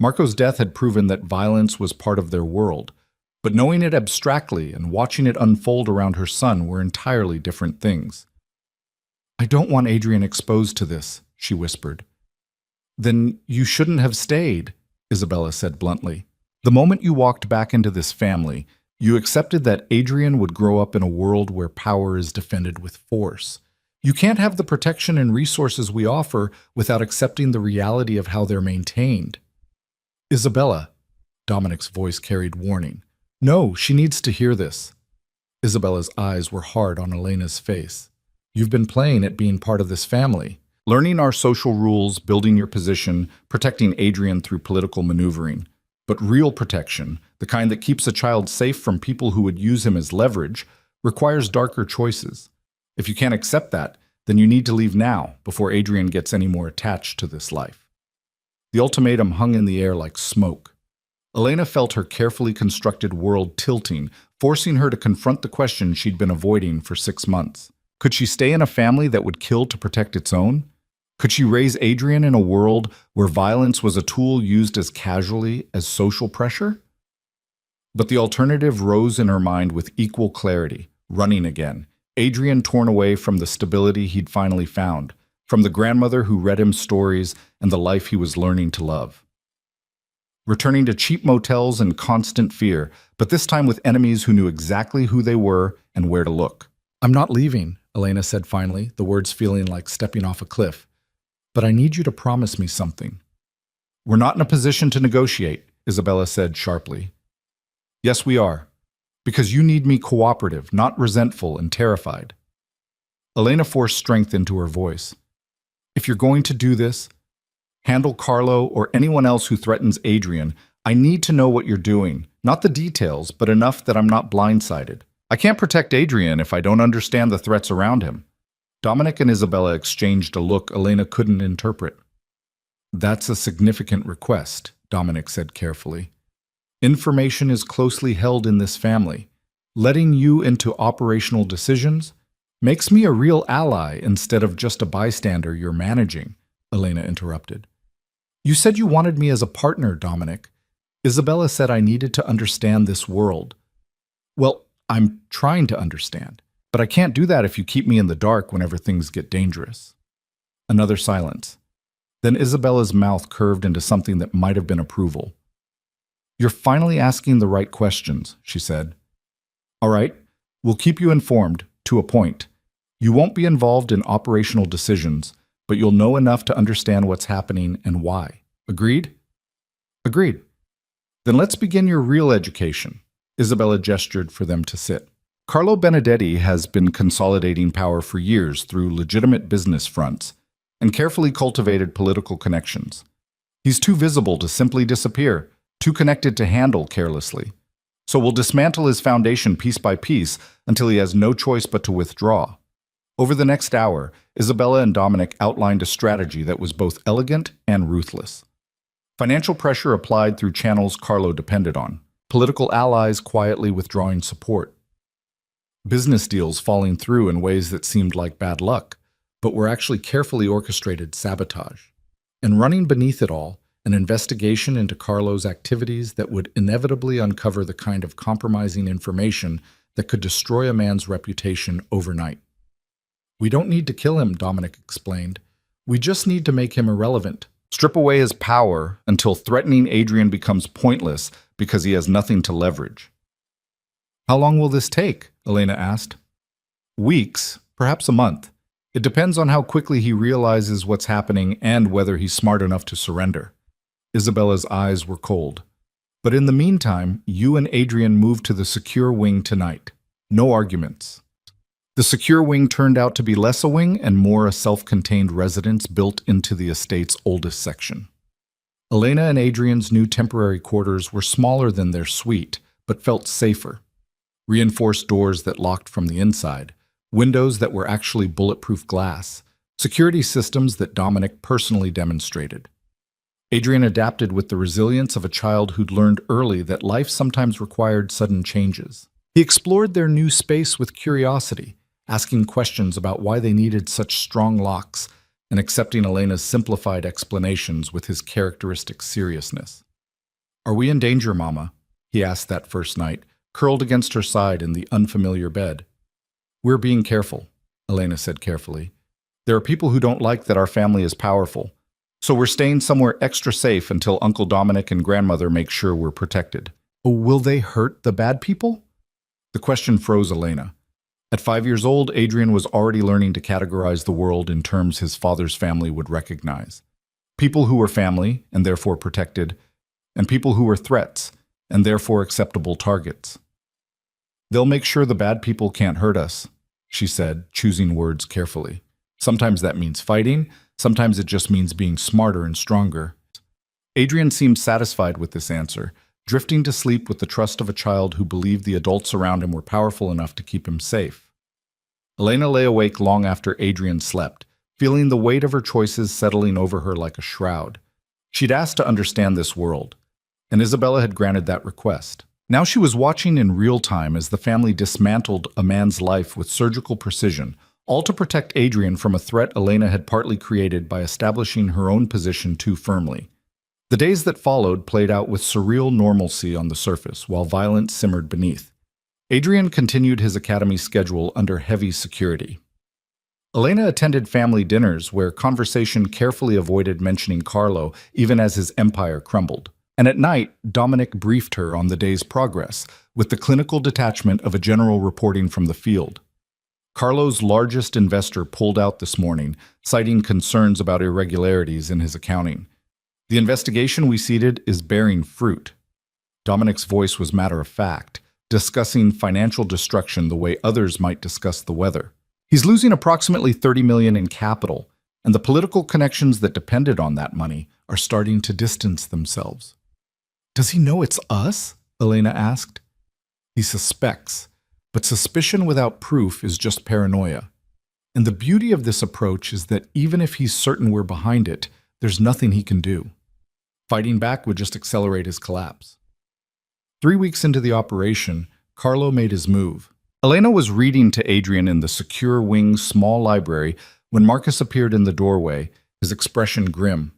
Marco's death had proven that violence was part of their world, but knowing it abstractly and watching it unfold around her son were entirely different things. I don't want Adrian exposed to this, she whispered. Then you shouldn't have stayed, Isabella said bluntly. The moment you walked back into this family, you accepted that Adrian would grow up in a world where power is defended with force. You can't have the protection and resources we offer without accepting the reality of how they're maintained. Isabella, Dominic's voice carried warning. No, she needs to hear this. Isabella's eyes were hard on Elena's face. You've been playing at being part of this family, learning our social rules, building your position, protecting Adrian through political maneuvering. But real protection, the kind that keeps a child safe from people who would use him as leverage, requires darker choices. If you can't accept that, then you need to leave now, before Adrian gets any more attached to this life. The ultimatum hung in the air like smoke. Elena felt her carefully constructed world tilting, forcing her to confront the question she'd been avoiding for 6 months. Could she stay in a family that would kill to protect its own? Could she raise Adrian in a world where violence was a tool used as casually as social pressure? But the alternative rose in her mind with equal clarity, running again. Adrian torn away from the stability he'd finally found, from the grandmother who read him stories and the life he was learning to love. Returning to cheap motels and constant fear, but this time with enemies who knew exactly who they were and where to look. I'm not leaving. Elena said finally, the words feeling like stepping off a cliff. But I need you to promise me something. We're not in a position to negotiate, Isabella said sharply. Yes, we are. Because you need me cooperative, not resentful and terrified. Elena forced strength into her voice. If you're going to do this, handle Carlo or anyone else who threatens Adrian, I need to know what you're doing. Not the details, but enough that I'm not blindsided. I can't protect Adrian if I don't understand the threats around him. Dominic and Isabella exchanged a look Elena couldn't interpret. That's a significant request, Dominic said carefully. Information is closely held in this family. Letting you into operational decisions makes me a real ally instead of just a bystander you're managing, Elena interrupted. You said you wanted me as a partner, Dominic. Isabella said I needed to understand this world. Well, I'm trying to understand, but I can't do that if you keep me in the dark whenever things get dangerous. Another silence. Then Isabella's mouth curved into something that might have been approval. You're finally asking the right questions, she said. All right, we'll keep you informed, to a point. You won't be involved in operational decisions, but you'll know enough to understand what's happening and why. Agreed? Agreed. Then let's begin your real education. Isabella gestured for them to sit. Carlo Benedetti has been consolidating power for years through legitimate business fronts and carefully cultivated political connections. He's too visible to simply disappear, too connected to handle carelessly. So we'll dismantle his foundation piece by piece until he has no choice but to withdraw. Over the next hour, Isabella and Dominic outlined a strategy that was both elegant and ruthless. Financial pressure applied through channels Carlo depended on, political allies quietly withdrawing support, business deals falling through in ways that seemed like bad luck, but were actually carefully orchestrated sabotage. And running beneath it all, an investigation into Carlo's activities that would inevitably uncover the kind of compromising information that could destroy a man's reputation overnight. We don't need to kill him, Dominic explained. We just need to make him irrelevant. Strip away his power until threatening Adrian becomes pointless because he has nothing to leverage. How long will this take? Elena asked. Weeks, perhaps a month. It depends on how quickly he realizes what's happening and whether he's smart enough to surrender. Isabella's eyes were cold. But in the meantime, you and Adrian move to the secure wing tonight. No arguments. The secure wing turned out to be less a wing and more a self-contained residence built into the estate's oldest section. Elena and Adrian's new temporary quarters were smaller than their suite, but felt safer. Reinforced doors that locked from the inside, windows that were actually bulletproof glass, security systems that Dominic personally demonstrated. Adrian adapted with the resilience of a child who'd learned early that life sometimes required sudden changes. He explored their new space with curiosity, asking questions about why they needed such strong locks and accepting Elena's simplified explanations with his characteristic seriousness. Are we in danger, Mama? He asked that first night, curled against her side in the unfamiliar bed. We're being careful, Elena said carefully. There are people who don't like that our family is powerful, so we're staying somewhere extra safe until Uncle Dominic and Grandmother make sure we're protected. Oh, will they hurt the bad people? The question froze Elena. At 5 years old, Adrian was already learning to categorize the world in terms his father's family would recognize. People who were family, and therefore protected, and people who were threats, and therefore acceptable targets. They'll make sure the bad people can't hurt us, she said, choosing words carefully. Sometimes that means fighting, sometimes it just means being smarter and stronger. Adrian seemed satisfied with this answer, drifting to sleep with the trust of a child who believed the adults around him were powerful enough to keep him safe. Elena lay awake long after Adrian slept, feeling the weight of her choices settling over her like a shroud. She'd asked to understand this world, and Isabella had granted that request. Now she was watching in real time as the family dismantled a man's life with surgical precision, all to protect Adrian from a threat Elena had partly created by establishing her own position too firmly. The days that followed played out with surreal normalcy on the surface, while violence simmered beneath. Adrian continued his academy schedule under heavy security. Elena attended family dinners where conversation carefully avoided mentioning Carlo even as his empire crumbled. And at night, Dominic briefed her on the day's progress, with the clinical detachment of a general reporting from the field. Carlo's largest investor pulled out this morning, citing concerns about irregularities in his accounting. The investigation we seeded is bearing fruit. Dominic's voice was matter of fact, discussing financial destruction the way others might discuss the weather. He's losing approximately $30 million in capital, and the political connections that depended on that money are starting to distance themselves. Does he know it's us? Elena asked. He suspects, but suspicion without proof is just paranoia. And the beauty of this approach is that even if he's certain we're behind it, there's nothing he can do. Fighting back would just accelerate his collapse. 3 weeks into the operation, Carlo made his move. Elena was reading to Adrian in the secure wing's small library when Marcus appeared in the doorway, his expression grim.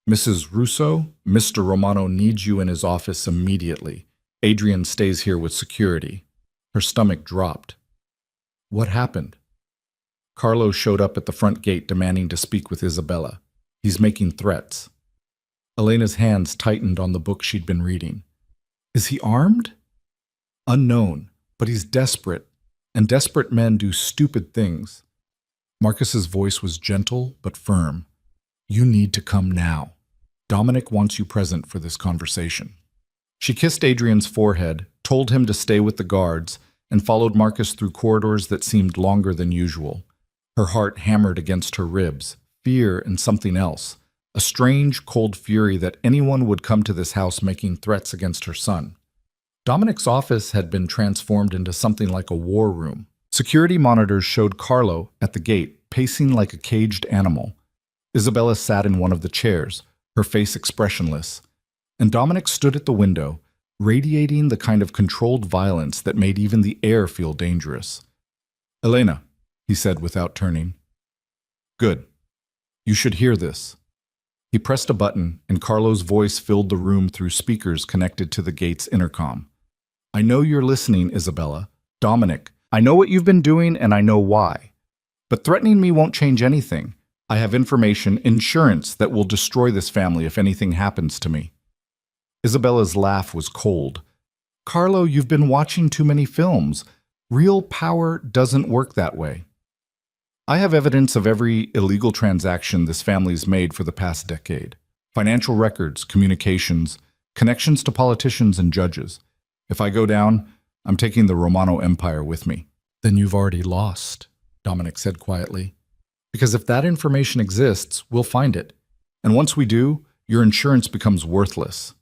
Mrs. Russo, Mr. Romano needs you in his office immediately. Adrian stays here with security. Her stomach dropped. What happened? Carlo showed up at the front gate demanding to speak with Isabella. He's making threats. Elena's hands tightened on the book she'd been reading. Is he armed? Unknown, but he's desperate, and desperate men do stupid things. Marcus's voice was gentle but firm. You need to come now. Dominic wants you present for this conversation. She kissed Adrian's forehead, told him to stay with the guards, and followed Marcus through corridors that seemed longer than usual. Her heart hammered against her ribs, fear and something else, a strange, cold fury that anyone would come to this house making threats against her son. Dominic's office had been transformed into something like a war room. Security monitors showed Carlo at the gate, pacing like a caged animal. Isabella sat in one of the chairs, her face expressionless, and Dominic stood at the window, radiating the kind of controlled violence that made even the air feel dangerous. Elena, he said without turning. Good. You should hear this. He pressed a button, and Carlo's voice filled the room through speakers connected to the gate's intercom. I know you're listening, Isabella. Dominic, I know what you've been doing, and I know why. But threatening me won't change anything. I have information, insurance, that will destroy this family if anything happens to me. Isabella's laugh was cold. Carlo, you've been watching too many films. Real power doesn't work that way. I have evidence of every illegal transaction this family's made for the past decade. Financial records, communications, connections to politicians and judges. If I go down, I'm taking the Romano Empire with me. Then you've already lost, Dominic said quietly. Because if that information exists, we'll find it. And once we do, your insurance becomes worthless.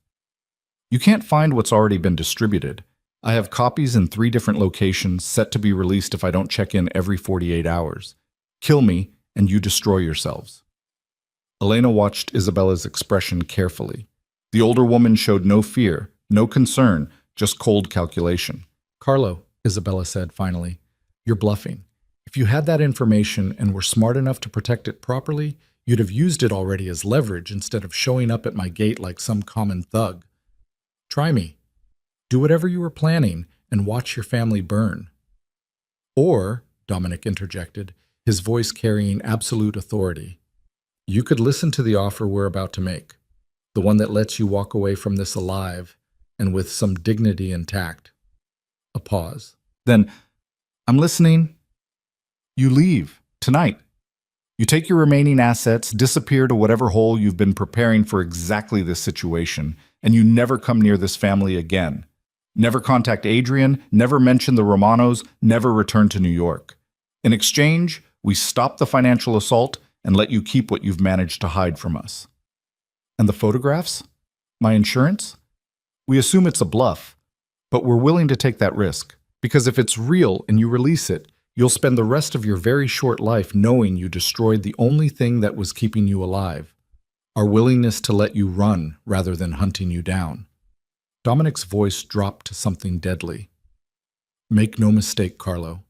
You can't find what's already been distributed. I have copies in 3 different locations set to be released if I don't check in every 48 hours. Kill me, and you destroy yourselves. Elena watched Isabella's expression carefully. The older woman showed no fear, no concern, just cold calculation. Carlo, Isabella said finally, you're bluffing. If you had that information and were smart enough to protect it properly, you'd have used it already as leverage instead of showing up at my gate like some common thug. Try me. Do whatever you were planning and watch your family burn. Or, Dominic interjected, his voice carrying absolute authority, you could listen to the offer we're about to make, the one that lets you walk away from this alive and with some dignity intact. A pause. Then, I'm listening. You leave, tonight. You take your remaining assets, disappear to whatever hole you've been preparing for exactly this situation, and you never come near this family again. Never contact Adrian, never mention the Romanos, never return to New York. In exchange, we stop the financial assault and let you keep what you've managed to hide from us. And the photographs? My insurance? We assume it's a bluff, but we're willing to take that risk, because if it's real and you release it, you'll spend the rest of your very short life knowing you destroyed the only thing that was keeping you alive, our willingness to let you run rather than hunting you down. Dominic's voice dropped to something deadly. Make no mistake, Carlo.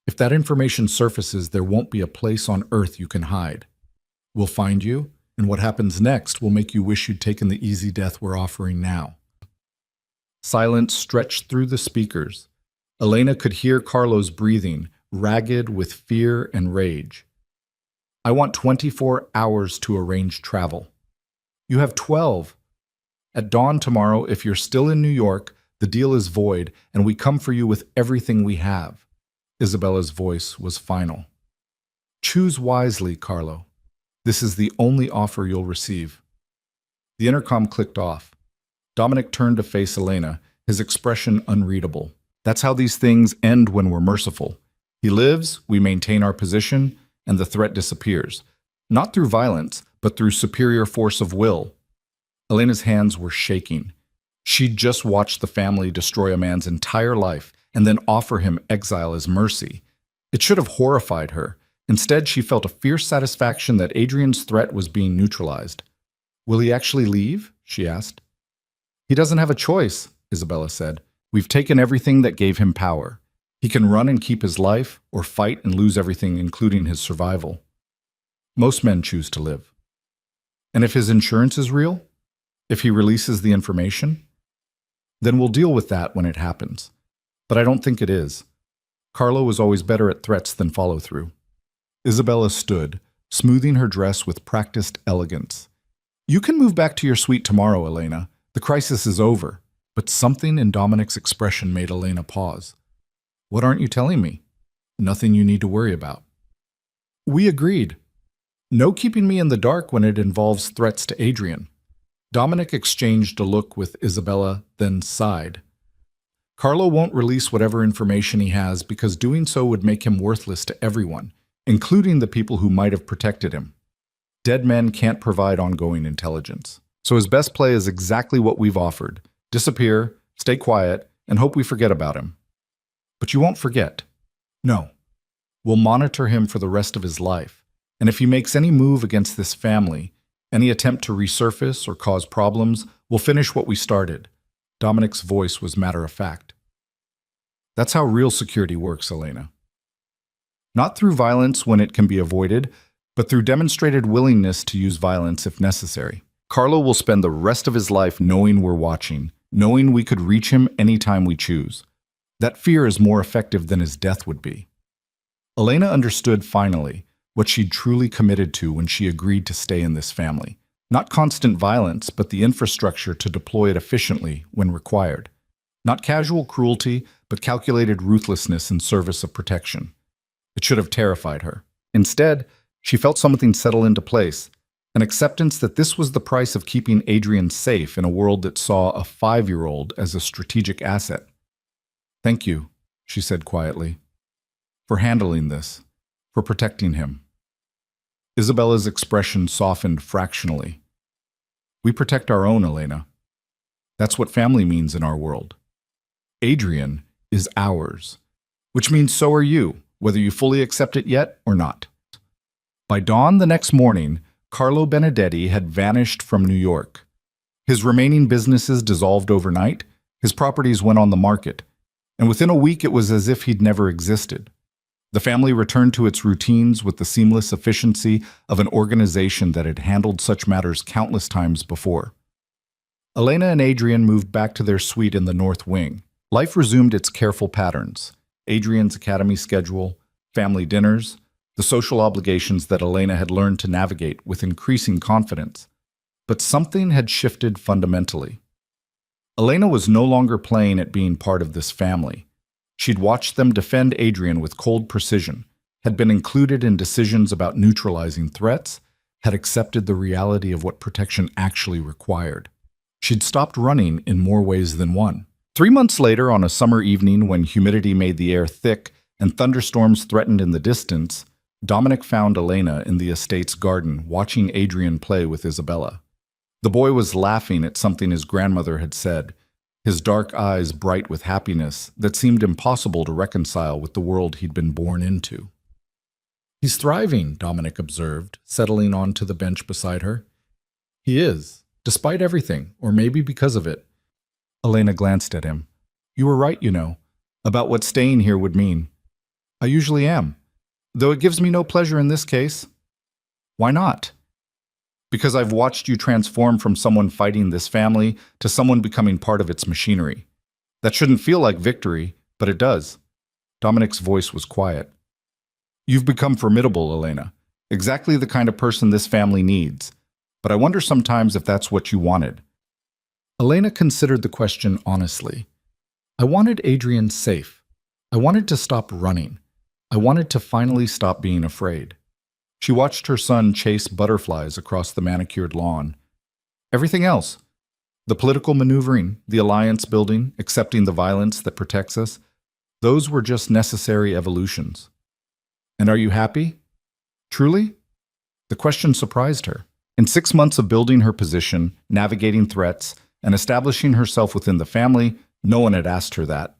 If that information surfaces, there won't be a place on earth you can hide. We'll find you, and what happens next will make you wish you'd taken the easy death we're offering now. Silence stretched through the speakers. Elena could hear Carlo's breathing, ragged with fear and rage. I want 24 hours to arrange travel. You have 12. At dawn tomorrow, if you're still in New York, the deal is void, and we come for you with everything we have. Isabella's voice was final. Choose wisely, Carlo. This is the only offer you'll receive. The intercom clicked off. Dominic turned to face Elena, his expression unreadable. That's how these things end when we're merciful. He lives, we maintain our position, and the threat disappears. Not through violence, but through superior force of will. Elena's hands were shaking. She'd just watched the family destroy a man's entire life and then offer him exile as mercy. It should have horrified her. Instead, she felt a fierce satisfaction that Adrian's threat was being neutralized. Will he actually leave? She asked. He doesn't have a choice, Isabella said. We've taken everything that gave him power. He can run and keep his life, or fight and lose everything, including his survival. Most men choose to live. And if his insurance is real? If he releases the information? Then we'll deal with that when it happens. But I don't think it is. Carlo was always better at threats than follow-through. Isabella stood, smoothing her dress with practiced elegance. You can move back to your suite tomorrow, Elena. The crisis is over. But something in Dominic's expression made Elena pause. What aren't you telling me? Nothing you need to worry about. We agreed. No keeping me in the dark when it involves threats to Adrian. Dominic exchanged a look with Isabella, then sighed. Carlo won't release whatever information he has because doing so would make him worthless to everyone, including the people who might have protected him. Dead men can't provide ongoing intelligence. So his best play is exactly what we've offered. Disappear, stay quiet, and hope we forget about him. But you won't forget. No. We'll monitor him for the rest of his life. And if he makes any move against this family, any attempt to resurface or cause problems, we'll finish what we started. Dominic's voice was matter-of-fact. That's how real security works, Elena. Not through violence when it can be avoided, but through demonstrated willingness to use violence if necessary. Carlo will spend the rest of his life knowing we're watching, knowing we could reach him anytime we choose. That fear is more effective than his death would be. Elena understood finally what she'd truly committed to when she agreed to stay in this family. Not constant violence, but the infrastructure to deploy it efficiently when required. Not casual cruelty, but calculated ruthlessness in service of protection. It should have terrified her. Instead, she felt something settle into place, an acceptance that this was the price of keeping Adrian safe in a world that saw a 5-year-old as a strategic asset. Thank you, she said quietly, for handling this, for protecting him. Isabella's expression softened fractionally. We protect our own, Elena. That's what family means in our world. Adrian is ours, which means so are you, whether you fully accept it yet or not. By dawn the next morning, Carlo Benedetti had vanished from New York. His remaining businesses dissolved overnight, his properties went on the market, and within a week it was as if he'd never existed. The family returned to its routines with the seamless efficiency of an organization that had handled such matters countless times before. Elena and Adrian moved back to their suite in the North Wing. Life resumed its careful patterns. Adrian's academy schedule, family dinners, the social obligations that Elena had learned to navigate with increasing confidence. But something had shifted fundamentally. Elena was no longer playing at being part of this family. She'd watched them defend Adrian with cold precision, had been included in decisions about neutralizing threats, had accepted the reality of what protection actually required. She'd stopped running in more ways than one. 3 months later, on a summer evening when humidity made the air thick and thunderstorms threatened in the distance, Dominic found Elena in the estate's garden watching Adrian play with Isabella. The boy was laughing at something his grandmother had said, his dark eyes bright with happiness that seemed impossible to reconcile with the world he'd been born into. He's thriving, Dominic observed, settling onto the bench beside her. He is, despite everything, or maybe because of it. Elena glanced at him. You were right, you know, about what staying here would mean. I usually am, though it gives me no pleasure in this case. Why not? Because I've watched you transform from someone fighting this family to someone becoming part of its machinery. That shouldn't feel like victory, but it does. Dominic's voice was quiet. You've become formidable, Elena. Exactly the kind of person this family needs. But I wonder sometimes if that's what you wanted. Elena considered the question honestly. I wanted Adrian safe. I wanted to stop running. I wanted to finally stop being afraid. She watched her son chase butterflies across the manicured lawn. Everything else, the political maneuvering, the alliance building, accepting the violence that protects us, those were just necessary evolutions. And are you happy? Truly? The question surprised her. In 6 months of building her position, navigating threats, and establishing herself within the family, no one had asked her that.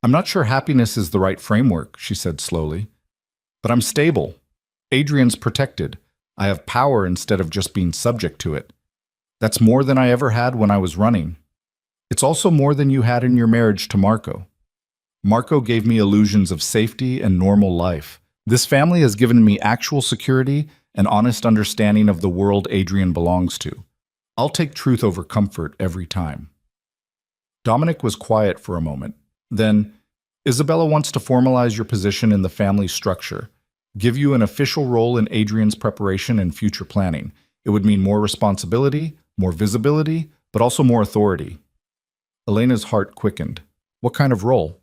I'm not sure happiness is the right framework, she said slowly. But I'm stable. Adrian's protected. I have power instead of just being subject to it. That's more than I ever had when I was running. It's also more than you had in your marriage to Marco. Marco gave me illusions of safety and normal life. This family has given me actual security and honest understanding of the world Adrian belongs to. I'll take truth over comfort every time. Dominic was quiet for a moment. Then, Isabella wants to formalize your position in the family structure, give you an official role in Adrian's preparation and future planning. It would mean more responsibility, more visibility, but also more authority. Elena's heart quickened. What kind of role?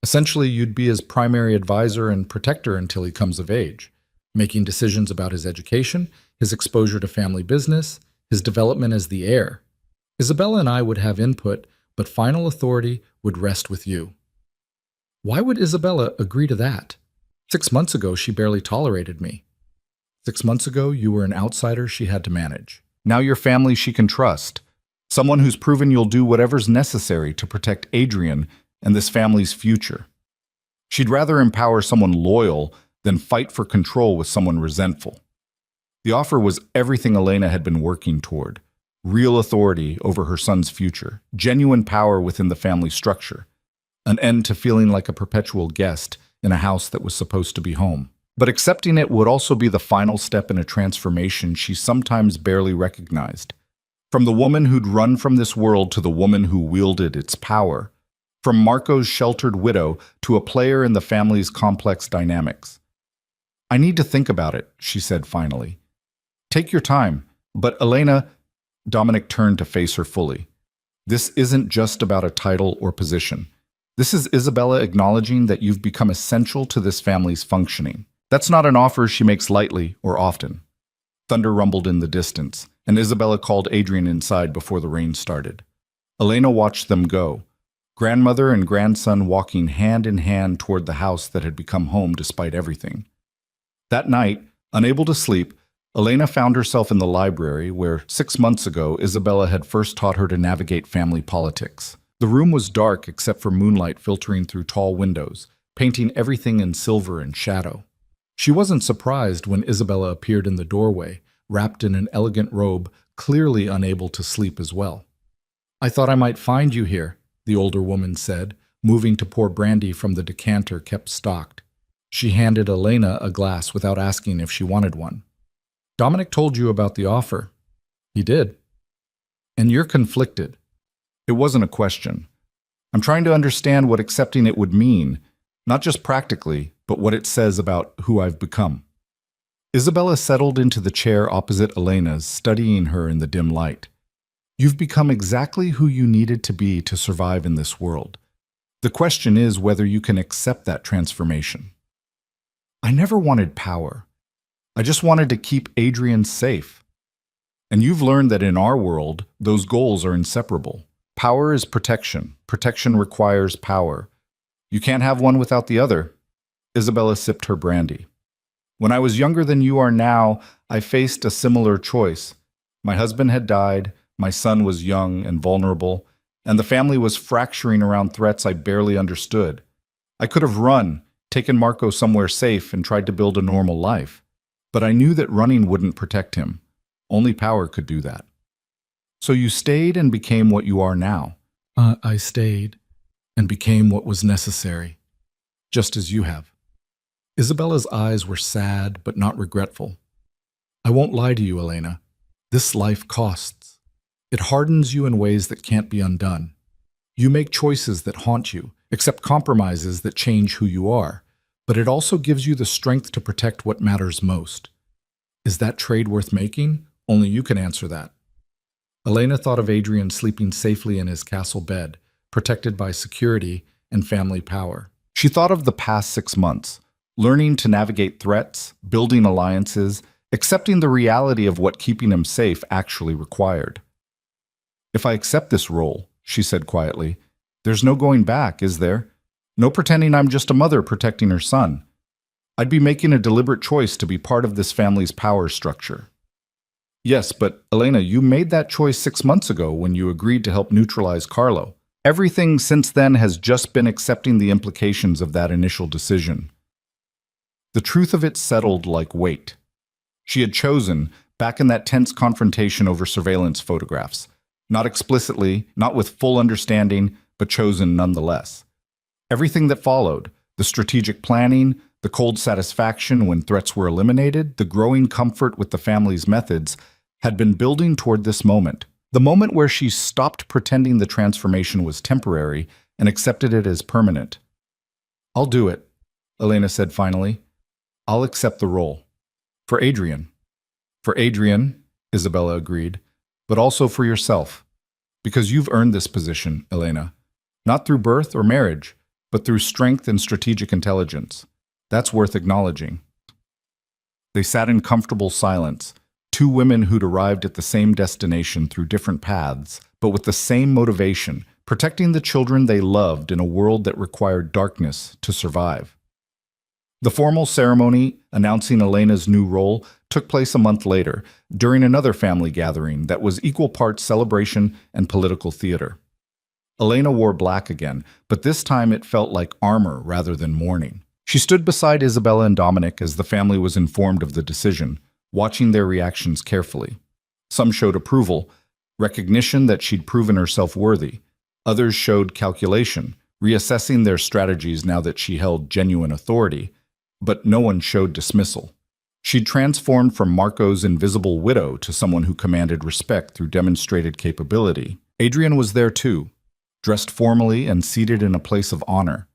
Essentially, you'd be his primary advisor and protector until he comes of age, making decisions about his education, his exposure to family business, his development as the heir. Isabella and I would have input, but final authority would rest with you. Why would Isabella agree to that? 6 months ago, she barely tolerated me. 6 months ago, you were an outsider she had to manage. Now you're family she can trust. Someone who's proven you'll do whatever's necessary to protect Adrian and this family's future. She'd rather empower someone loyal than fight for control with someone resentful. The offer was everything Elena had been working toward. Real authority over her son's future, genuine power within the family structure, an end to feeling like a perpetual guest in a house that was supposed to be home. But accepting it would also be the final step in a transformation she sometimes barely recognized. From the woman who'd run from this world to the woman who wielded its power. From Marco's sheltered widow to a player in the family's complex dynamics. I need to think about it, she said finally. Take your time. But Elena, Dominic turned to face her fully. This isn't just about a title or position. This is Isabella acknowledging that you've become essential to this family's functioning. That's not an offer she makes lightly or often. Thunder rumbled in the distance, and Isabella called Adrian inside before the rain started. Elena watched them go, grandmother and grandson walking hand in hand toward the house that had become home despite everything. That night, unable to sleep, Elena found herself in the library where 6 months ago Isabella had first taught her to navigate family politics. The room was dark except for moonlight filtering through tall windows, painting everything in silver and shadow. She wasn't surprised when Isabella appeared in the doorway, wrapped in an elegant robe, clearly unable to sleep as well. I thought I might find you here, the older woman said, moving to pour brandy from the decanter kept stocked. She handed Elena a glass without asking if she wanted one. Dominic told you about the offer. He did. And you're conflicted. It wasn't a question. I'm trying to understand what accepting it would mean, not just practically, but what it says about who I've become. Isabella settled into the chair opposite Elena's, studying her in the dim light. You've become exactly who you needed to be to survive in this world. The question is whether you can accept that transformation. I never wanted power. I just wanted to keep Adrian safe. And you've learned that in our world, those goals are inseparable. Power is protection. Protection requires power. You can't have one without the other. Isabella sipped her brandy. When I was younger than you are now, I faced a similar choice. My husband had died, my son was young and vulnerable, and the family was fracturing around threats I barely understood. I could have run, taken Marco somewhere safe, and tried to build a normal life. But I knew that running wouldn't protect him. Only power could do that. So you stayed and became what you are now. I stayed and became what was necessary, just as you have. Isabella's eyes were sad but not regretful. I won't lie to you, Elena. This life costs. It hardens you in ways that can't be undone. You make choices that haunt you, accept compromises that change who you are, but it also gives you the strength to protect what matters most. Is that trade worth making? Only you can answer that. Elena thought of Adrian sleeping safely in his castle bed, protected by security and family power. She thought of the past 6 months, learning to navigate threats, building alliances, accepting the reality of what keeping him safe actually required. "If I accept this role," she said quietly, "there's no going back, is there? No pretending I'm just a mother protecting her son. I'd be making a deliberate choice to be part of this family's power structure." "Yes, but Elena, you made that choice 6 months ago when you agreed to help neutralize Carlo. Everything since then has just been accepting the implications of that initial decision." The truth of it settled like weight. She had chosen, back in that tense confrontation over surveillance photographs. Not explicitly, not with full understanding, but chosen nonetheless. Everything that followed, the strategic planning, the cold satisfaction when threats were eliminated, the growing comfort with the family's methods, had been building toward this moment. The moment where she stopped pretending the transformation was temporary and accepted it as permanent. "I'll do it," Elena said finally. "I'll accept the role. For Adrian." "For Adrian," Isabella agreed, "but also for yourself. Because you've earned this position, Elena. Not through birth or marriage, but through strength and strategic intelligence. That's worth acknowledging." They sat in comfortable silence, two women who'd arrived at the same destination through different paths, but with the same motivation, protecting the children they loved in a world that required darkness to survive. The formal ceremony announcing Elena's new role took place a month later, during another family gathering that was equal parts celebration and political theater. Elena wore black again, but this time it felt like armor rather than mourning. She stood beside Isabella and Dominic as the family was informed of the decision, watching their reactions carefully. Some showed approval, recognition that she'd proven herself worthy. Others showed calculation, reassessing their strategies now that she held genuine authority. But no one showed dismissal. She'd transformed from Marco's invisible widow to someone who commanded respect through demonstrated capability. Adrian was there too, dressed formally and seated in a place of honor,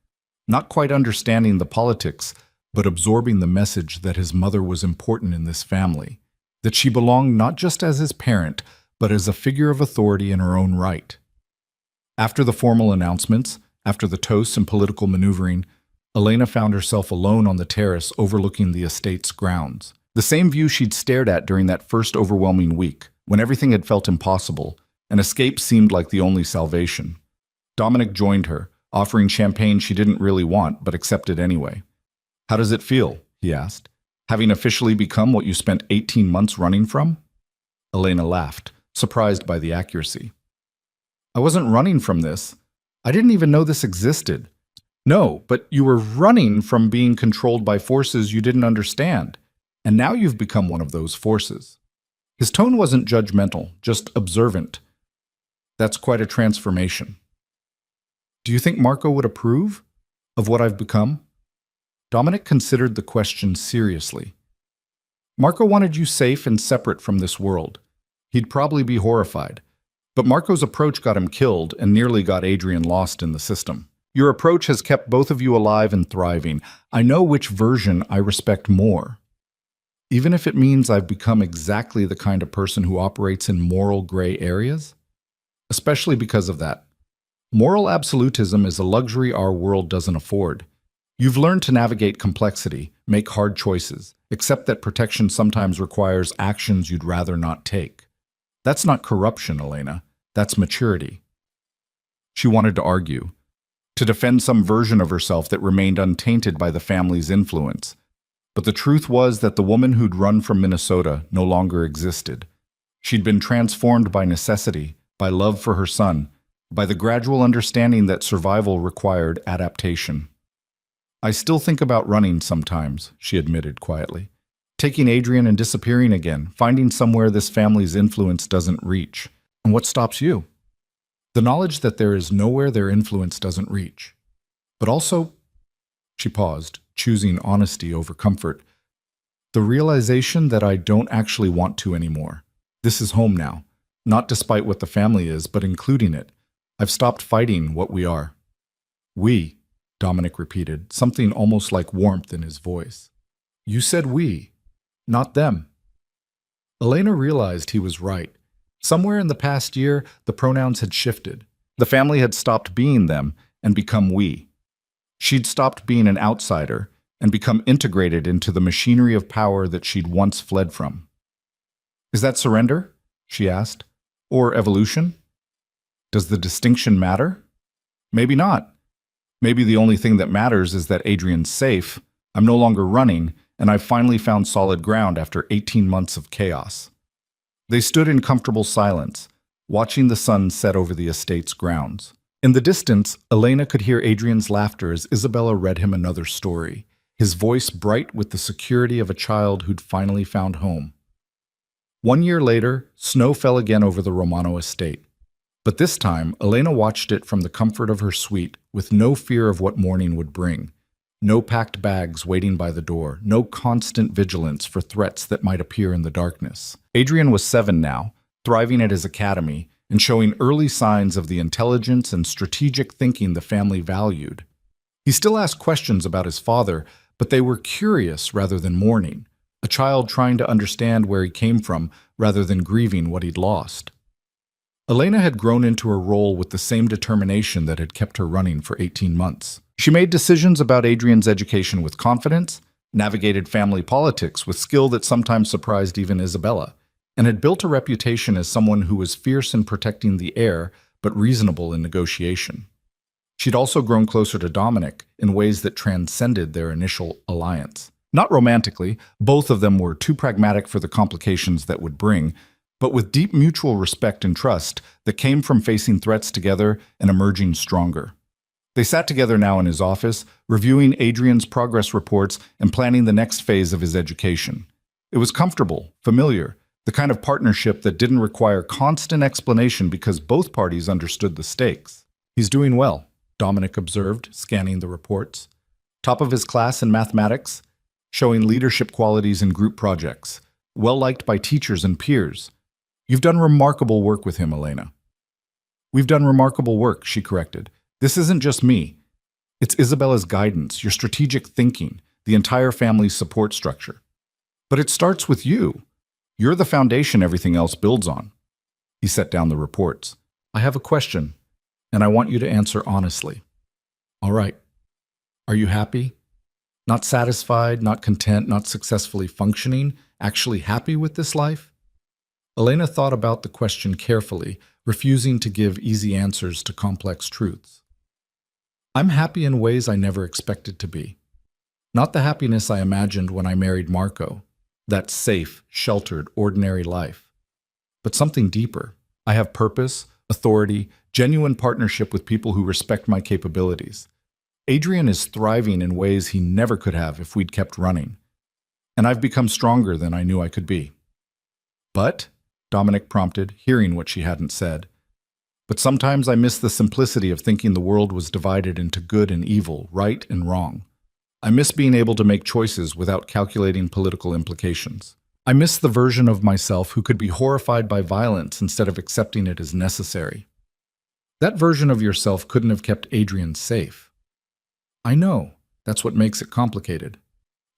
not quite understanding the politics, but absorbing the message that his mother was important in this family, that she belonged not just as his parent, but as a figure of authority in her own right. After the formal announcements, after the toasts and political maneuvering, Elena found herself alone on the terrace overlooking the estate's grounds. The same view she'd stared at during that first overwhelming week, when everything had felt impossible, and escape seemed like the only salvation. Dominic joined her, offering champagne she didn't really want, but accepted anyway. "How does it feel?" he asked. "Having officially become what you spent 18 months running from?" Elena laughed, surprised by the accuracy. "I wasn't running from this. I didn't even know this existed." "No, but you were running from being controlled by forces you didn't understand, and now you've become one of those forces." His tone wasn't judgmental, just observant. "That's quite a transformation." "Do you think Marco would approve of what I've become?" Dominic considered the question seriously. "Marco wanted you safe and separate from this world. He'd probably be horrified. But Marco's approach got him killed and nearly got Adrian lost in the system. Your approach has kept both of you alive and thriving. I know which version I respect more. Even if it means I've become exactly the kind of person who operates in moral gray areas. Especially because of that. Moral absolutism is a luxury our world doesn't afford. You've learned to navigate complexity, make hard choices, accept that protection sometimes requires actions you'd rather not take. That's not corruption, Elena. That's maturity." She wanted to argue, to defend some version of herself that remained untainted by the family's influence. But the truth was that the woman who'd run from Minnesota no longer existed. She'd been transformed by necessity, by love for her son, by the gradual understanding that survival required adaptation. "I still think about running sometimes," she admitted quietly. "Taking Adrian and disappearing again, finding somewhere this family's influence doesn't reach." "And what stops you?" "The knowledge that there is nowhere their influence doesn't reach. But also," she paused, choosing honesty over comfort, "the realization that I don't actually want to anymore. This is home now, not despite what the family is, but including it. I've stopped fighting what we are." "We," Dominic repeated, something almost like warmth in his voice. "You said we, not them." Elena realized he was right. Somewhere in the past year, the pronouns had shifted. The family had stopped being them and become we. She'd stopped being an outsider and become integrated into the machinery of power that she'd once fled from. Is that surrender? She asked. Or evolution? Does the distinction matter? Maybe not. Maybe the only thing that matters is that Adrian's safe, I'm no longer running, and I've finally found solid ground after 18 months of chaos. They stood in comfortable silence, watching the sun set over the estate's grounds. In the distance, Elena could hear Adrian's laughter as Isabella read him another story, his voice bright with the security of a child who'd finally found home. 1 year later, snow fell again over the Romano estate. But this time, Elena watched it from the comfort of her suite, with no fear of what morning would bring. No packed bags waiting by the door, no constant vigilance for threats that might appear in the darkness. Adrian was 7 now, thriving at his academy, and showing early signs of the intelligence and strategic thinking the family valued. He still asked questions about his father, but they were curious rather than mourning, a child trying to understand where he came from rather than grieving what he'd lost. Elena had grown into her role with the same determination that had kept her running for 18 months. She made decisions about Adrian's education with confidence, navigated family politics with skill that sometimes surprised even Isabella, and had built a reputation as someone who was fierce in protecting the heir but reasonable in negotiation. She'd also grown closer to Dominic in ways that transcended their initial alliance. Not romantically, both of them were too pragmatic for the complications that would bring, but with deep mutual respect and trust that came from facing threats together and emerging stronger. They sat together now in his office, reviewing Adrian's progress reports and planning the next phase of his education. It was comfortable, familiar, the kind of partnership that didn't require constant explanation because both parties understood the stakes. He's doing well, Dominic observed, scanning the reports. Top of his class in mathematics, showing leadership qualities in group projects, well-liked by teachers and peers. You've done remarkable work with him, Elena. We've done remarkable work, she corrected. This isn't just me. It's Isabella's guidance, your strategic thinking, the entire family's support structure. But it starts with you. You're the foundation everything else builds on. He set down the reports. I have a question, and I want you to answer honestly. All right. Are you happy? Not satisfied, not content, not successfully functioning, actually happy with this life? Elena thought about the question carefully, refusing to give easy answers to complex truths. I'm happy in ways I never expected to be. Not the happiness I imagined when I married Marco, that safe, sheltered, ordinary life, but something deeper. I have purpose, authority, genuine partnership with people who respect my capabilities. Adrian is thriving in ways he never could have if we'd kept running, and I've become stronger than I knew I could be. But, Dominic prompted, hearing what she hadn't said, but sometimes I miss the simplicity of thinking the world was divided into good and evil, right and wrong. I miss being able to make choices without calculating political implications. I miss the version of myself who could be horrified by violence instead of accepting it as necessary. That version of yourself couldn't have kept Adrian safe. I know. That's what makes it complicated.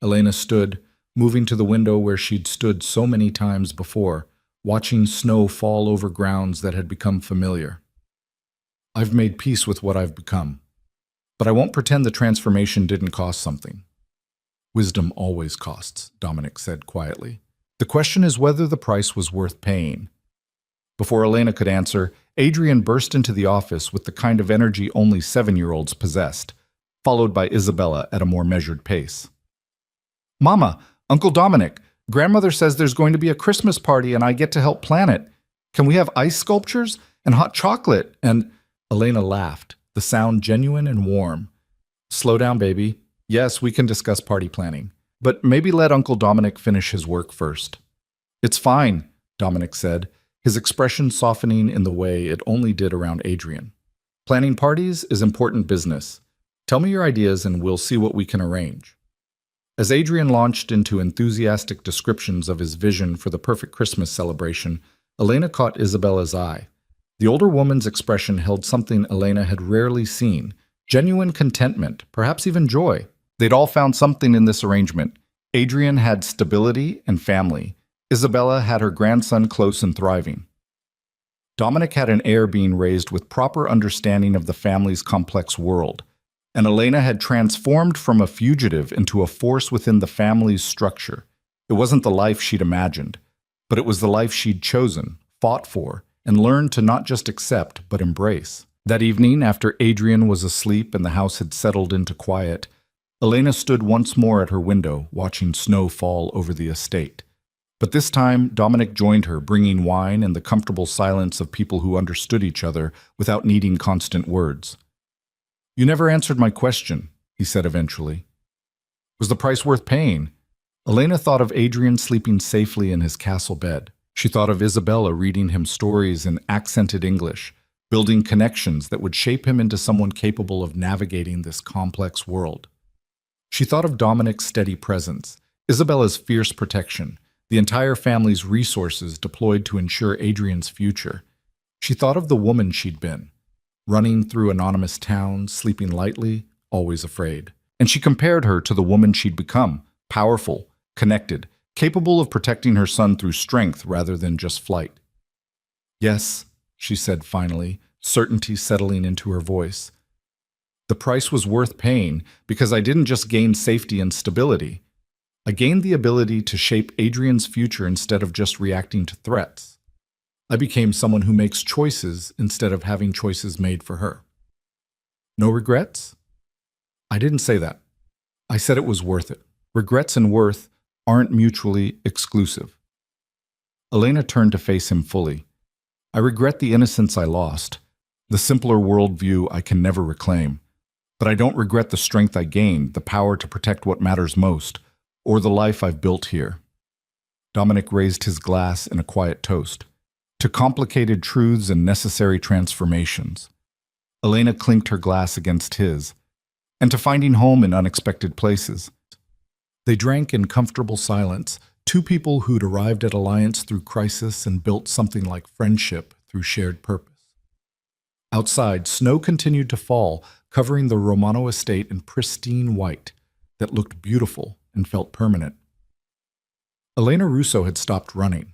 Elena stood, moving to the window where she'd stood so many times before, watching snow fall over grounds that had become familiar. I've made peace with what I've become, but I won't pretend the transformation didn't cost something. Wisdom always costs, Dominic said quietly. The question is whether the price was worth paying. Before Elena could answer, Adrian burst into the office with the kind of energy only 7-year-olds possessed, followed by Isabella at a more measured pace. Mama, Uncle Dominic, Grandmother says there's going to be a Christmas party and I get to help plan it. Can we have ice sculptures and hot chocolate? And Elena laughed, the sound genuine and warm. Slow down, baby. Yes, we can discuss party planning, but maybe let Uncle Dominic finish his work first. It's fine, Dominic said, his expression softening in the way it only did around Adrian. Planning parties is important business. Tell me your ideas and we'll see what we can arrange. As Adrian launched into enthusiastic descriptions of his vision for the perfect Christmas celebration, Elena caught Isabella's eye. The older woman's expression held something Elena had rarely seen, genuine contentment, perhaps even joy. They'd all found something in this arrangement. Adrian had stability and family. Isabella had her grandson close and thriving. Dominic had an heir being raised with proper understanding of the family's complex world. And Elena had transformed from a fugitive into a force within the family's structure. It wasn't the life she'd imagined, but it was the life she'd chosen, fought for, and learned to not just accept, but embrace. That evening, after Adrian was asleep and the house had settled into quiet, Elena stood once more at her window, watching snow fall over the estate. But this time, Dominic joined her, bringing wine and the comfortable silence of people who understood each other without needing constant words. "You never answered my question," he said eventually. "Was the price worth paying?" Elena thought of Adrian sleeping safely in his castle bed. She thought of Isabella reading him stories in accented English, building connections that would shape him into someone capable of navigating this complex world. She thought of Dominic's steady presence, Isabella's fierce protection, the entire family's resources deployed to ensure Adrian's future. She thought of the woman she'd been, running through anonymous towns, sleeping lightly, always afraid. And she compared her to the woman she'd become, powerful, connected, capable of protecting her son through strength rather than just flight. "Yes," she said finally, certainty settling into her voice. "The price was worth paying because I didn't just gain safety and stability. I gained the ability to shape Adrian's future instead of just reacting to threats. I became someone who makes choices instead of having choices made for her." "No regrets?" "I didn't say that. I said it was worth it. Regrets and worth aren't mutually exclusive." Elena turned to face him fully. "I regret the innocence I lost, the simpler worldview I can never reclaim. But I don't regret the strength I gained, the power to protect what matters most, or the life I've built here." Dominic raised his glass in a quiet toast. "To complicated truths and necessary transformations." Elena clinked her glass against his. "And to finding home in unexpected places." They drank in comfortable silence, two people who'd arrived at alliance through crisis and built something like friendship through shared purpose. Outside, snow continued to fall, covering the Romano estate in pristine white that looked beautiful and felt permanent. Elena Russo had stopped running.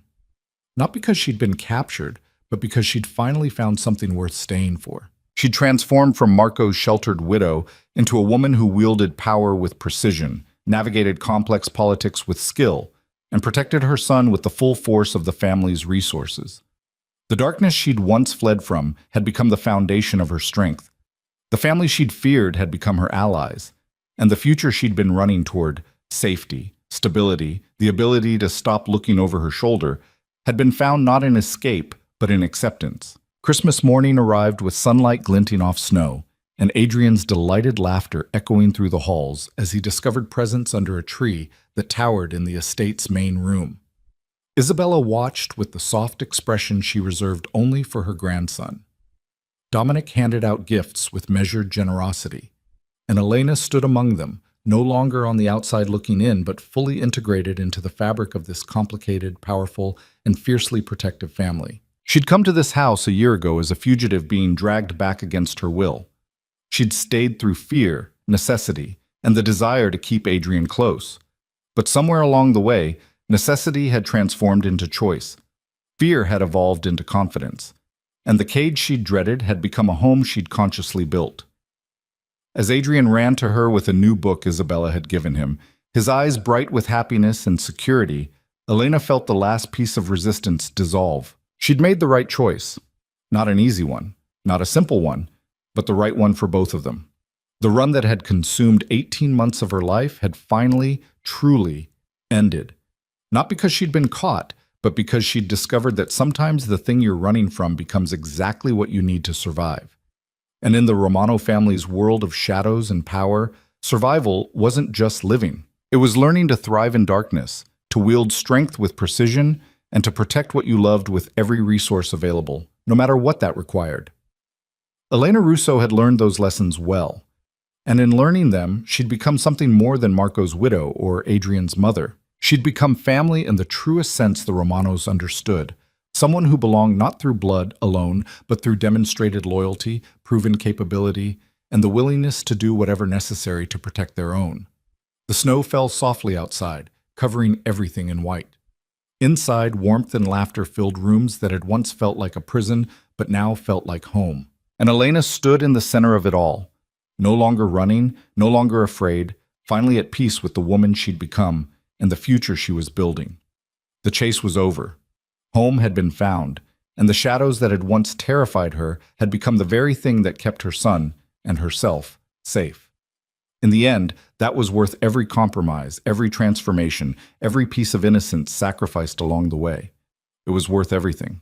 Not because she'd been captured, but because she'd finally found something worth staying for. She'd transformed from Marco's sheltered widow into a woman who wielded power with precision, navigated complex politics with skill, and protected her son with the full force of the family's resources. The darkness she'd once fled from had become the foundation of her strength. The family she'd feared had become her allies, and the future she'd been running toward, safety, stability, the ability to stop looking over her shoulder, had been found not in escape, but in acceptance. Christmas morning arrived with sunlight glinting off snow, and Adrian's delighted laughter echoing through the halls as he discovered presents under a tree that towered in the estate's main room. Isabella watched with the soft expression she reserved only for her grandson. Dominic handed out gifts with measured generosity, and Elena stood among them, no longer on the outside looking in, but fully integrated into the fabric of this complicated, powerful, and fiercely protective family. She'd come to this house a year ago as a fugitive being dragged back against her will. She'd stayed through fear, necessity, and the desire to keep Adrian close. But somewhere along the way, necessity had transformed into choice. Fear had evolved into confidence, and the cage she'd dreaded had become a home she'd consciously built. As Adrian ran to her with a new book Isabella had given him, his eyes bright with happiness and security, Elena felt the last piece of resistance dissolve. She'd made the right choice. Not an easy one, not a simple one, but the right one for both of them. The run that had consumed 18 months of her life had finally, truly ended. Not because she'd been caught, but because she'd discovered that sometimes the thing you're running from becomes exactly what you need to survive. And in the Romano family's world of shadows and power, survival wasn't just living. It was learning to thrive in darkness, to wield strength with precision, and to protect what you loved with every resource available, no matter what that required. Elena Russo had learned those lessons well, and in learning them, she'd become something more than Marco's widow or Adrian's mother. She'd become family in the truest sense the Romanos understood, someone who belonged not through blood alone, but through demonstrated loyalty, proven capability, and the willingness to do whatever necessary to protect their own. The snow fell softly outside, covering everything in white. Inside, warmth and laughter filled rooms that had once felt like a prison, but now felt like home. And Elena stood in the center of it all, No longer running, no longer afraid, finally at peace with the woman she'd become and the future she was building. The chase was over. Home had been found, and the shadows that had once terrified her had become the very thing that kept her son and herself safe. In the end, that was worth every compromise, every transformation, every piece of innocence sacrificed along the way. It was worth everything.